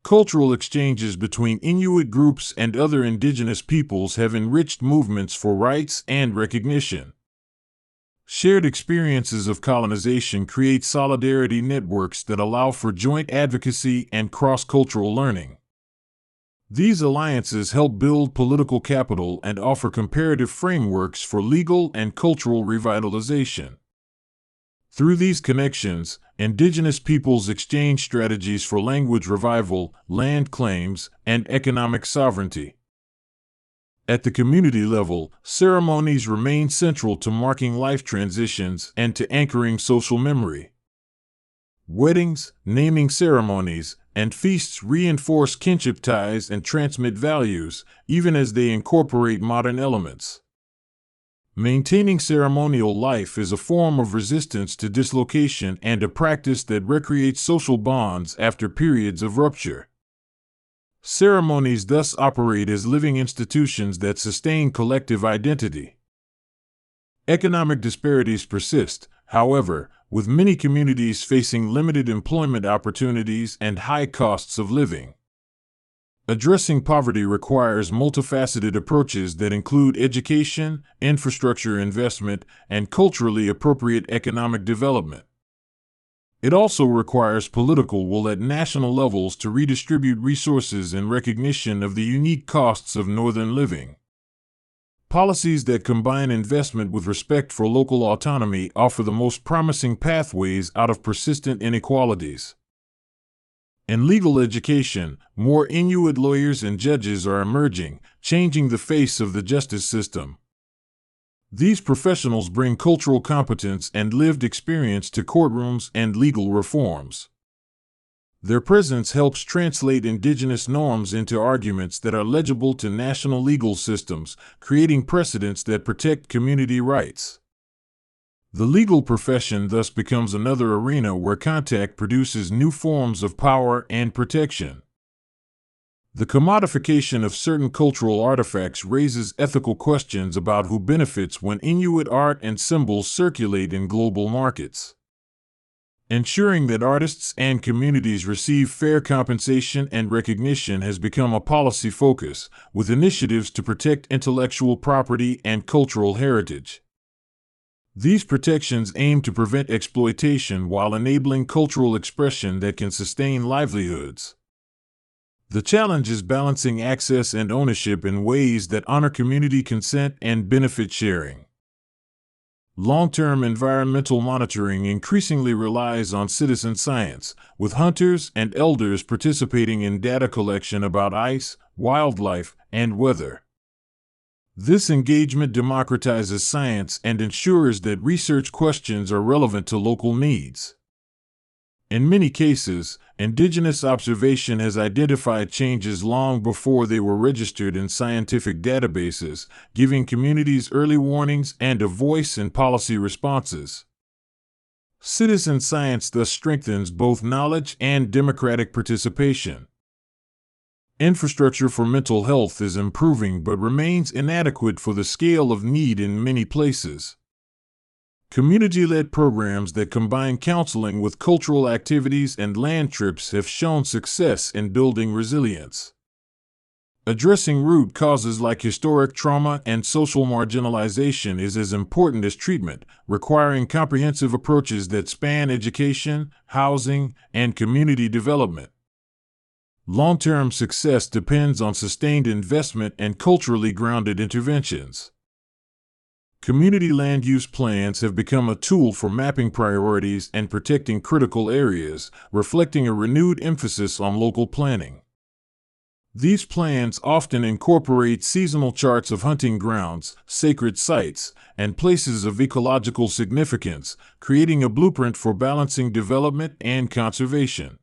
Cultural exchanges between Inuit groups and other indigenous peoples have enriched movements for rights and recognition. Shared experiences of colonization create solidarity networks that allow for joint advocacy and cross-cultural learning. These alliances help build political capital and offer comparative frameworks for legal and cultural revitalization. Through these connections, indigenous peoples exchange strategies for language revival, land claims, and economic sovereignty. At the community level, ceremonies remain central to marking life transitions and to anchoring social memory. Weddings, naming ceremonies, and feasts reinforce kinship ties and transmit values, even as they incorporate modern elements. Maintaining ceremonial life is a form of resistance to dislocation and a practice that recreates social bonds after periods of rupture. Ceremonies thus operate as living institutions that sustain collective identity. Economic disparities persist, however, with many communities facing limited employment opportunities and high costs of living. Addressing poverty requires multifaceted approaches that include education, infrastructure investment, and culturally appropriate economic development. It also requires political will at national levels to redistribute resources in recognition of the unique costs of northern living. Policies that combine investment with respect for local autonomy offer the most promising pathways out of persistent inequalities. In legal education, more Inuit lawyers and judges are emerging, changing the face of the justice system. These professionals bring cultural competence and lived experience to courtrooms and legal reforms. Their presence helps translate indigenous norms into arguments that are legible to national legal systems, creating precedents that protect community rights. The legal profession thus becomes another arena where contact produces new forms of power and protection. The commodification of certain cultural artifacts raises ethical questions about who benefits when Inuit art and symbols circulate in global markets. Ensuring that artists and communities receive fair compensation and recognition has become a policy focus, with initiatives to protect intellectual property and cultural heritage. These protections aim to prevent exploitation while enabling cultural expression that can sustain livelihoods. The challenge is balancing access and ownership in ways that honor community consent and benefit sharing. Long-term environmental monitoring increasingly relies on citizen science, with hunters and elders participating in data collection about ice, wildlife, and weather. This engagement democratizes science and ensures that research questions are relevant to local needs. In many cases, indigenous observation has identified changes long before they were registered in scientific databases, giving communities early warnings and a voice in policy responses. Citizen science thus strengthens both knowledge and democratic participation. Infrastructure for mental health is improving but remains inadequate for the scale of need in many places. Community-led programs that combine counseling with cultural activities and land trips have shown success in building resilience. Addressing root causes like historic trauma and social marginalization is as important as treatment, requiring comprehensive approaches that span education, housing, and community development. Long-term success depends on sustained investment and culturally grounded interventions. Community land use plans have become a tool for mapping priorities and protecting critical areas, reflecting a renewed emphasis on local planning. These plans often incorporate seasonal charts of hunting grounds, sacred sites, and places of ecological significance, creating a blueprint for balancing development and conservation.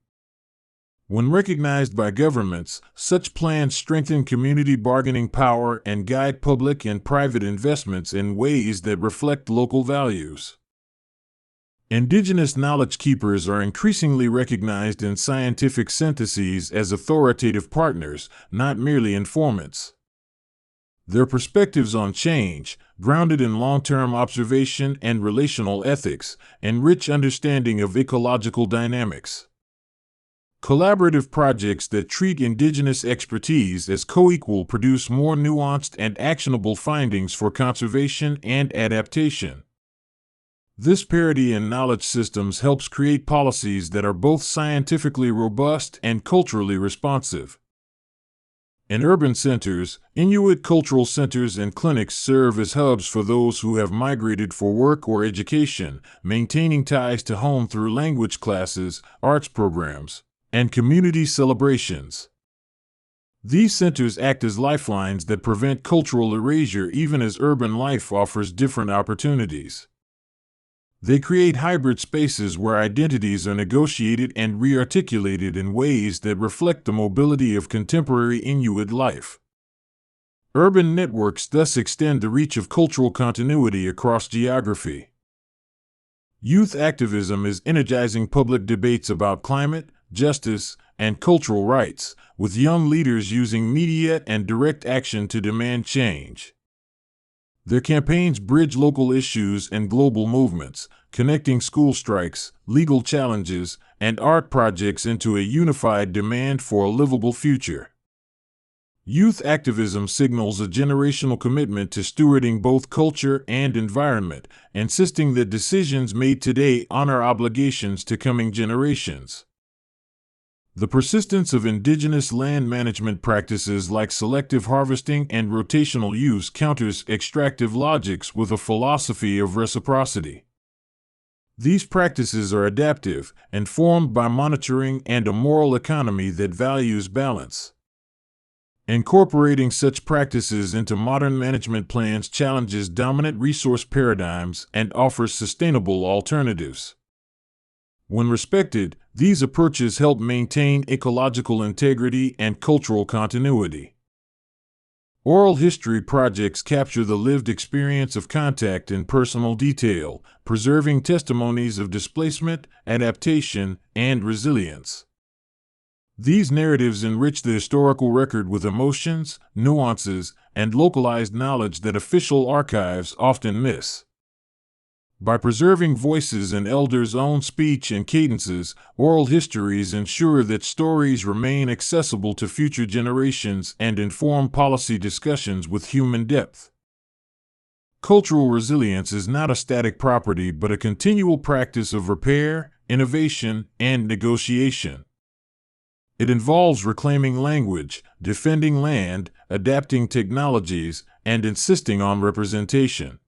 When recognized by governments, such plans strengthen community bargaining power and guide public and private investments in ways that reflect local values. Indigenous knowledge keepers are increasingly recognized in scientific syntheses as authoritative partners, not merely informants. Their perspectives on change, grounded in long-term observation and relational ethics, enrich understanding of ecological dynamics. Collaborative projects that treat indigenous expertise as co-equal produce more nuanced and actionable findings for conservation and adaptation. This parity in knowledge systems helps create policies that are both scientifically robust and culturally responsive. In urban centers, Inuit cultural centers and clinics serve as hubs for those who have migrated for work or education, maintaining ties to home through language classes, arts programs, and community celebrations. These centers act as lifelines that prevent cultural erasure even as urban life offers different opportunities. They create hybrid spaces where identities are negotiated and rearticulated in ways that reflect the mobility of contemporary Inuit life. Urban networks thus extend the reach of cultural continuity across geography. Youth activism is energizing public debates about climate, justice, and cultural rights, with young leaders using media and direct action to demand change. Their campaigns bridge local issues and global movements, connecting school strikes, legal challenges, and art projects into a unified demand for a livable future. Youth activism signals a generational commitment to stewarding both culture and environment, insisting that decisions made today honor obligations to coming generations. The persistence of indigenous land management practices like selective harvesting and rotational use counters extractive logics with a philosophy of reciprocity. These practices are adaptive, informed by monitoring and a moral economy that values balance. Incorporating such practices into modern management plans challenges dominant resource paradigms and offers sustainable alternatives. When respected, these approaches help maintain ecological integrity and cultural continuity. Oral history projects capture the lived experience of contact in personal detail, preserving testimonies of displacement, adaptation, and resilience. These narratives enrich the historical record with emotions, nuances, and localized knowledge that official archives often miss. By preserving voices in elders' own speech and cadences, oral histories ensure that stories remain accessible to future generations and inform policy discussions with human depth. Cultural resilience is not a static property but a continual practice of repair, innovation, and negotiation. It involves reclaiming language, defending land, adapting technologies, and insisting on representation.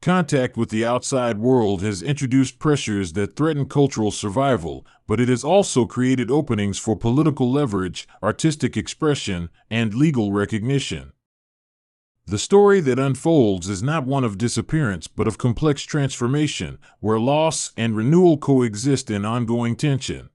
Contact with the outside world has introduced pressures that threaten cultural survival, but it has also created openings for political leverage, artistic expression, and legal recognition. The story that unfolds is not one of disappearance but of complex transformation, where loss and renewal coexist in ongoing tension.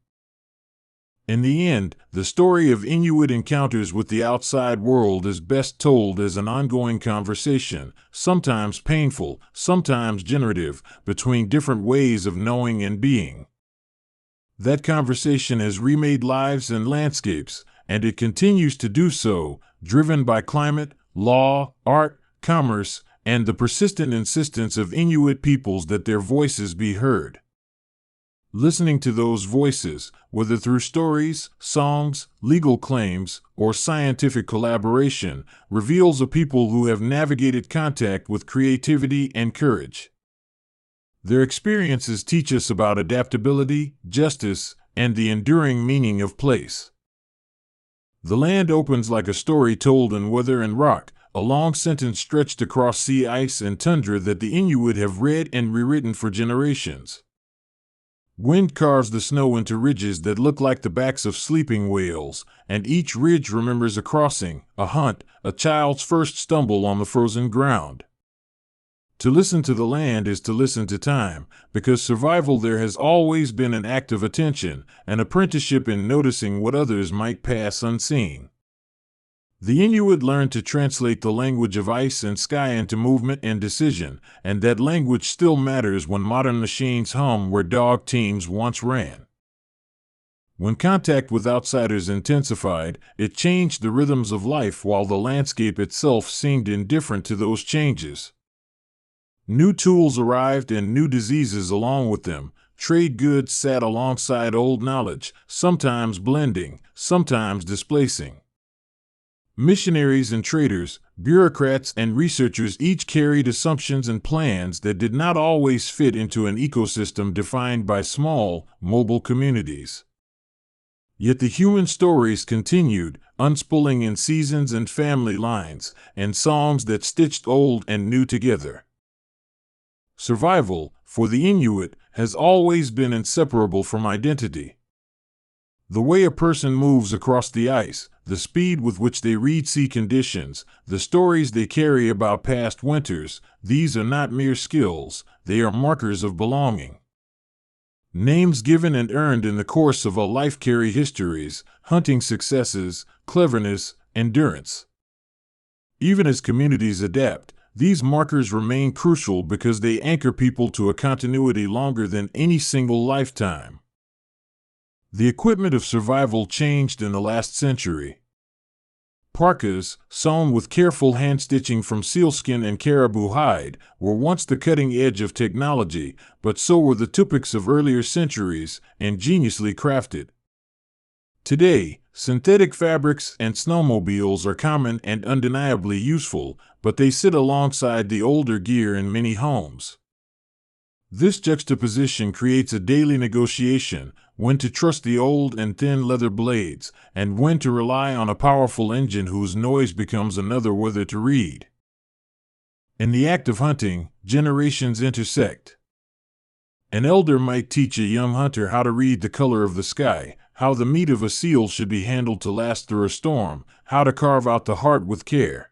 In the end, the story of Inuit encounters with the outside world is best told as an ongoing conversation, sometimes painful, sometimes generative, between different ways of knowing and being. That conversation has remade lives and landscapes, and it continues to do so, driven by climate, law, art, commerce, and the persistent insistence of Inuit peoples that their voices be heard. Listening to those voices, whether through stories, songs, legal claims, or scientific collaboration, reveals a people who have navigated contact with creativity and courage. Their experiences teach us about adaptability, justice, and the enduring meaning of place. The land opens like a story told in weather and rock, a long sentence stretched across sea ice and tundra that the Inuit have read and rewritten for generations. Wind carves the snow into ridges that look like the backs of sleeping whales, and each ridge remembers a crossing, a hunt, a child's first stumble on the frozen ground. To listen to the land is to listen to time, because survival there has always been an act of attention, an apprenticeship in noticing what others might pass unseen. The Inuit learned to translate the language of ice and sky into movement and decision, and that language still matters when modern machines hum where dog teams once ran. When contact with outsiders intensified, it changed the rhythms of life while the landscape itself seemed indifferent to those changes. New tools arrived and new diseases along with them. Trade goods sat alongside old knowledge, sometimes blending, sometimes displacing. Missionaries and traders, bureaucrats and researchers each carried assumptions and plans that did not always fit into an ecosystem defined by small, mobile communities. Yet the human stories continued, unspooling in seasons and family lines, and songs that stitched old and new together. Survival, for the Inuit, has always been inseparable from identity. The way a person moves across the ice, the speed with which they read sea conditions, the stories they carry about past winters, these are not mere skills, they are markers of belonging. Names given and earned in the course of a life carry histories, hunting successes, cleverness, endurance. Even as communities adapt, these markers remain crucial because they anchor people to a continuity longer than any single lifetime. The equipment of survival changed in the last century. Parkas, sewn with careful hand-stitching from sealskin and caribou hide, were once the cutting edge of technology, but so were the tupiks of earlier centuries, ingeniously crafted. Today, synthetic fabrics and snowmobiles are common and undeniably useful, but they sit alongside the older gear in many homes. This juxtaposition creates a daily negotiation: when to trust the old and thin leather blades, and when to rely on a powerful engine whose noise becomes another whether to read. In the act of hunting, generations intersect. An elder might teach a young hunter how to read the color of the sky, how the meat of a seal should be handled to last through a storm, how to carve out the heart with care.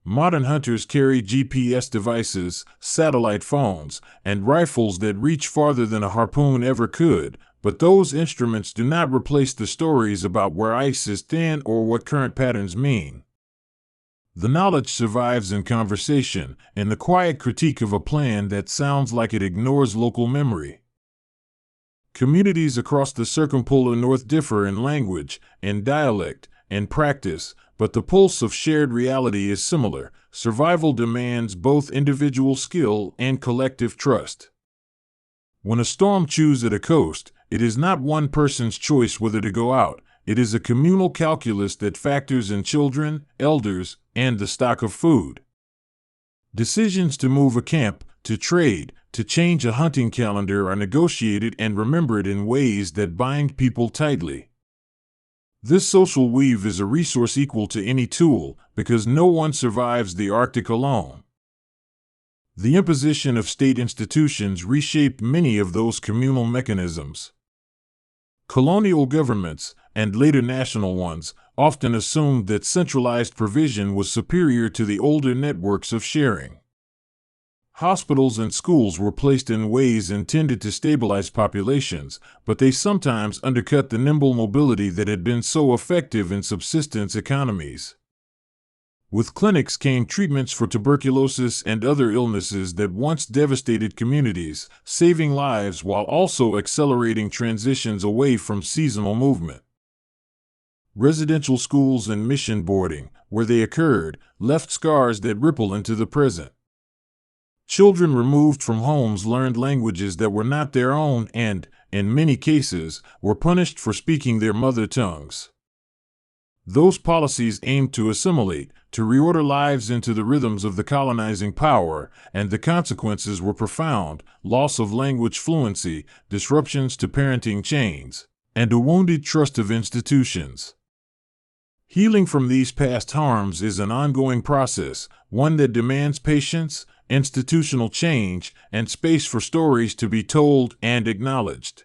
Modern hunters carry GPS devices, satellite phones, and rifles that reach farther than a harpoon ever could, but those instruments do not replace the stories about where ice is thin or what current patterns mean. The knowledge survives in conversation, in the quiet critique of a plan that sounds like it ignores local memory. Communities across the circumpolar North differ in language, in dialect, in practice, but the pulse of shared reality is similar. Survival demands both individual skill and collective trust. When a storm chews at a coast, it is not one person's choice whether to go out. It is a communal calculus that factors in children, elders, and the stock of food. Decisions to move a camp, to trade, to change a hunting calendar are negotiated and remembered in ways that bind people tightly. This social weave is a resource equal to any tool, because no one survives the Arctic alone. The imposition of state institutions reshaped many of those communal mechanisms. Colonial governments, and later national ones, often assumed that centralized provision was superior to the older networks of sharing. Hospitals and schools were placed in ways intended to stabilize populations, but they sometimes undercut the nimble mobility that had been so effective in subsistence economies. With clinics came treatments for tuberculosis and other illnesses that once devastated communities, saving lives while also accelerating transitions away from seasonal movement. Residential schools and mission boarding, where they occurred, left scars that ripple into the present. Children removed from homes learned languages that were not their own and, in many cases, were punished for speaking their mother tongues. Those policies aimed to assimilate, to reorder lives into the rhythms of the colonizing power, and the consequences were profound: loss of language fluency, disruptions to parenting chains, and a wounded trust of institutions. Healing from these past harms is an ongoing process, one that demands patience, institutional change, and space for stories to be told and acknowledged.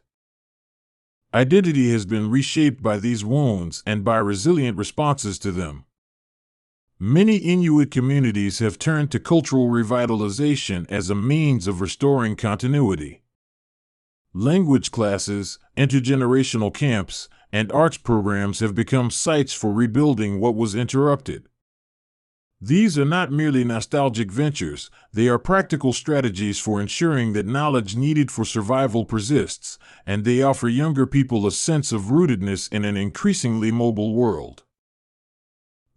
Identity has been reshaped by these wounds and by resilient responses to them. Many Inuit communities have turned to cultural revitalization as a means of restoring continuity. Language classes, intergenerational camps, and arts programs have become sites for rebuilding what was interrupted. These are not merely nostalgic ventures, they are practical strategies for ensuring that knowledge needed for survival persists, and they offer younger people a sense of rootedness in an increasingly mobile world.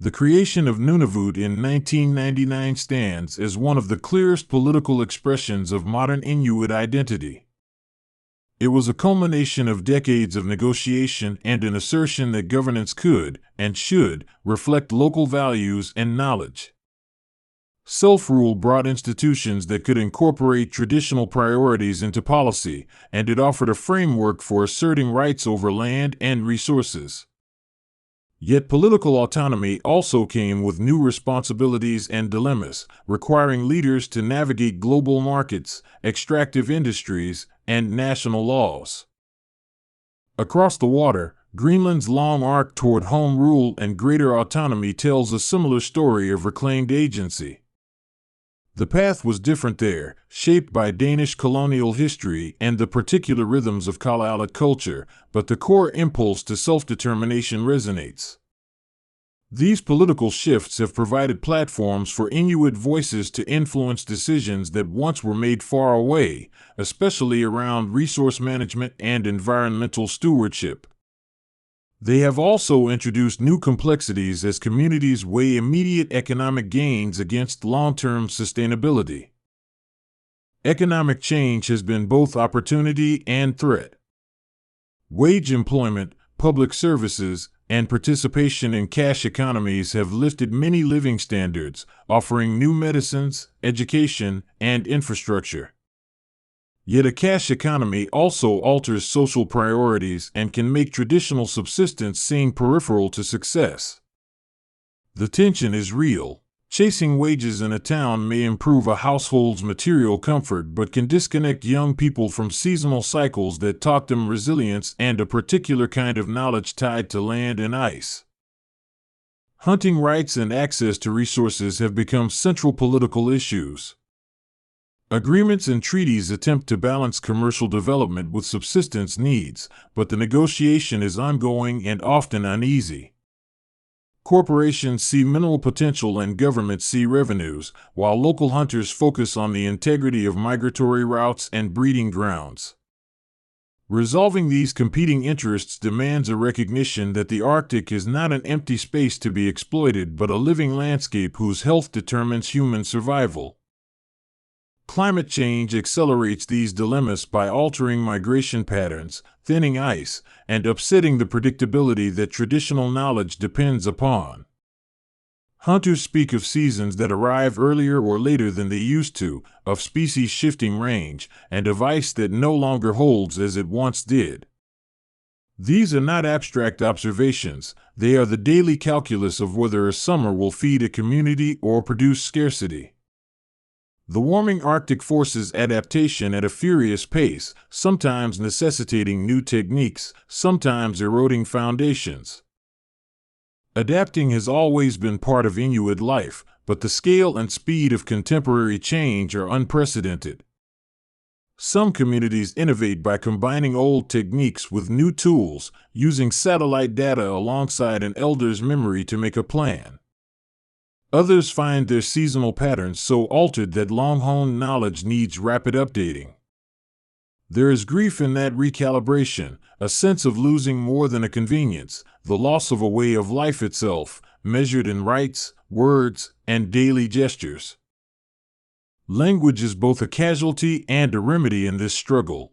The creation of Nunavut in 1999 stands as one of the clearest political expressions of modern Inuit identity. It was a culmination of decades of negotiation and an assertion that governance could, and should, reflect local values and knowledge. Self-rule brought institutions that could incorporate traditional priorities into policy, and it offered a framework for asserting rights over land and resources. Yet political autonomy also came with new responsibilities and dilemmas, requiring leaders to navigate global markets, extractive industries, and national laws. Across the water, Greenland's long arc toward home rule and greater autonomy tells a similar story of reclaimed agency. The path was different there, shaped by Danish colonial history and the particular rhythms of Kalaalleq culture, but the core impulse to self-determination resonates. These political shifts have provided platforms for Inuit voices to influence decisions that once were made far away, especially around resource management and environmental stewardship. They have also introduced new complexities as communities weigh immediate economic gains against long-term sustainability. Economic change has been both opportunity and threat. Wage employment, public services, and participation in cash economies have lifted many living standards, offering new medicines, education, and infrastructure. Yet a cash economy also alters social priorities and can make traditional subsistence seem peripheral to success. The tension is real. Chasing wages in a town may improve a household's material comfort but can disconnect young people from seasonal cycles that taught them resilience and a particular kind of knowledge tied to land and ice. Hunting rights and access to resources have become central political issues. Agreements and treaties attempt to balance commercial development with subsistence needs, but the negotiation is ongoing and often uneasy. Corporations see mineral potential and governments see revenues, while local hunters focus on the integrity of migratory routes and breeding grounds. Resolving these competing interests demands a recognition that the Arctic is not an empty space to be exploited but a living landscape whose health determines human survival. Climate change accelerates these dilemmas by altering migration patterns, thinning ice, and upsetting the predictability that traditional knowledge depends upon. Hunters speak of seasons that arrive earlier or later than they used to, of species shifting range, and of ice that no longer holds as it once did. These are not abstract observations, they are the daily calculus of whether a summer will feed a community or produce scarcity. The warming Arctic forces adaptation at a furious pace, sometimes necessitating new techniques, sometimes eroding foundations. Adapting has always been part of Inuit life, but the scale and speed of contemporary change are unprecedented. Some communities innovate by combining old techniques with new tools, using satellite data alongside an elder's memory to make a plan. Others find their seasonal patterns so altered that long-honed knowledge needs rapid updating. There is grief in that recalibration, a sense of losing more than a convenience, the loss of a way of life itself, measured in rites, words, and daily gestures. Language is both a casualty and a remedy in this struggle.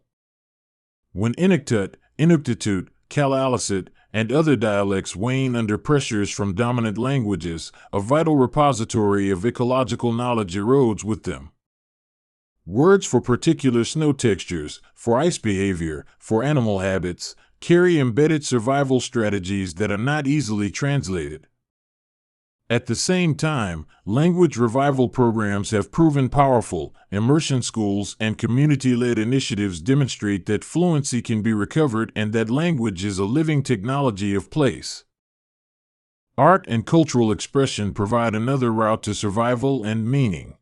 When Inuktitut, Inuktitut, Kalaalleq, and other dialects wane under pressures from dominant languages, a vital repository of ecological knowledge erodes with them. Words for particular snow textures, for ice behavior, for animal habits, carry embedded survival strategies that are not easily translated. At the same time, language revival programs have proven powerful. Immersion schools and community-led initiatives demonstrate that fluency can be recovered and that language is a living technology of place. Art and cultural expression provide another route to survival and meaning.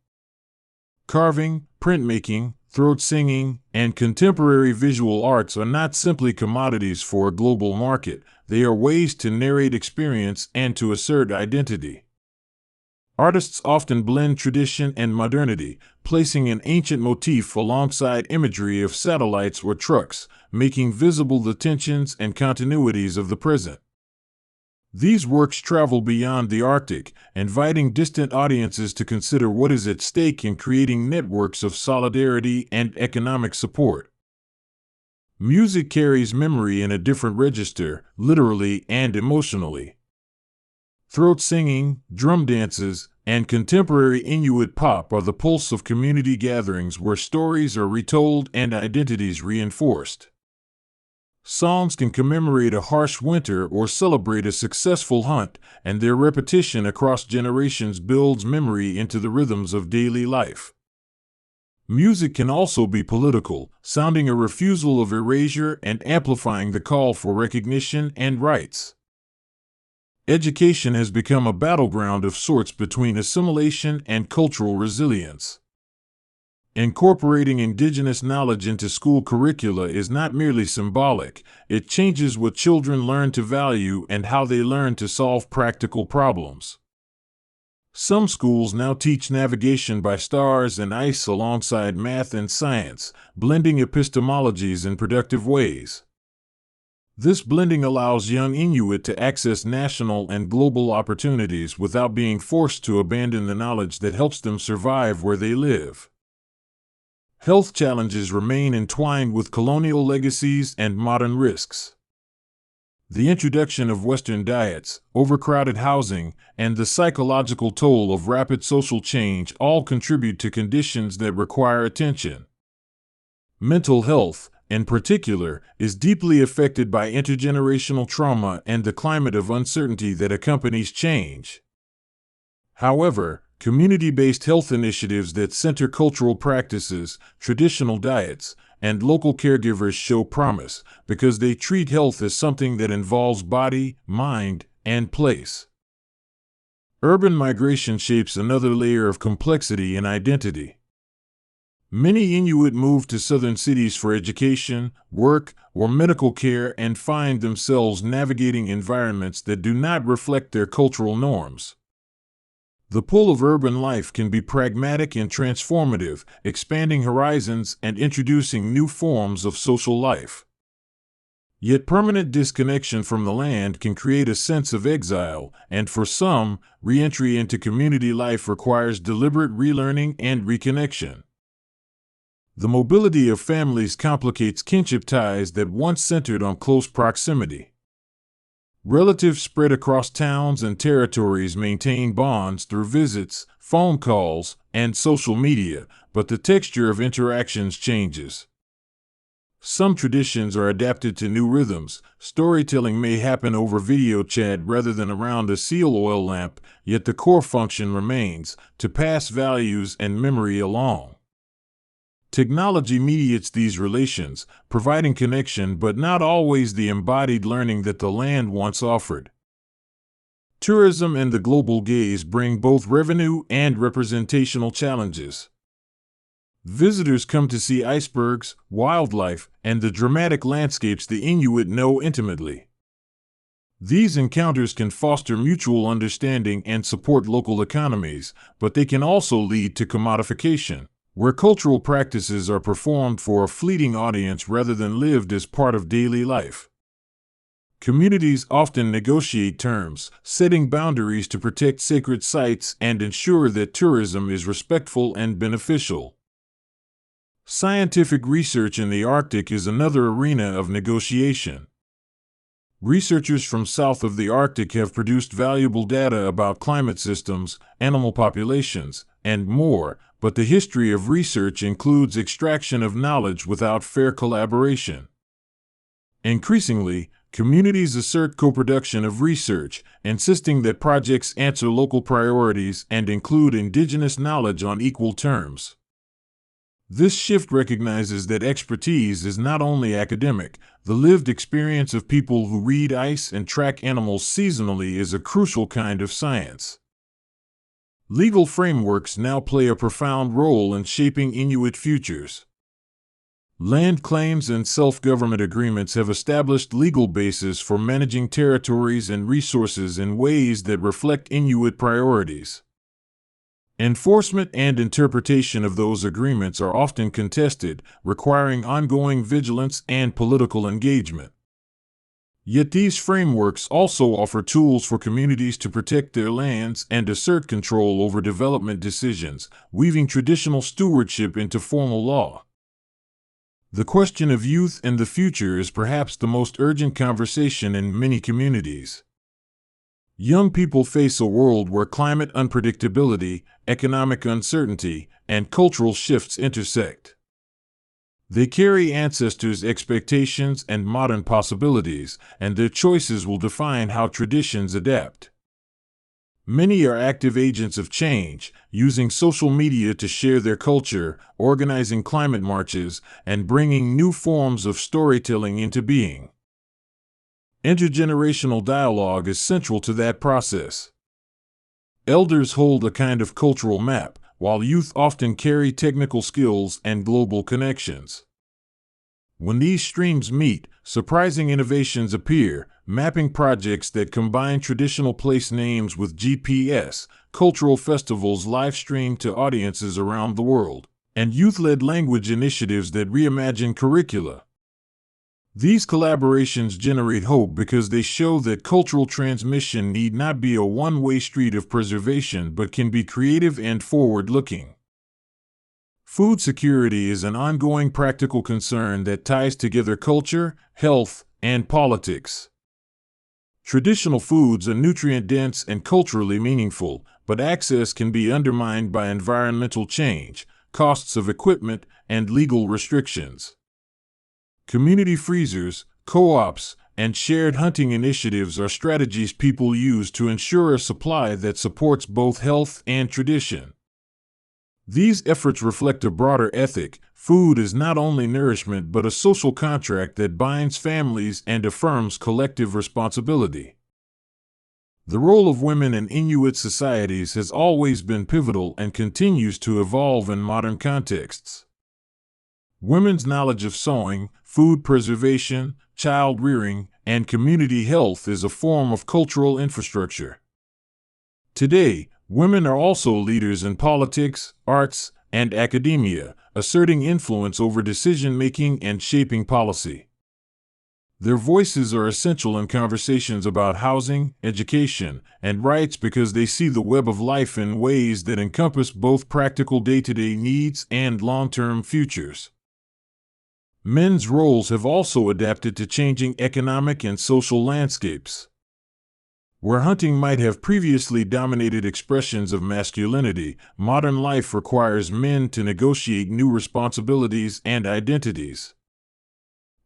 Carving, printmaking, throat singing, and contemporary visual arts are not simply commodities for a global market, they are ways to narrate experience and to assert identity. Artists often blend tradition and modernity, placing an ancient motif alongside imagery of satellites or trucks, making visible the tensions and continuities of the present. These works travel beyond the Arctic, inviting distant audiences to consider what is at stake in creating networks of solidarity and economic support. Music carries memory in a different register, literally and emotionally. Throat singing, drum dances, and contemporary Inuit pop are the pulse of community gatherings where stories are retold and identities reinforced. Songs can commemorate a harsh winter or celebrate a successful hunt, and their repetition across generations builds memory into the rhythms of daily life. Music can also be political, sounding a refusal of erasure and amplifying the call for recognition and rights. Education has become a battleground of sorts between assimilation and cultural resilience. Incorporating indigenous knowledge into school curricula is not merely symbolic, it changes what children learn to value and how they learn to solve practical problems. Some schools now teach navigation by stars and ice alongside math and science, blending epistemologies in productive ways. This blending allows young Inuit to access national and global opportunities without being forced to abandon the knowledge that helps them survive where they live. Health challenges remain entwined with colonial legacies and modern risks. The introduction of Western diets, overcrowded housing, and the psychological toll of rapid social change all contribute to conditions that require attention. Mental health, in particular, is deeply affected by intergenerational trauma and the climate of uncertainty that accompanies change. However, community-based health initiatives that center cultural practices, traditional diets, and local caregivers show promise because they treat health as something that involves body, mind, and place. Urban migration shapes another layer of complexity and identity. Many Inuit move to southern cities for education, work, or medical care and find themselves navigating environments that do not reflect their cultural norms. The pull of urban life can be pragmatic and transformative, expanding horizons and introducing new forms of social life. Yet permanent disconnection from the land can create a sense of exile, and for some, re-entry into community life requires deliberate relearning and reconnection. The mobility of families complicates kinship ties that once centered on close proximity. Relatives spread across towns and territories maintain bonds through visits, phone calls, and social media, but the texture of interactions changes. Some traditions are adapted to new rhythms. Storytelling may happen over video chat rather than around a seal oil lamp, yet the core function remains, to pass values and memory along. Technology mediates these relations, providing connection but not always the embodied learning that the land once offered. Tourism and the global gaze bring both revenue and representational challenges. Visitors come to see icebergs, wildlife, and the dramatic landscapes the Inuit know intimately. These encounters can foster mutual understanding and support local economies, but they can also lead to commodification, where cultural practices are performed for a fleeting audience rather than lived as part of daily life. Communities often negotiate terms, setting boundaries to protect sacred sites and ensure that tourism is respectful and beneficial. Scientific research in the Arctic is another arena of negotiation. Researchers from south of the Arctic have produced valuable data about climate systems, animal populations, and more, but the history of research includes extraction of knowledge without fair collaboration. Increasingly, communities assert co-production of research, insisting that projects answer local priorities and include indigenous knowledge on equal terms. This shift recognizes that expertise is not only academic. The lived experience of people who read ice and track animals seasonally is a crucial kind of science. Legal frameworks now play a profound role in shaping Inuit futures. Land claims and self-government agreements have established legal bases for managing territories and resources in ways that reflect Inuit priorities. Enforcement and interpretation of those agreements are often contested, requiring ongoing vigilance and political engagement. Yet these frameworks also offer tools for communities to protect their lands and assert control over development decisions, weaving traditional stewardship into formal law. The question of youth and the future is perhaps the most urgent conversation in many communities. Young people face a world where climate unpredictability, economic uncertainty, and cultural shifts intersect. They carry ancestors' expectations and modern possibilities, and their choices will define how traditions adapt. Many are active agents of change, using social media to share their culture, organizing climate marches, and bringing new forms of storytelling into being. Intergenerational dialogue is central to that process. Elders hold a kind of cultural map, while youth often carry technical skills and global connections. When these streams meet, surprising innovations appear, mapping projects that combine traditional place names with GPS, cultural festivals live-streamed to audiences around the world, and youth-led language initiatives that reimagine curricula. These collaborations generate hope because they show that cultural transmission need not be a one-way street of preservation but can be creative and forward-looking. Food security is an ongoing practical concern that ties together culture, health, and politics. Traditional foods are nutrient-dense and culturally meaningful, but access can be undermined by environmental change, costs of equipment, and legal restrictions. Community freezers, co-ops, and shared hunting initiatives are strategies people use to ensure a supply that supports both health and tradition. These efforts reflect a broader ethic. Food is not only nourishment but a social contract that binds families and affirms collective responsibility. The role of women in Inuit societies has always been pivotal and continues to evolve in modern contexts. Women's knowledge of sewing, food preservation, child rearing, and community health is a form of cultural infrastructure. Today, women are also leaders in politics, arts, and academia, asserting influence over decision-making and shaping policy. Their voices are essential in conversations about housing, education, and rights because they see the web of life in ways that encompass both practical day-to-day needs and long-term futures. Men's roles have also adapted to changing economic and social landscapes. Where hunting might have previously dominated expressions of masculinity, modern life requires men to negotiate new responsibilities and identities.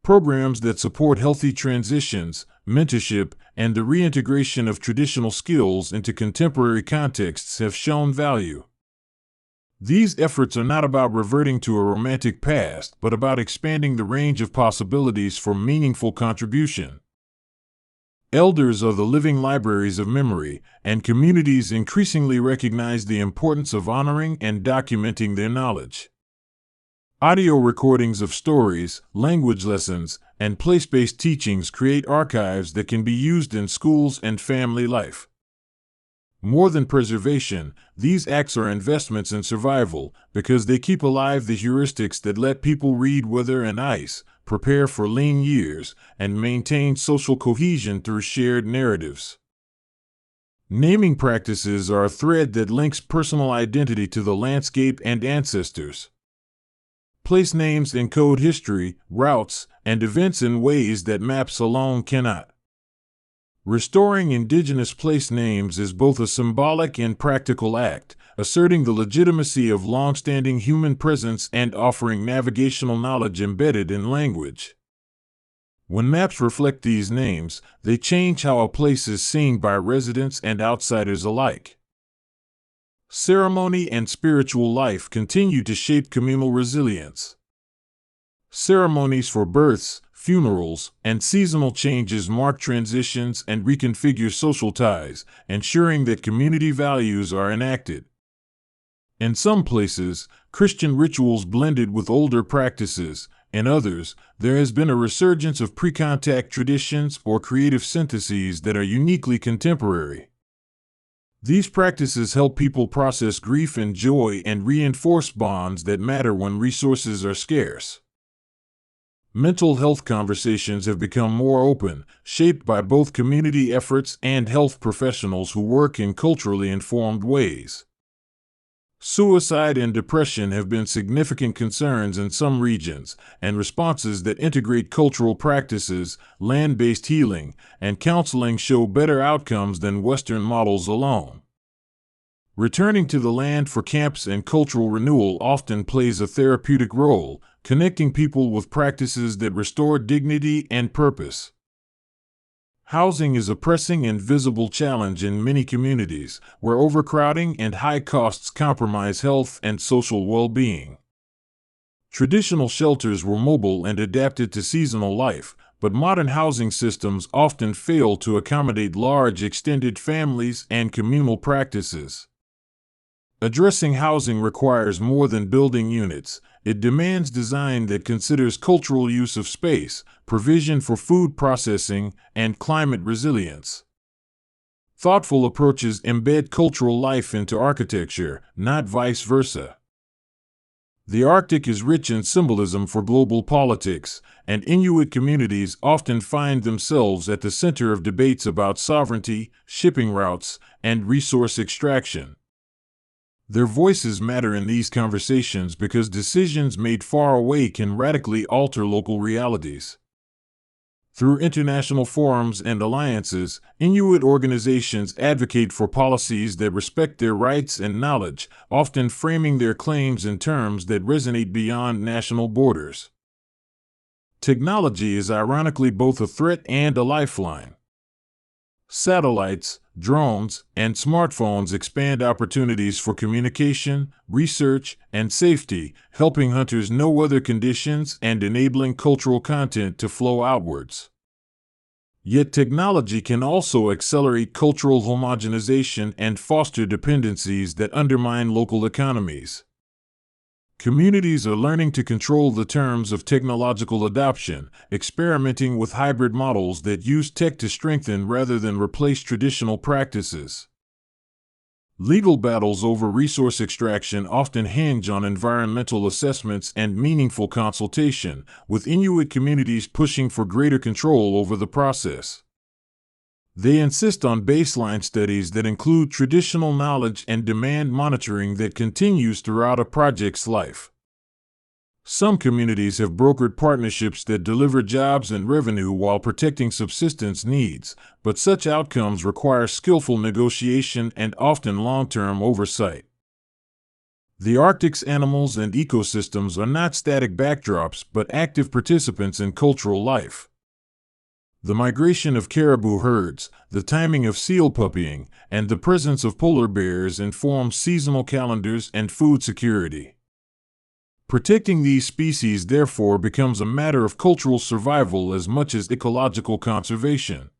Programs that support healthy transitions, mentorship, and the reintegration of traditional skills into contemporary contexts have shown value. These efforts are not about reverting to a romantic past, but about expanding the range of possibilities for meaningful contribution. Elders are the living libraries of memory, and communities increasingly recognize the importance of honoring and documenting their knowledge. Audio recordings of stories, language lessons, and place-based teachings create archives that can be used in schools and family life. More than preservation, these acts are investments in survival because they keep alive the heuristics that let people read weather and ice, prepare for lean years, and maintain social cohesion through shared narratives. Naming practices are a thread that links personal identity to the landscape and ancestors. Place names encode history, routes, and events in ways that maps alone cannot. Restoring indigenous place names is both a symbolic and practical act, asserting the legitimacy of long-standing human presence and offering navigational knowledge embedded in language. When maps reflect these names, they change how a place is seen by residents and outsiders alike. Ceremony and spiritual life continue to shape communal resilience. Ceremonies for births, funerals, and seasonal changes mark transitions and reconfigure social ties, ensuring that community values are enacted. In some places, Christian rituals blended with older practices. In others, there has been a resurgence of pre-contact traditions or creative syntheses that are uniquely contemporary. These practices help people process grief and joy and reinforce bonds that matter when resources are scarce. Mental health conversations have become more open, shaped by both community efforts and health professionals who work in culturally informed ways. Suicide and depression have been significant concerns in some regions, and responses that integrate cultural practices, land-based healing, and counseling show better outcomes than Western models alone. Returning to the land for camps and cultural renewal often plays a therapeutic role, connecting people with practices that restore dignity and purpose. Housing is a pressing and visible challenge in many communities, where overcrowding and high costs compromise health and social well-being. Traditional shelters were mobile and adapted to seasonal life, but modern housing systems often fail to accommodate large extended families and communal practices. Addressing housing requires more than building units. It demands design that considers cultural use of space, provision for food processing, and climate resilience. Thoughtful approaches embed cultural life into architecture, not vice versa. The Arctic is rich in symbolism for global politics, and Inuit communities often find themselves at the center of debates about sovereignty, shipping routes, and resource extraction. Their voices matter in these conversations because decisions made far away can radically alter local realities. Through international forums and alliances, Inuit organizations advocate for policies that respect their rights and knowledge, often framing their claims in terms that resonate beyond national borders. Technology is ironically both a threat and a lifeline. Satellites, drones, and smartphones expand opportunities for communication, research, and safety, helping hunters know weather conditions and enabling cultural content to flow outwards. Yet technology can also accelerate cultural homogenization and foster dependencies that undermine local economies. Communities are learning to control the terms of technological adoption, experimenting with hybrid models that use tech to strengthen rather than replace traditional practices. Legal battles over resource extraction often hinge on environmental assessments and meaningful consultation, with Inuit communities pushing for greater control over the process. They insist on baseline studies that include traditional knowledge and demand monitoring that continues throughout a project's life. Some communities have brokered partnerships that deliver jobs and revenue while protecting subsistence needs, but such outcomes require skillful negotiation and often long-term oversight. The Arctic's animals and ecosystems are not static backdrops but active participants in cultural life. The migration of caribou herds, the timing of seal puppying, and the presence of polar bears inform seasonal calendars and food security. Protecting these species therefore becomes a matter of cultural survival as much as ecological conservation.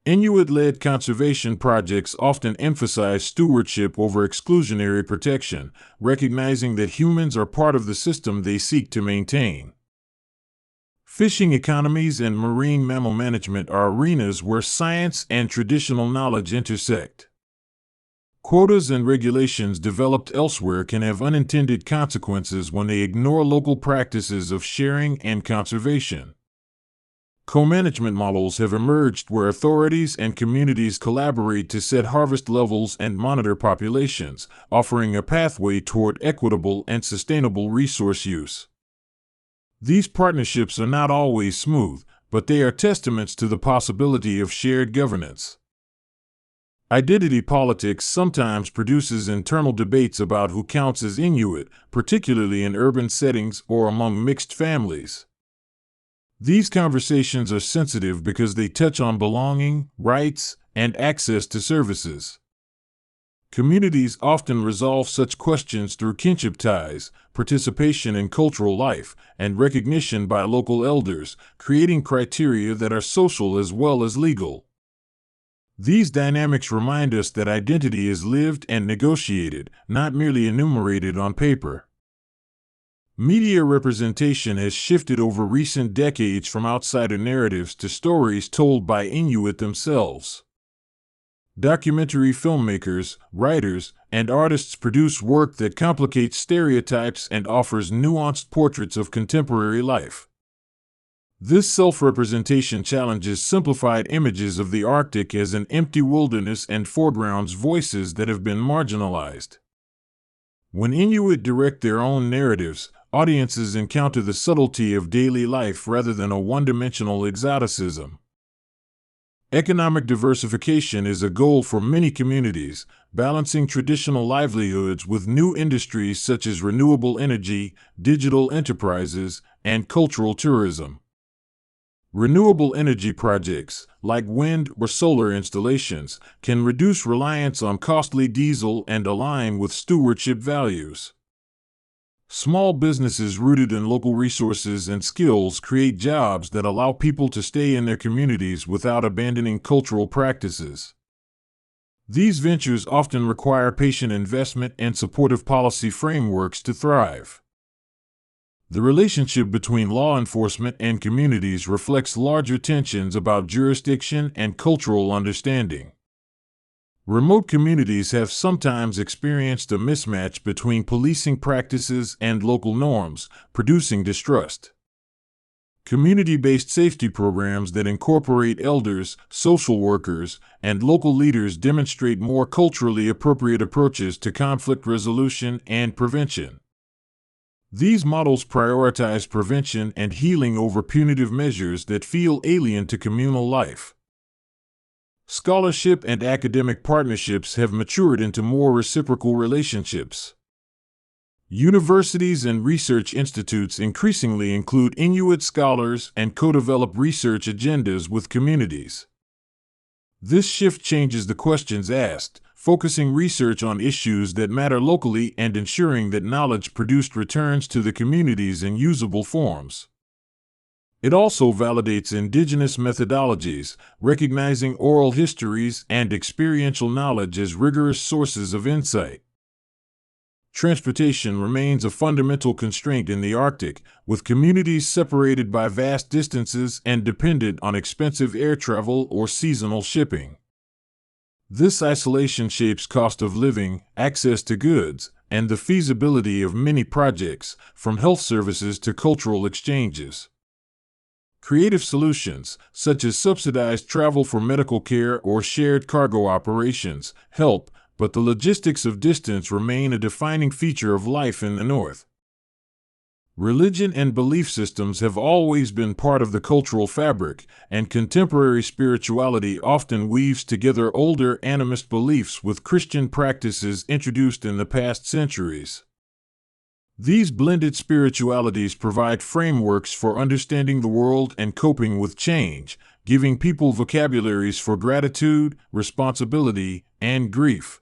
Inuit-led conservation projects often emphasize stewardship over exclusionary protection, recognizing that humans are part of the system they seek to maintain. Fishing economies and marine mammal management are arenas where science and traditional knowledge intersect. Quotas and regulations developed elsewhere can have unintended consequences when they ignore local practices of sharing and conservation. Co-management models have emerged where authorities and communities collaborate to set harvest levels and monitor populations, offering a pathway toward equitable and sustainable resource use. These partnerships are not always smooth, but they are testaments to the possibility of shared governance. Identity politics sometimes produces internal debates about who counts as Inuit, particularly in urban settings or among mixed families. These conversations are sensitive because they touch on belonging, rights, and access to services. Communities often resolve such questions through kinship ties, participation in cultural life, and recognition by local elders, creating criteria that are social as well as legal. These dynamics remind us that identity is lived and negotiated, not merely enumerated on paper. Media representation has shifted over recent decades from outsider narratives to stories told by Inuit themselves. Documentary filmmakers, writers, and artists produce work that complicates stereotypes and offers nuanced portraits of contemporary life. This self-representation challenges simplified images of the Arctic as an empty wilderness and foregrounds voices that have been marginalized. When Inuit direct their own narratives, audiences encounter the subtlety of daily life rather than a one-dimensional exoticism. Economic diversification is a goal for many communities, balancing traditional livelihoods with new industries such as renewable energy, digital enterprises, and cultural tourism. Renewable energy projects, like wind or solar installations, can reduce reliance on costly diesel and align with stewardship values. Small businesses rooted in local resources and skills create jobs that allow people to stay in their communities without abandoning cultural practices. These ventures often require patient investment and supportive policy frameworks to thrive. The relationship between law enforcement and communities reflects larger tensions about jurisdiction and cultural understanding. Remote communities have sometimes experienced a mismatch between policing practices and local norms, producing distrust. Community-based safety programs that incorporate elders, social workers, and local leaders demonstrate more culturally appropriate approaches to conflict resolution and prevention. These models prioritize prevention and healing over punitive measures that feel alien to communal life. Scholarship and academic partnerships have matured into more reciprocal relationships. Universities and research institutes increasingly include Inuit scholars and co-develop research agendas with communities. This shift changes the questions asked, focusing research on issues that matter locally and ensuring that knowledge produced returns to the communities in usable forms. It also validates indigenous methodologies, recognizing oral histories and experiential knowledge as rigorous sources of insight. Transportation remains a fundamental constraint in the Arctic, with communities separated by vast distances and dependent on expensive air travel or seasonal shipping. This isolation shapes cost of living, access to goods, and the feasibility of many projects, from health services to cultural exchanges. Creative solutions, such as subsidized travel for medical care or shared cargo operations, help, but the logistics of distance remain a defining feature of life in the North. Religion and belief systems have always been part of the cultural fabric, and contemporary spirituality often weaves together older animist beliefs with Christian practices introduced in the past centuries. These blended spiritualities provide frameworks for understanding the world and coping with change, giving people vocabularies for gratitude, responsibility, and grief.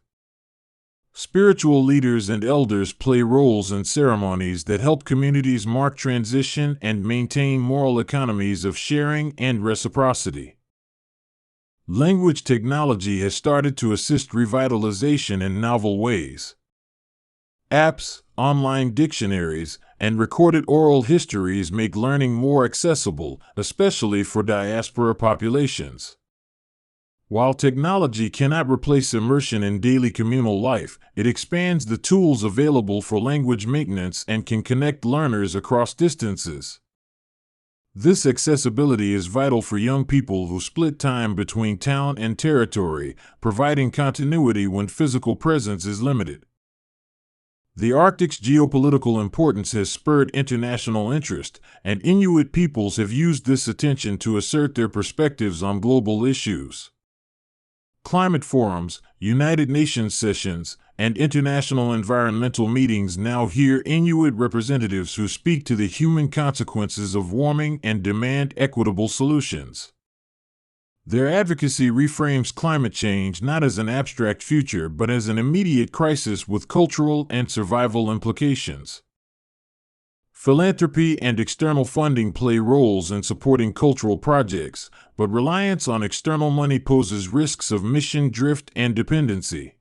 Spiritual leaders and elders play roles in ceremonies that help communities mark transition and maintain moral economies of sharing and reciprocity. Language technology has started to assist revitalization in novel ways. Apps, online dictionaries, and recorded oral histories make learning more accessible, especially for diaspora populations. While technology cannot replace immersion in daily communal life, it expands the tools available for language maintenance and can connect learners across distances. This accessibility is vital for young people who split time between town and territory, providing continuity when physical presence is limited. The Arctic's geopolitical importance has spurred international interest, and Inuit peoples have used this attention to assert their perspectives on global issues. Climate forums, United Nations sessions, and international environmental meetings now hear Inuit representatives who speak to the human consequences of warming and demand equitable solutions. Their advocacy reframes climate change not as an abstract future but as an immediate crisis with cultural and survival implications. Philanthropy and external funding play roles in supporting cultural projects, but reliance on external money poses risks of mission drift and dependency.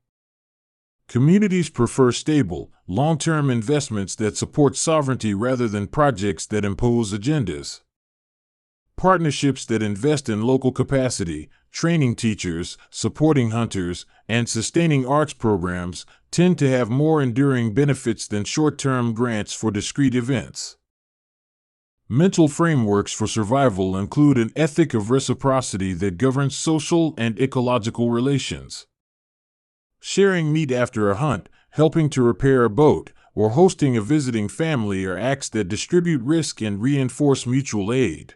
Communities prefer stable, long-term investments that support sovereignty rather than projects that impose agendas. Partnerships that invest in local capacity, training teachers, supporting hunters, and sustaining arts programs tend to have more enduring benefits than short-term grants for discrete events. Mental frameworks for survival include an ethic of reciprocity that governs social and ecological relations. Sharing meat after a hunt, helping to repair a boat, or hosting a visiting family are acts that distribute risk and reinforce mutual aid.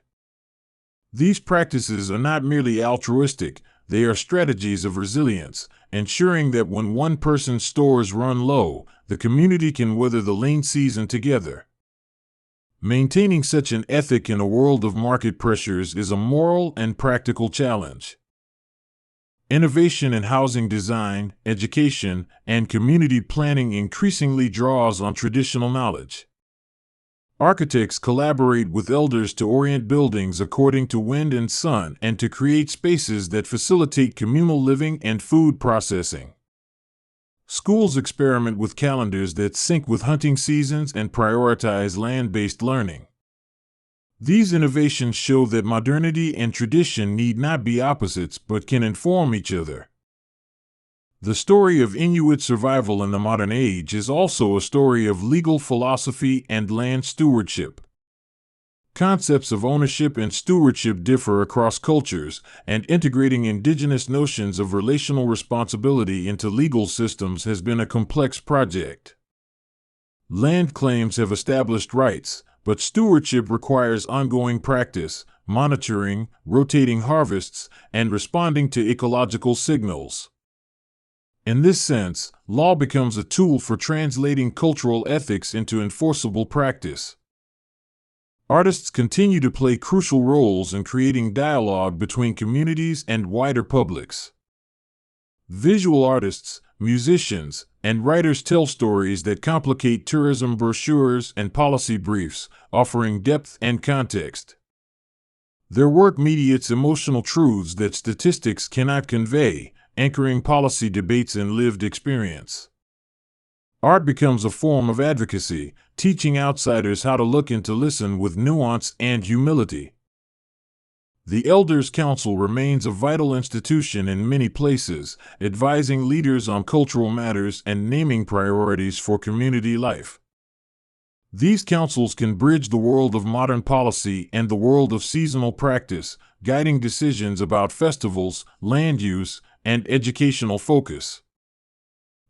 These practices are not merely altruistic, they are strategies of resilience, ensuring that when one person's stores run low, the community can weather the lean season together. Maintaining such an ethic in a world of market pressures is a moral and practical challenge. Innovation in housing design, education, and community planning increasingly draws on traditional knowledge. Architects collaborate with elders to orient buildings according to wind and sun and to create spaces that facilitate communal living and food processing. Schools experiment with calendars that sync with hunting seasons and prioritize land-based learning. These innovations show that modernity and tradition need not be opposites but can inform each other. The story of Inuit survival in the modern age is also a story of legal philosophy and land stewardship. Concepts of ownership and stewardship differ across cultures, and integrating indigenous notions of relational responsibility into legal systems has been a complex project. Land claims have established rights, but stewardship requires ongoing practice, monitoring, rotating harvests, and responding to ecological signals. In this sense, law becomes a tool for translating cultural ethics into enforceable practice. Artists continue to play crucial roles in creating dialogue between communities and wider publics. Visual artists, musicians, and writers tell stories that complicate tourism brochures and policy briefs, offering depth and context. Their work mediates emotional truths that statistics cannot convey, anchoring policy debates in lived experience. Art becomes a form of advocacy, teaching outsiders how to look and to listen with nuance and humility. The Elders' Council remains a vital institution in many places, advising leaders on cultural matters and naming priorities for community life. These councils can bridge the world of modern policy and the world of seasonal practice, guiding decisions about festivals, land use, and educational focus.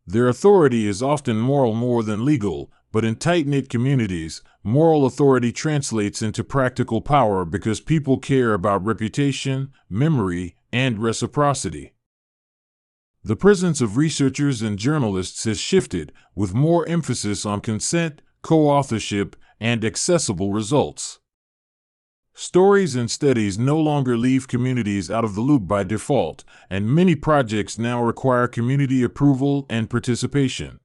Their authority is often moral more than legal, but in tight-knit communities, moral authority translates into practical power because people care about reputation, memory, and reciprocity. The presence of researchers and journalists has shifted, with more emphasis on consent, co-authorship, and accessible results. Stories and studies no longer leave communities out of the loop by default, and many projects now require community approval and participation.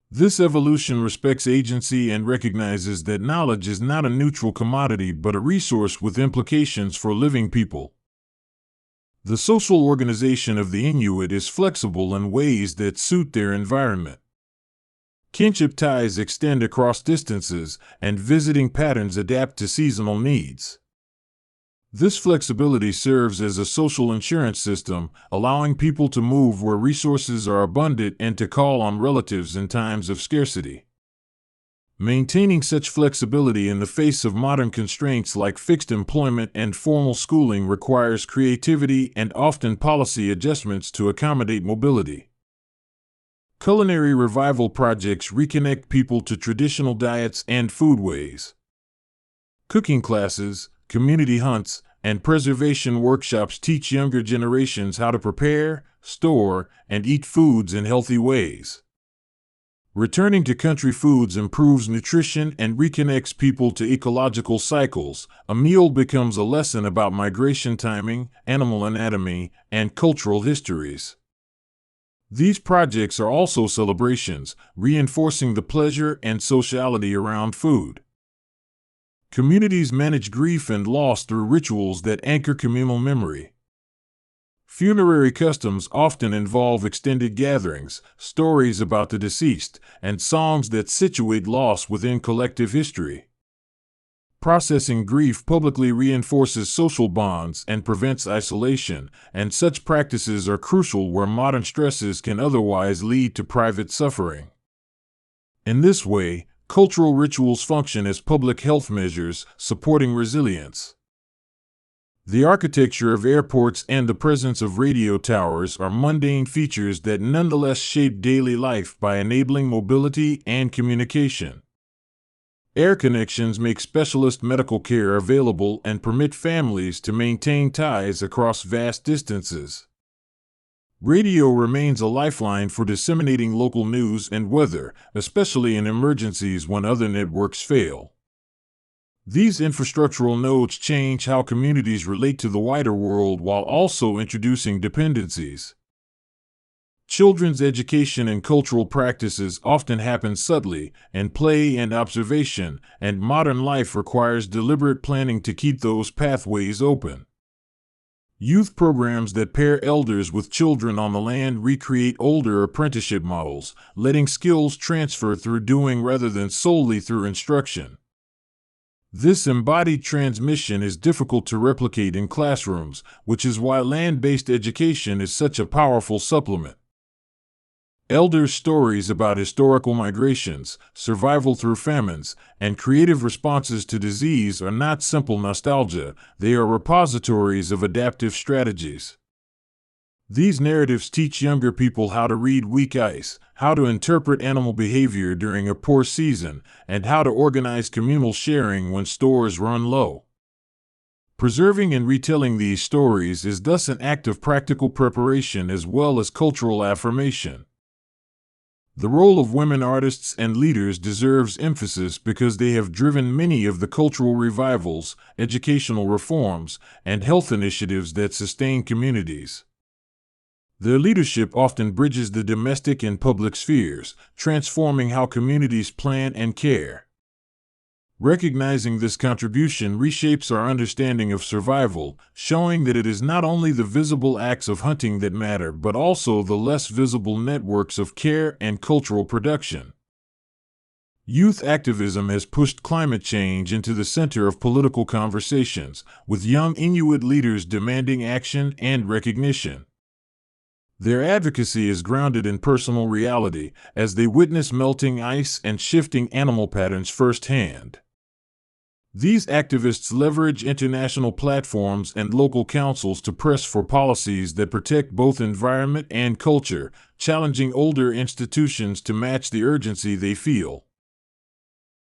This evolution respects agency and recognizes that knowledge is not a neutral commodity but a resource with implications for living people. The social organization of the Inuit is flexible in ways that suit their environment. Kinship ties extend across distances, and visiting patterns adapt to seasonal needs. This flexibility serves as a social insurance system, allowing people to move where resources are abundant and to call on relatives in times of scarcity. Maintaining such flexibility in the face of modern constraints like fixed employment and formal schooling requires creativity and often policy adjustments to accommodate mobility. Culinary revival projects reconnect people to traditional diets and foodways. Cooking classes, community hunts, and preservation workshops teach younger generations how to prepare, store, and eat foods in healthy ways. Returning to country foods improves nutrition and reconnects people to ecological cycles. A meal becomes a lesson about migration timing, animal anatomy, and cultural histories. These projects are also celebrations, reinforcing the pleasure and sociality around food. Communities manage grief and loss through rituals that anchor communal memory. Funerary customs often involve extended gatherings, stories about the deceased, and songs that situate loss within collective history. Processing grief publicly reinforces social bonds and prevents isolation, and such practices are crucial where modern stresses can otherwise lead to private suffering. In this way, cultural rituals function as public health measures, supporting resilience. The architecture of airports and the presence of radio towers are mundane features that nonetheless shape daily life by enabling mobility and communication. Air connections make specialist medical care available and permit families to maintain ties across vast distances. Radio remains a lifeline for disseminating local news and weather, especially in emergencies when other networks fail. These infrastructural nodes change how communities relate to the wider world while also introducing dependencies. Children's education and cultural practices often happen subtly, in play and observation, and modern life requires deliberate planning to keep those pathways open. Youth programs that pair elders with children on the land recreate older apprenticeship models, letting skills transfer through doing rather than solely through instruction. This embodied transmission is difficult to replicate in classrooms, which is why land-based education is such a powerful supplement. Elders' stories about historical migrations, survival through famines, and creative responses to disease are not simple nostalgia, they are repositories of adaptive strategies. These narratives teach younger people how to read weak ice, how to interpret animal behavior during a poor season, and how to organize communal sharing when stores run low. Preserving and retelling these stories is thus an act of practical preparation as well as cultural affirmation. The role of women artists and leaders deserves emphasis because they have driven many of the cultural revivals, educational reforms, and health initiatives that sustain communities. Their leadership often bridges the domestic and public spheres, transforming how communities plan and care. Recognizing this contribution reshapes our understanding of survival, showing that it is not only the visible acts of hunting that matter, but also the less visible networks of care and cultural production. Youth activism has pushed climate change into the center of political conversations, with young Inuit leaders demanding action and recognition. Their advocacy is grounded in personal reality, as they witness melting ice and shifting animal patterns firsthand. These activists leverage international platforms and local councils to press for policies that protect both environment and culture, challenging older institutions to match the urgency they feel.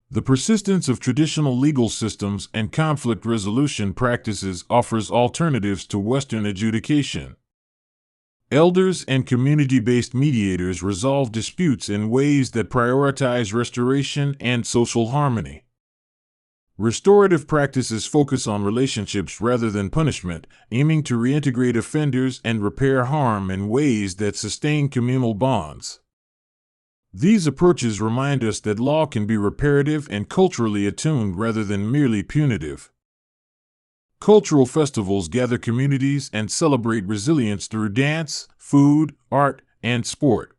The persistence of traditional legal systems and conflict resolution practices offers alternatives to Western adjudication. Elders and community-based mediators resolve disputes in ways that prioritize restoration and social harmony. Restorative practices focus on relationships rather than punishment, aiming to reintegrate offenders and repair harm in ways that sustain communal bonds. These approaches remind us that law can be reparative and culturally attuned rather than merely punitive. Cultural festivals gather communities and celebrate resilience through dance, food, art, and sport.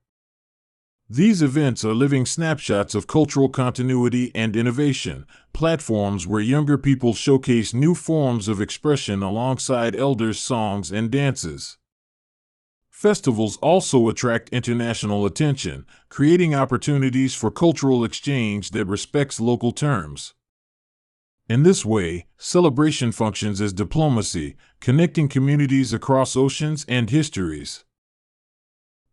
These events are living snapshots of cultural continuity and innovation, platforms where younger people showcase new forms of expression alongside elders' songs and dances. Festivals also attract international attention, creating opportunities for cultural exchange that respects local terms. In this way, celebration functions as diplomacy, connecting communities across oceans and histories.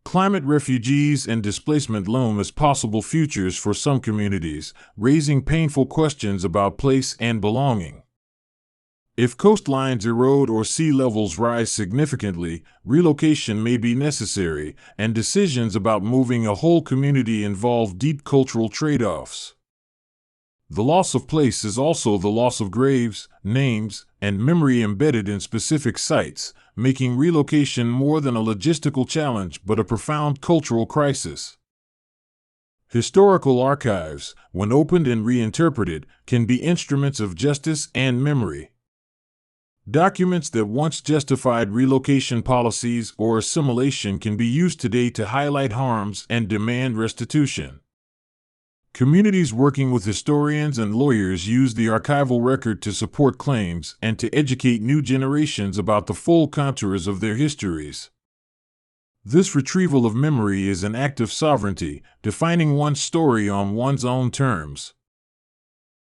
Climate refugees and displacement loom as possible futures for some communities, raising painful questions about place and belonging. If coastlines erode or sea levels rise significantly, relocation may be necessary, and decisions about moving a whole community involve deep cultural trade-offs. The loss of place is also the loss of graves, names, and memory embedded in specific sites, making relocation more than a logistical challenge but a profound cultural crisis. Historical archives, when opened and reinterpreted, can be instruments of justice and memory. Documents that once justified relocation policies or assimilation can be used today to highlight harms and demand restitution. Communities working with historians and lawyers use the archival record to support claims and to educate new generations about the full contours of their histories. This retrieval of memory is an act of sovereignty, defining one's story on one's own terms.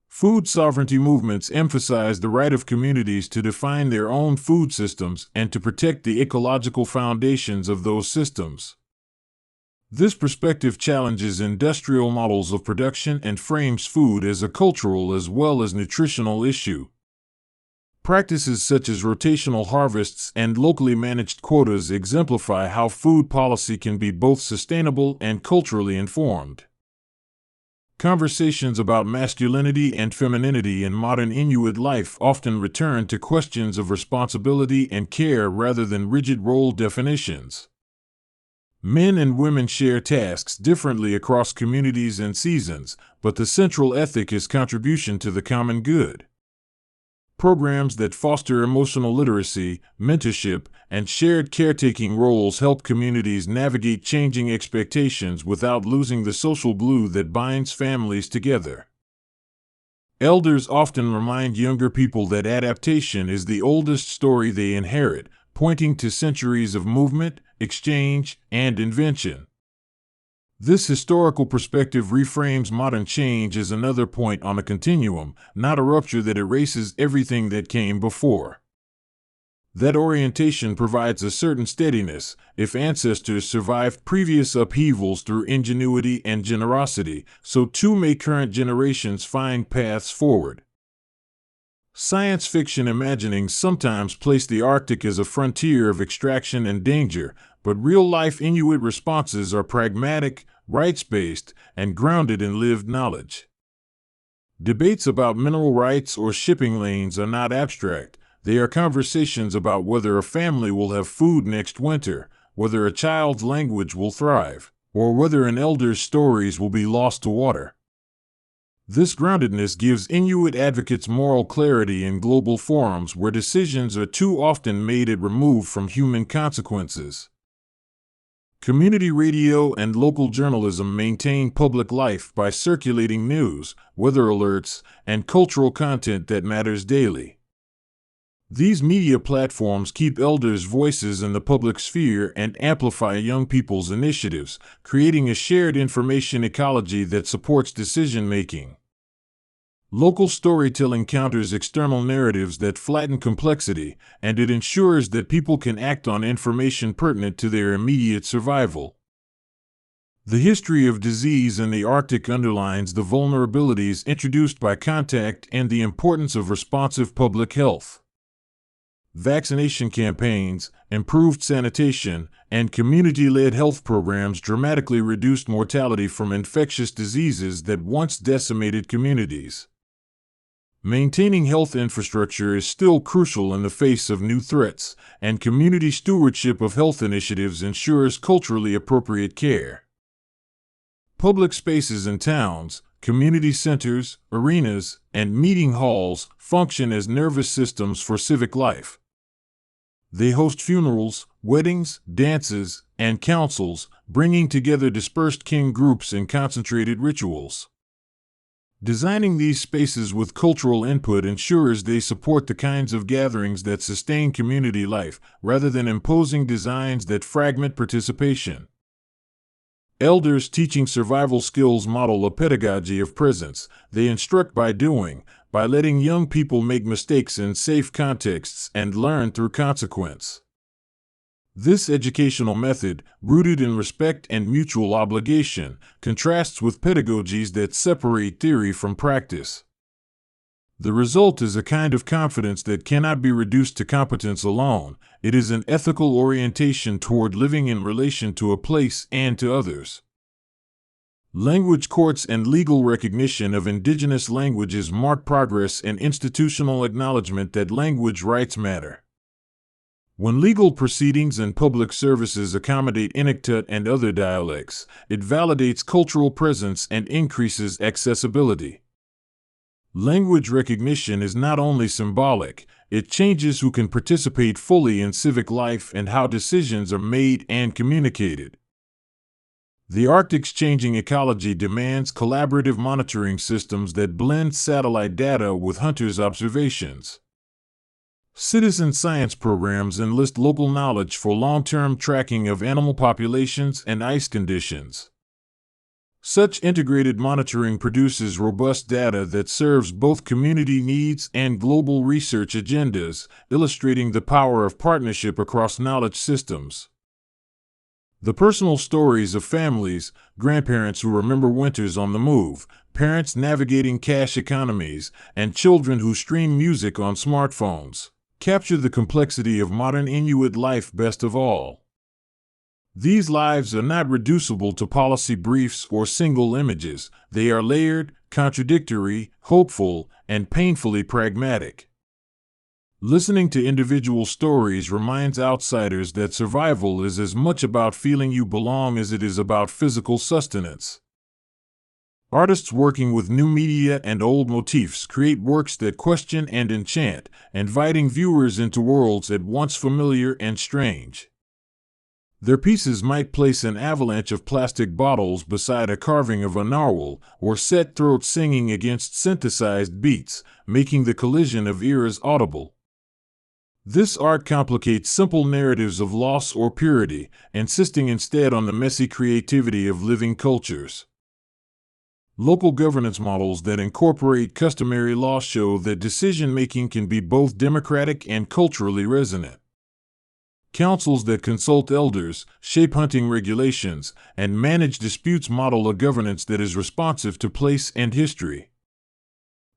Food sovereignty movements emphasize the right of communities to define their own food systems and to protect the ecological foundations of those systems. This perspective challenges industrial models of production and frames food as a cultural as well as nutritional issue. Practices such as rotational harvests and locally managed quotas exemplify how food policy can be both sustainable and culturally informed. Conversations about masculinity and femininity in modern Inuit life often return to questions of responsibility and care rather than rigid role definitions. Men and women share tasks differently across communities and seasons, but the central ethic is contribution to the common good. Programs that foster emotional literacy, mentorship, and shared caretaking roles help communities navigate changing expectations without losing the social glue that binds families together. Elders often remind younger people that adaptation is the oldest story they inherit, pointing to centuries of movement, exchange, and invention. This historical perspective reframes modern change as another point on a continuum, not a rupture that erases everything that came before. That orientation provides a certain steadiness. If ancestors survived previous upheavals through ingenuity and generosity, so too may current generations find paths forward. Science fiction imaginings sometimes place the Arctic as a frontier of extraction and danger, but real-life Inuit responses are pragmatic, rights-based, and grounded in lived knowledge. Debates about mineral rights or shipping lanes are not abstract. They are conversations about whether a family will have food next winter, whether a child's language will thrive, or whether an elder's stories will be lost to water. This groundedness gives Inuit advocates moral clarity in global forums where decisions are too often made at removed from human consequences. Community radio and local journalism maintain public life by circulating news, weather alerts, and cultural content that matters daily. These media platforms keep elders' voices in the public sphere and amplify young people's initiatives, creating a shared information ecology that supports decision-making. Local storytelling counters external narratives that flatten complexity, and it ensures that people can act on information pertinent to their immediate survival. The history of disease in the Arctic underlines the vulnerabilities introduced by contact and the importance of responsive public health. Vaccination campaigns, improved sanitation, and community-led health programs dramatically reduced mortality from infectious diseases that once decimated communities. Maintaining health infrastructure is still crucial in the face of new threats, and community stewardship of health initiatives ensures culturally appropriate care. Public spaces in towns, community centers, arenas, and meeting halls function as nervous systems for civic life. They host funerals, weddings, dances, and councils, bringing together dispersed kin groups in concentrated rituals. Designing these spaces with cultural input ensures they support the kinds of gatherings that sustain community life, rather than imposing designs that fragment participation. Elders teaching survival skills model a pedagogy of presence. They instruct by doing, by letting young people make mistakes in safe contexts and learn through consequence. This educational method, rooted in respect and mutual obligation, contrasts with pedagogies that separate theory from practice. The result is a kind of confidence that cannot be reduced to competence alone. It is an ethical orientation toward living in relation to a place and to others. Language courts and legal recognition of indigenous languages mark progress and institutional acknowledgement that language rights matter. When legal proceedings and public services accommodate Inuktitut and other dialects, it validates cultural presence and increases accessibility. Language recognition is not only symbolic, it changes who can participate fully in civic life and how decisions are made and communicated. The Arctic's changing ecology demands collaborative monitoring systems that blend satellite data with hunters' observations. Citizen science programs enlist local knowledge for long-term tracking of animal populations and ice conditions. Such integrated monitoring produces robust data that serves both community needs and global research agendas, illustrating the power of partnership across knowledge systems. The personal stories of families, grandparents who remember winters on the move, parents navigating cash economies, and children who stream music on smartphones, capture the complexity of modern Inuit life best of all. These lives are not reducible to policy briefs or single images. They are layered, contradictory, hopeful, and painfully pragmatic. Listening to individual stories reminds outsiders that survival is as much about feeling you belong as it is about physical sustenance. Artists working with new media and old motifs create works that question and enchant, inviting viewers into worlds at once familiar and strange. Their pieces might place an avalanche of plastic bottles beside a carving of a narwhal, or set throats singing against synthesized beats, making the collision of eras audible. This art complicates simple narratives of loss or purity, insisting instead on the messy creativity of living cultures. Local governance models that incorporate customary law show that decision-making can be both democratic and culturally resonant. Councils that consult elders, shape hunting regulations, and manage disputes model a governance that is responsive to place and history.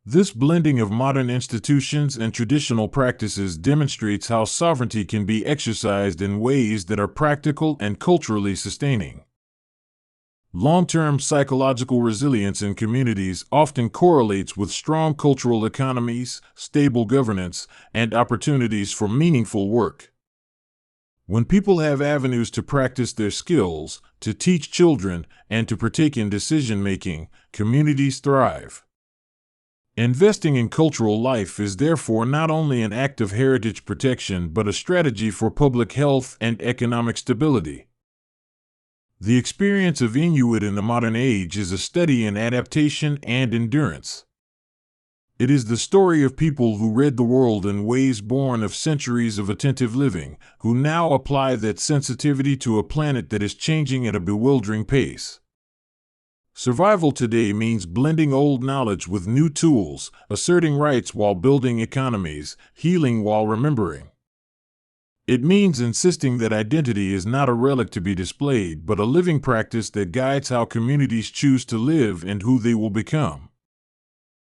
This blending of modern institutions and traditional practices demonstrates how sovereignty can be exercised in ways that are practical and culturally sustaining. Long-term psychological resilience in communities often correlates with strong cultural economies, stable governance, and opportunities for meaningful work. When people have avenues to practice their skills, to teach children, and to partake in decision-making, communities thrive. Investing in cultural life is therefore not only an act of heritage protection but a strategy for public health and economic stability. The experience of Inuit in the modern age is a study in adaptation and endurance. It is the story of people who read the world in ways born of centuries of attentive living, who now apply that sensitivity to a planet that is changing at a bewildering pace. Survival today means blending old knowledge with new tools, asserting rights while building economies, healing while remembering. It means insisting that identity is not a relic to be displayed, but a living practice that guides how communities choose to live and who they will become.